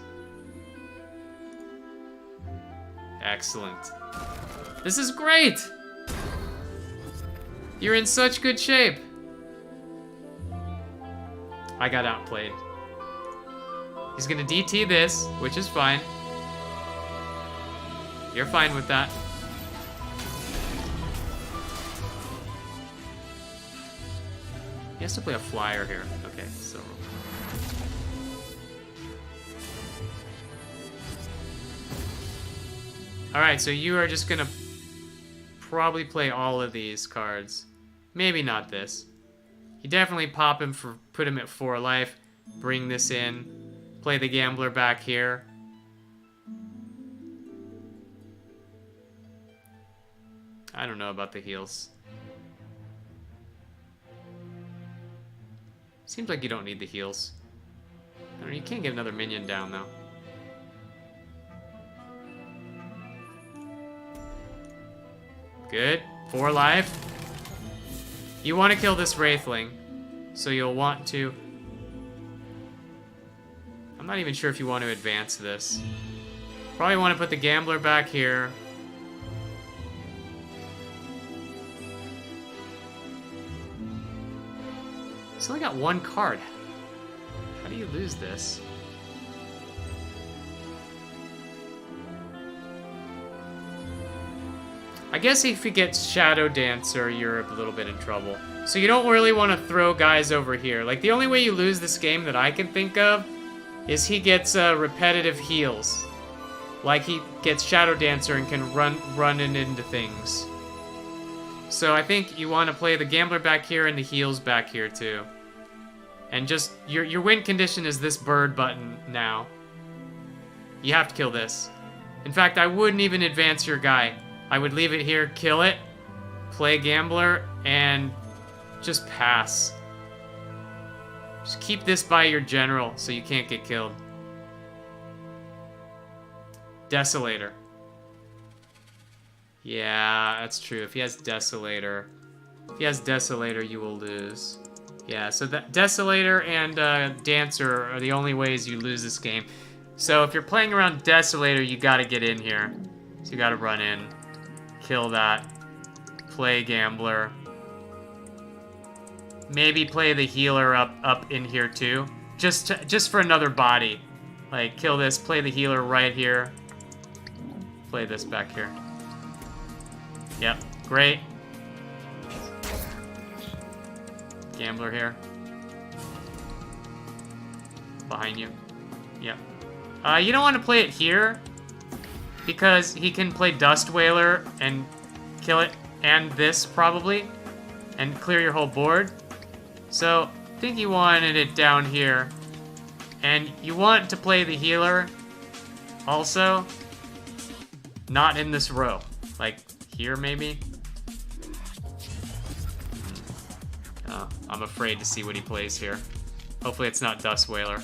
Excellent. This is great! You're in such good shape. I got outplayed. He's gonna DT this, which is fine. You're fine with that. He has to play a flyer here. Okay, so... Alright, so you are just gonna probably play all of these cards. Maybe not this. You definitely pop him for, put him at 4 life, bring this in, play the Gambler back here. I don't know about the heals. Seems like you don't need the heals. I don't know, you can't get another minion down though. Good. 4 life. You want to kill this Wraithling, so you'll want to... I'm not even sure if you want to advance this. Probably want to put the Gambler back here. He's only got 1 card. How do you lose this? I guess if he gets Shadow Dancer, you're a little bit in trouble. So you don't really want to throw guys over here. Like, the only way you lose this game that I can think of is he gets repetitive heals. Like, he gets Shadow Dancer and can run into things. So I think you want to play the Gambler back here and the heals back here, too. And just, your win condition is this bird button now. You have to kill this. In fact, I wouldn't even advance your guy. I would leave it here, kill it, play Gambler, and just pass. Just keep this by your general so you can't get killed. Desolator. Yeah, that's true. If he has Desolator, you will lose. Yeah, so that Desolator and Dancer are the only ways you lose this game. So if you're playing around Desolator, you gotta get in here. So you gotta run in. Kill that. Play Gambler. Maybe play the healer up in here too. Just for another body. Like, kill this, play the healer right here. Play this back here. Yep, great. Gambler here. Behind you. Yep. You don't want to play it here, because he can play Dust Whaler and kill it, and this probably, and clear your whole board. So I think you wanted it down here, and you want to play the healer also, not in this row, like here maybe. I'm afraid to see what he plays here. Hopefully it's not Dust Whaler.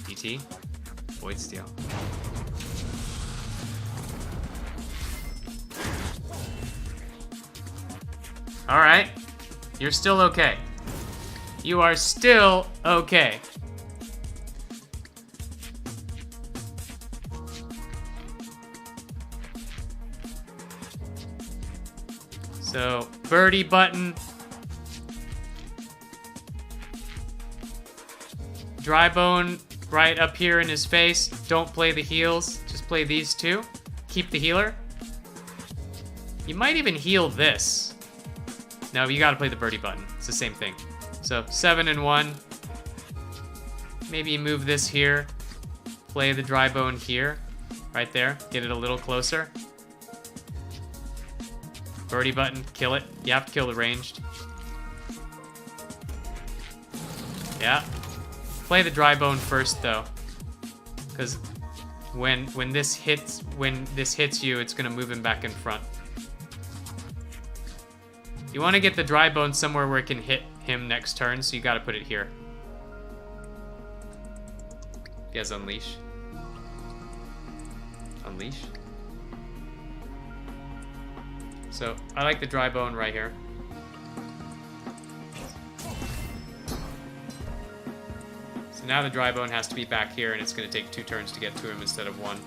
DT? Void Steel. Alright. You're still okay. You are still okay. So, birdie button. Dry bone right up here in his face. Don't play the heals. Just play these two. Keep the healer. You might even heal this. No, you gotta play the birdie button. It's the same thing. So 7 and 1. Maybe you move this here. Play the dry bone here. Right there. Get it a little closer. Birdie button. Kill it. You have to kill the ranged. Yeah. Play the dry bone first though. Because when this hits you, it's gonna move him back in front. You want to get the dry bone somewhere where it can hit him next turn, so you got to put it here. He has Unleash. Unleash. So, I like the dry bone right here. So now the dry bone has to be back here, and it's going to take 2 turns to get to him instead of 1.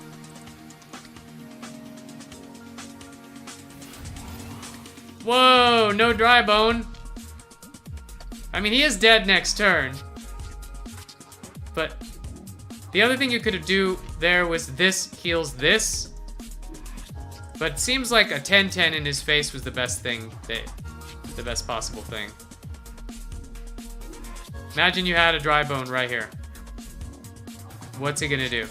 Whoa, no dry bone. I mean, he is dead next turn. But the other thing you could do there was this heals this. But it seems like a 10-10 in his face was the best thing, the best possible thing. Imagine you had a dry bone right here. What's he gonna do?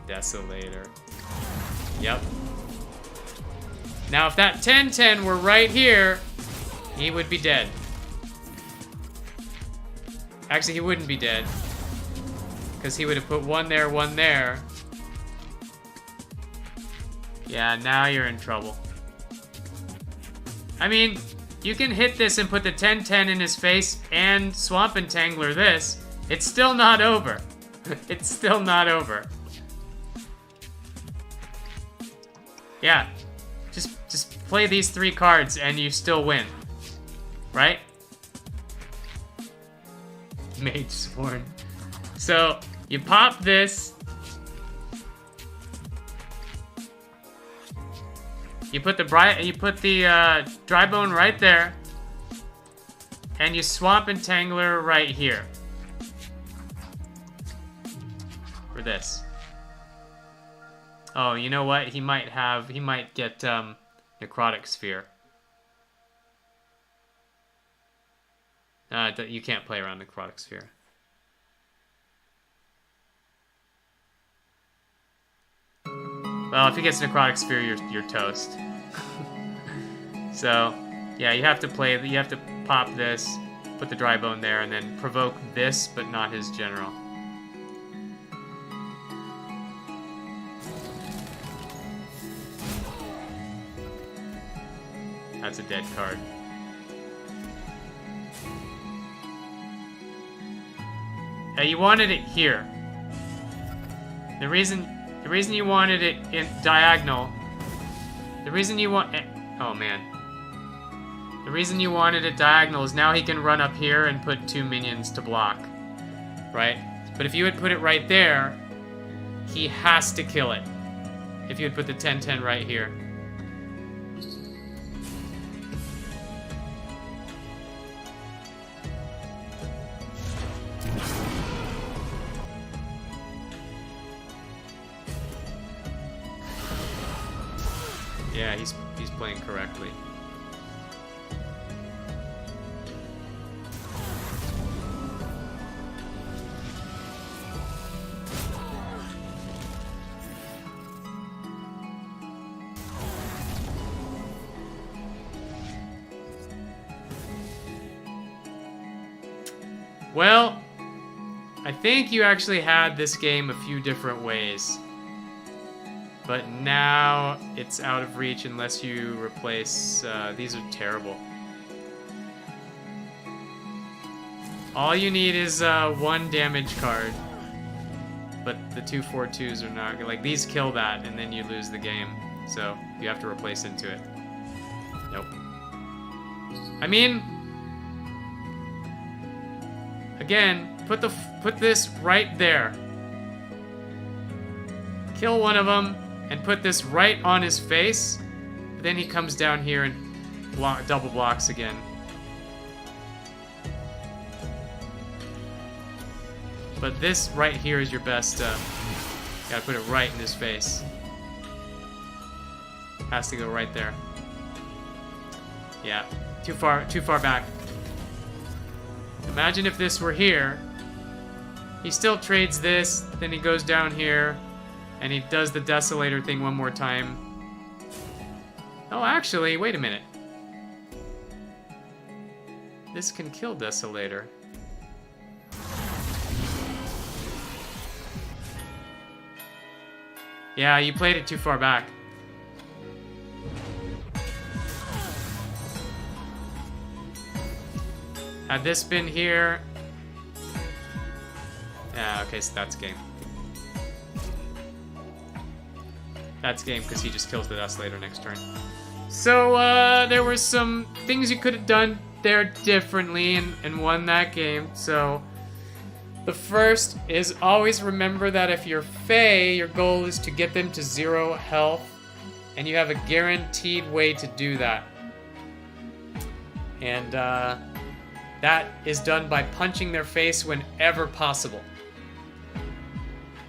Desolator. Yep. Now, if that 10-10 were right here, he would be dead. Actually, he wouldn't be dead. Because he would have put 1 there, 1 there. Yeah, now you're in trouble. I mean, you can hit this and put the 10-10 in his face and Swamp Entangler this. It's still not over. It's still not over. Yeah, just play these 3 cards and you still win, right? Mage Sworn. So you pop this. You put the dry bone right there, and you Swamp Entangler right here for this. Oh, you know what? He might get Necrotic Sphere. You can't play around Necrotic Sphere. Well, if he gets Necrotic Sphere, you're toast. So, yeah, you have to pop this, put the dry bone there, and then provoke this, but not his general. That's a dead card. Yeah, you wanted it here. The reason you wanted it in diagonal. The reason you want oh man. The reason you wanted it diagonal is now he can run up here and put 2 minions to block. Right? But if you had put it right there, he has to kill it. If you had put the 10-10 right here. Yeah, he's playing correctly. Well, I think you actually had this game a few different ways. But now it's out of reach unless you replace... these are terrible. All you need is 1 damage card. But the 2 4-2s are not... Like, these kill that, and then you lose the game. So, you have to replace into it. Nope. I mean... Again, put this right there. Kill one of them, and put this right on his face. Then he comes down here and double blocks again. But this right here is your best. Gotta put it right in his face. Has to go right there. Yeah, too far back. Imagine if this were here. He still trades this, then he goes down here, and he does the Desolator thing one more time. Oh, actually, wait a minute. This can kill Desolator. Yeah, you played it too far back. Had this been here... Yeah, okay, so that's game. That's game, because he just kills the Desolator next turn. So, there were some things you could have done there differently and won that game. So, the first is always remember that if you're Fae, your goal is to get them to 0 health, and you have a guaranteed way to do that. And, that is done by punching their face whenever possible.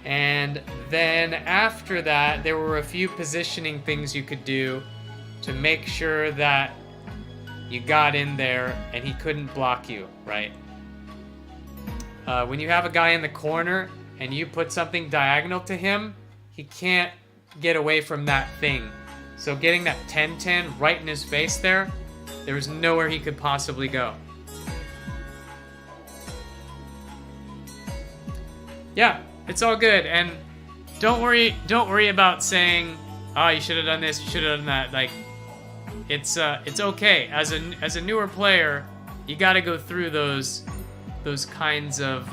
And then after that, there were a few positioning things you could do to make sure that you got in there and he couldn't block you, right? When you have a guy in the corner and you put something diagonal to him, he can't get away from that thing. So getting that 10-10 right in his face there was nowhere he could possibly go. Yeah, it's all good, and don't worry about saying, oh, you should have done this, you should have done that. Like, it's okay. As a newer player, you got to go through those kinds of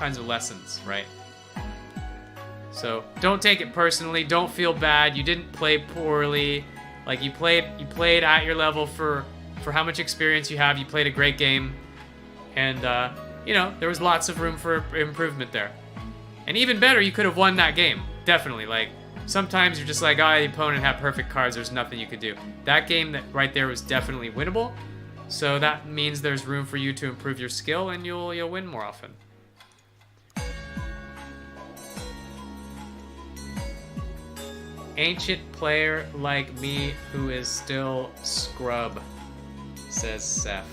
lessons, right? So don't take it personally. Don't feel bad. You didn't play poorly. Like, you played at your level for how much experience you have. You played a great game, and you know, there was lots of room for improvement there. And even better, you could have won that game. Definitely. Like, sometimes you're just like, oh, the opponent had perfect cards, there's nothing you could do. That game right there was definitely winnable. So that means there's room for you to improve your skill, and you'll win more often. Ancient player like me who is still scrub, says Seth.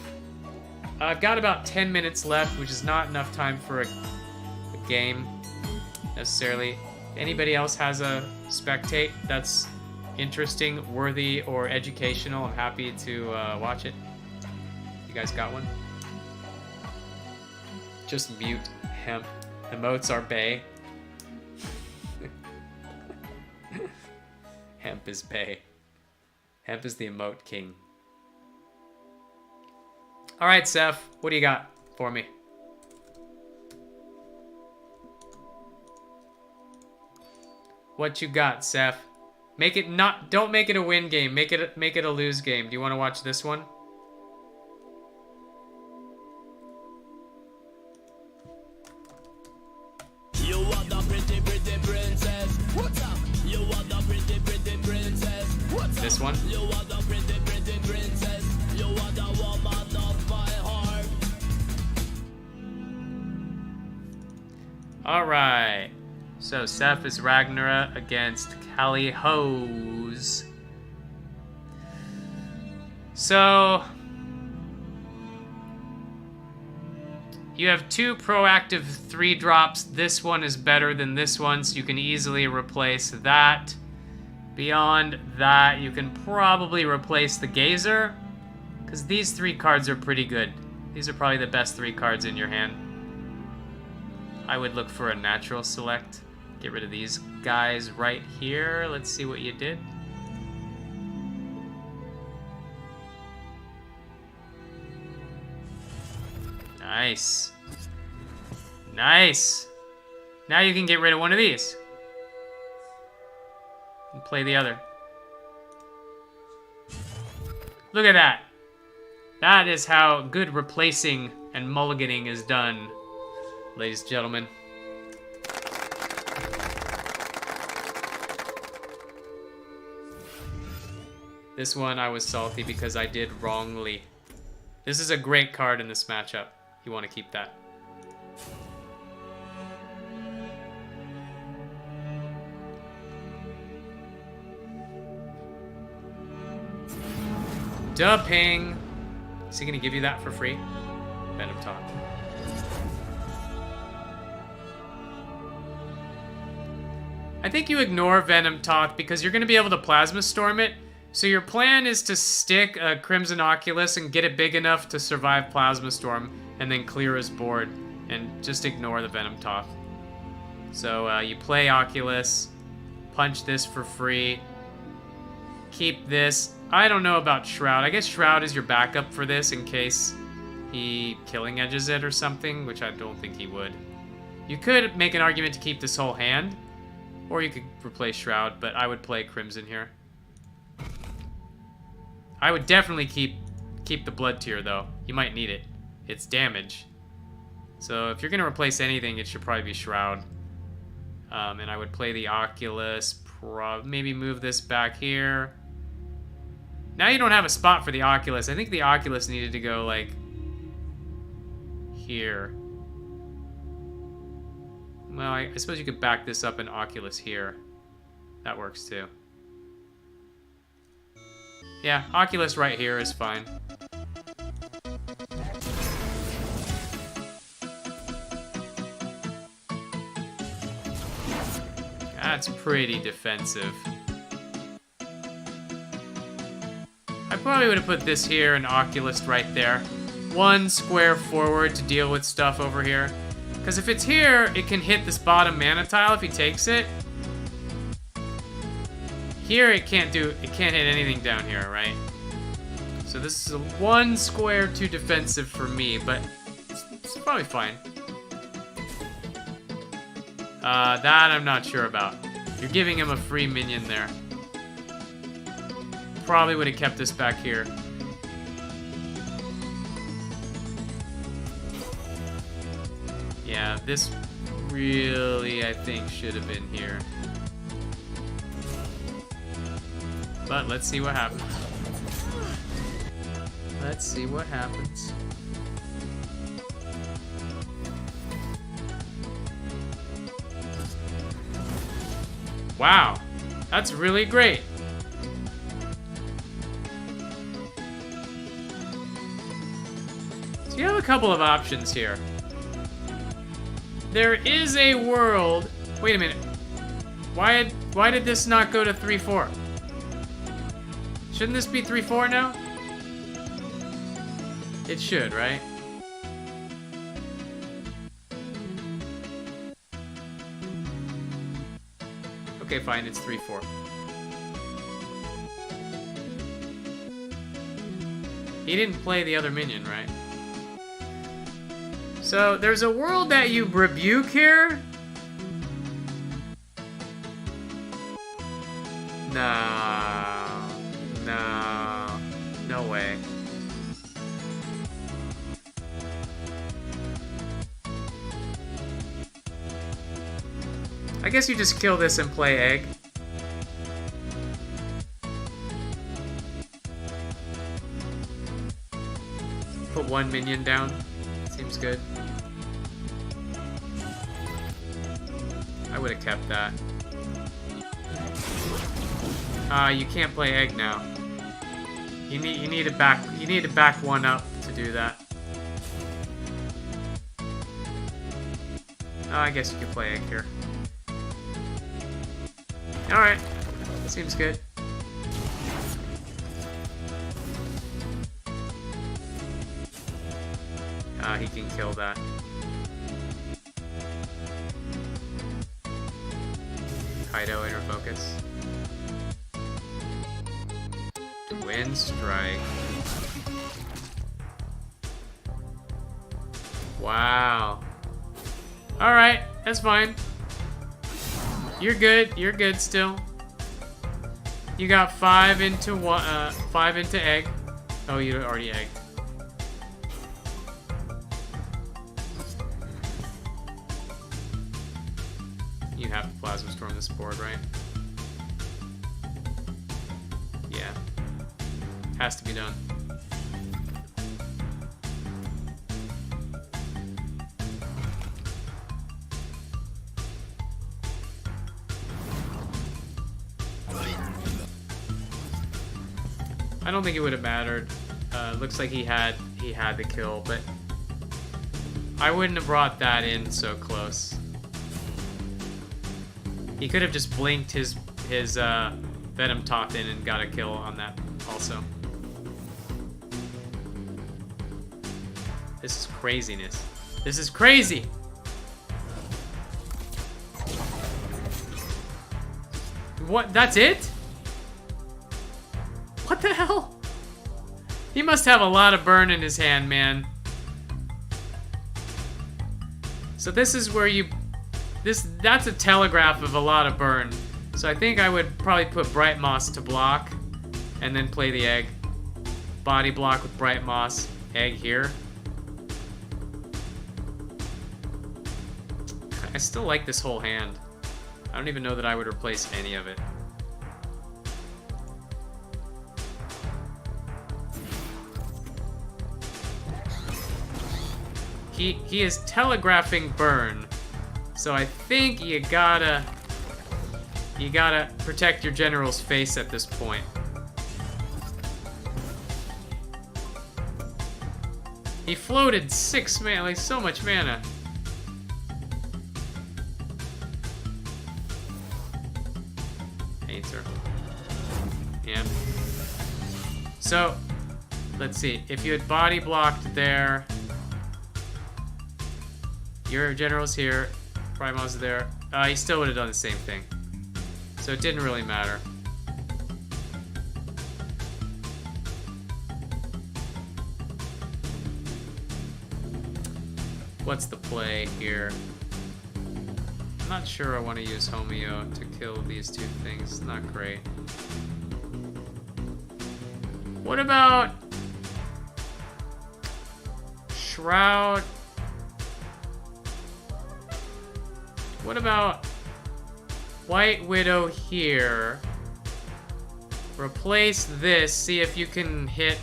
I've got about 10 minutes left, which is not enough time for a game, necessarily. If anybody else has a spectate that's interesting, worthy, or educational, I'm happy to watch it. You guys got one? Just mute hemp. Emotes are bae. Hemp is bae. Hemp is the emote king. All right, Seth, what do you got for me? What you got, Seth? Don't make it a win game. Make it a lose game. Do you want to watch this one? You are the pretty, pretty princess. What's up? You are the pretty, pretty princess. What's up? This one? You are the pretty, pretty princess. You are the woman of my heart. All right. So Seth is Ragnara against Callie Hose. So you have 2 proactive 3-drops. This one is better than this one, so you can easily replace that. Beyond that, you can probably replace the Gazer. Because these 3 cards are pretty good. These are probably the best 3 cards in your hand. I would look for a natural select. Get rid of these guys right here. Let's see what you did. Nice. Nice. Now you can get rid of one of these. And play the other. Look at that. That is how good replacing and mulliganing is done, ladies and gentlemen. This one I was salty because I did wrongly. This is a great card in this matchup. You want to keep that. Dumping. Is he gonna give you that for free? Venom Talk. I think you ignore Venom Talk because you're gonna be able to Plasma Storm it. So your plan is to stick a Crimson Oculus and get it big enough to survive Plasma Storm and then clear his board and just ignore the Venom Talk. So you play Oculus, punch this for free, keep this. I don't know about Shroud. I guess Shroud is your backup for this in case he Killing Edges it or something, which I don't think he would. You could make an argument to keep this whole hand, or you could replace Shroud, but I would play Crimson here. I would definitely keep the Blood Tear, though. You might need it. It's damage. So if you're going to replace anything, it should probably be Shroud. And I would play the Oculus, maybe move this back here. Now you don't have a spot for the Oculus. I think the Oculus needed to go, like, here. Well, I suppose you could back this up in Oculus here. That works, too. Yeah, Oculus right here is fine. That's pretty defensive. I probably would have put this here and Oculus right there. 1 square forward to deal with stuff over here. Because if it's here, it can hit this bottom mana tile if he takes it. Here it can't hit anything down here, right? So this is a 1 square too defensive for me, but it's probably fine. That I'm not sure about. You're giving him a free minion there. Probably would have kept this back here. Yeah, this really, I think, should have been here. But let's see what happens. Let's see what happens. Wow, that's really great. So you have a couple of options here. There is a world. Wait a minute. Why did this not go to 3-4? Shouldn't this be 3-4 now? It should, right? Okay, fine, it's 3-4. He didn't play the other minion, right? So, there's a world that you rebuke here? No way. I guess you just kill this and play egg. Put 1 minion down. Seems good. I would have kept that. You can't play egg now. You need to back 1 up to do that. I guess you could play egg here. Alright. Seems good. he can kill that. Kaido inner focus. Twin strike. Wow. Alright, that's fine. You're good still. You got 5 into 5 into egg. Oh, you already egged. You have to plasma storm this board, right? Yeah. Has to be done. I don't think it would have mattered. Looks like he had the kill, but I wouldn't have brought that in so close. He could have just blinked his Venom top in and got a kill on that also. This is craziness. This is crazy! What? That's it? What the hell? He must have a lot of burn in his hand, man. So this is where you... That's a telegraph of a lot of burn. So I think I would probably put Bright Moss to block and then play the egg. Body block with Bright Moss. Egg here. I still like this whole hand. I don't even know that I would replace any of it. He is telegraphing burn. So I think you gotta protect your general's face at this point. He floated 6 mana, like so much mana. Painter. Yeah. So, let's see. If you had body blocked there, your general's here, Primo's there. He still would have done the same thing. So it didn't really matter. What's the play here? I'm not sure I want to use Homeo to kill these two things. Not great. What about Shroud? What about White Widow here? Replace this, see if you can hit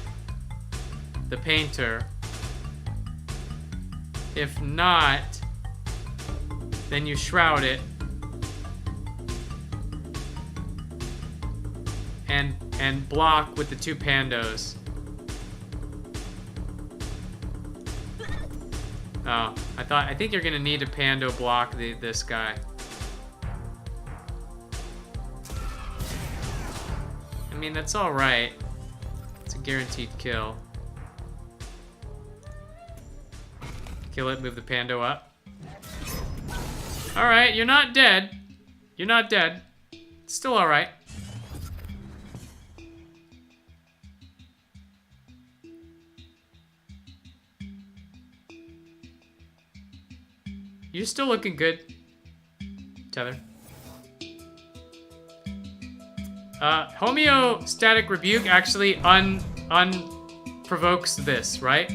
the painter. If not, then you shroud it. And block with the 2 pandos. Oh, I think you're gonna need to pando block this guy. I mean, that's all right. It's a guaranteed kill. Kill it, move the pando up. All right, you're not dead. You're not dead. It's still all right. You're still looking good, Tether. Homeostatic Rebuke actually unprovokes this, right?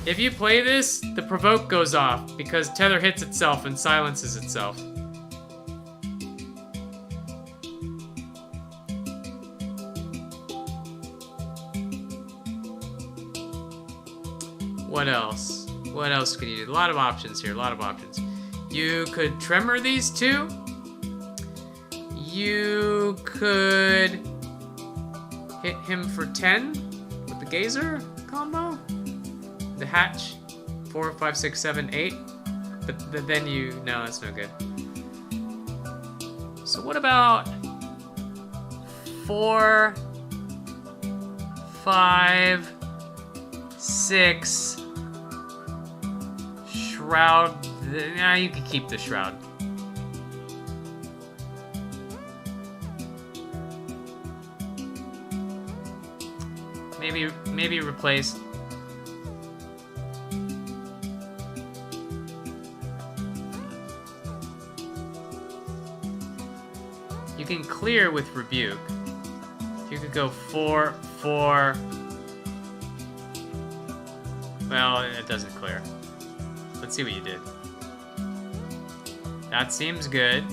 If you play this, the provoke goes off because Tether hits itself and silences itself. What else? What else could you do? A lot of options here, a lot of options. You could Tremor these two. You could hit him for 10 with the Gazer combo. The Hatch, 4, 5, 6, 7, 8. But then you, no, that's no good. So what about 4, 5, 6, shroud. Nah, you can keep the shroud. Maybe replace. You can clear with rebuke. You could go 4, 4. Well, it doesn't clear. Let's see what you did. That seems good.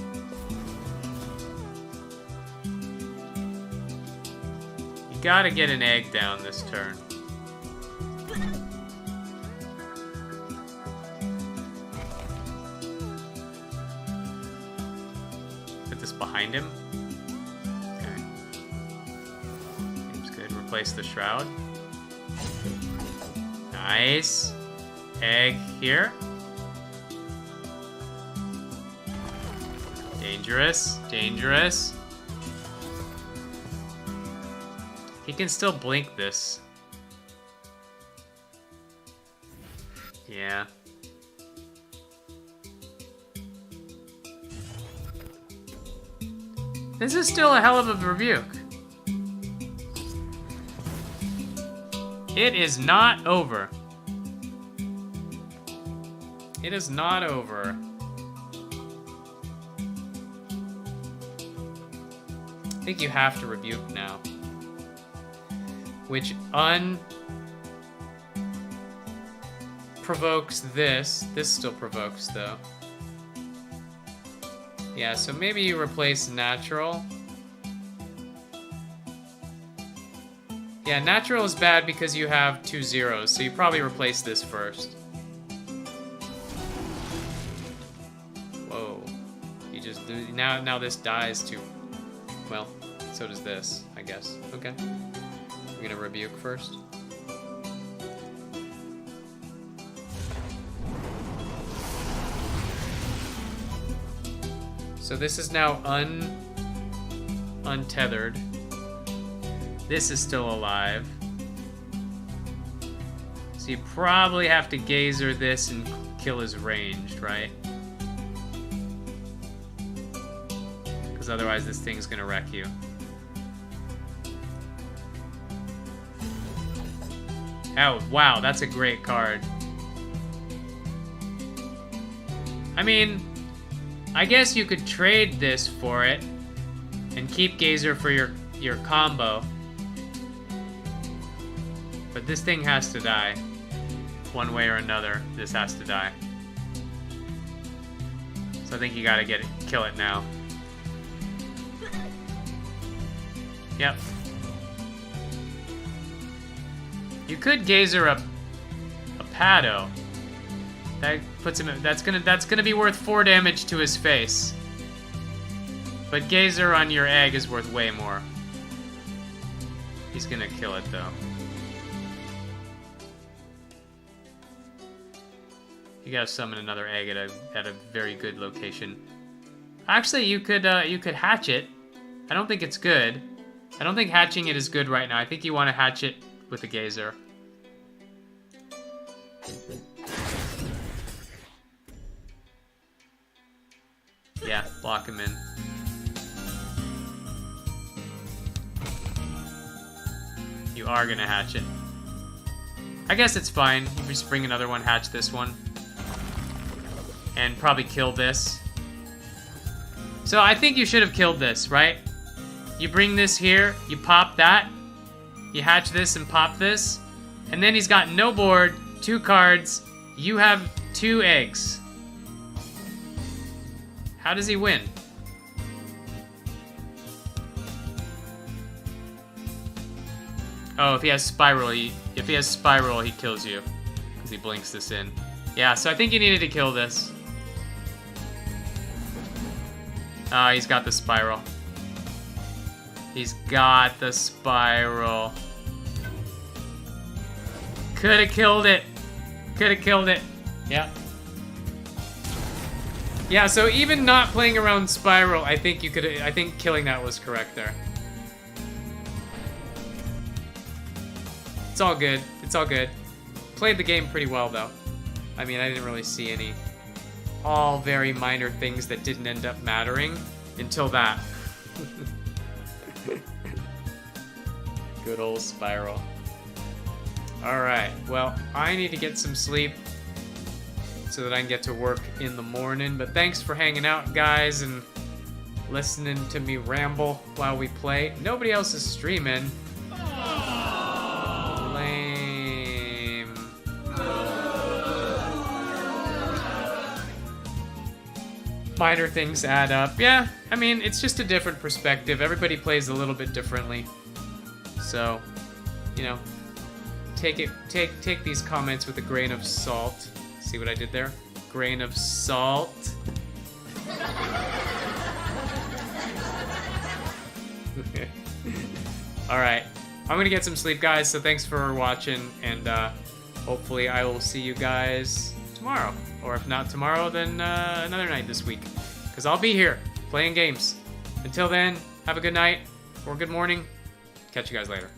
You gotta get an egg down this turn. Put this behind him. Okay. Seems good. Replace the shroud. Nice. Egg here. Dangerous. Dangerous. He can still blink this. Yeah. This is still a hell of a rebuke. It is not over. It is not over. I think you have to rebuke now. Which provokes this. This still provokes though. Yeah, so maybe you replace natural. Yeah, natural is bad because you have 2 zeros, so you probably replace this first. Whoa. You just now this dies to, well, so does this, I guess. Okay. We're gonna rebuke first. So this is now untethered. This is still alive. So you probably have to gazer this and kill his ranged, right? Because otherwise this thing's gonna wreck you. Oh, wow, that's a great card. I mean, I guess you could trade this for it and keep Gazer for your combo. But this thing has to die. One way or another, this has to die. So I think you gotta kill it now. Yep. You could Gazer a Pado. That puts him. That's gonna be worth 4 damage to his face. But Gazer on your egg is worth way more. He's gonna kill it though. You gotta summon another egg at a very good location. Actually, you could hatch it. I don't think it's good. I don't think hatching it is good right now. I think you want to hatch it with a Gazer. Yeah, block him in. You are gonna hatch it. I guess it's fine. You just bring another one, hatch this one. And probably kill this. So I think you should have killed this, right? You bring this here, you pop that, you hatch this and pop this, and then he's got no board, 2 cards, you have 2 eggs. How does he win? Oh, if he has Spiral, he kills you. Because he blinks this in. Yeah, so I think you needed to kill this. Ah, he's got the Spiral. He's got the Spiral. Could have killed it. Could have killed it. Yeah. Yeah, so even not playing around Spiral, I think killing that was correct there. It's all good. It's all good. Played the game pretty well though. I mean, I didn't really see any. All very minor things that didn't end up mattering until that. Good old Spiral. Alright, well, I need to get some sleep so that I can get to work in the morning. But thanks for hanging out, guys, and listening to me ramble while we play. Nobody else is streaming. Lame. Minor things add up. Yeah, I mean, it's just a different perspective. Everybody plays a little bit differently. So, you know, take these comments with a grain of salt. See what I did there? Grain of salt. Alright, I'm gonna get some sleep, guys, so thanks for watching, and hopefully I will see you guys tomorrow. Or if not tomorrow, then another night this week. Because I'll be here, playing games. Until then, have a good night, or good morning. Catch you guys later.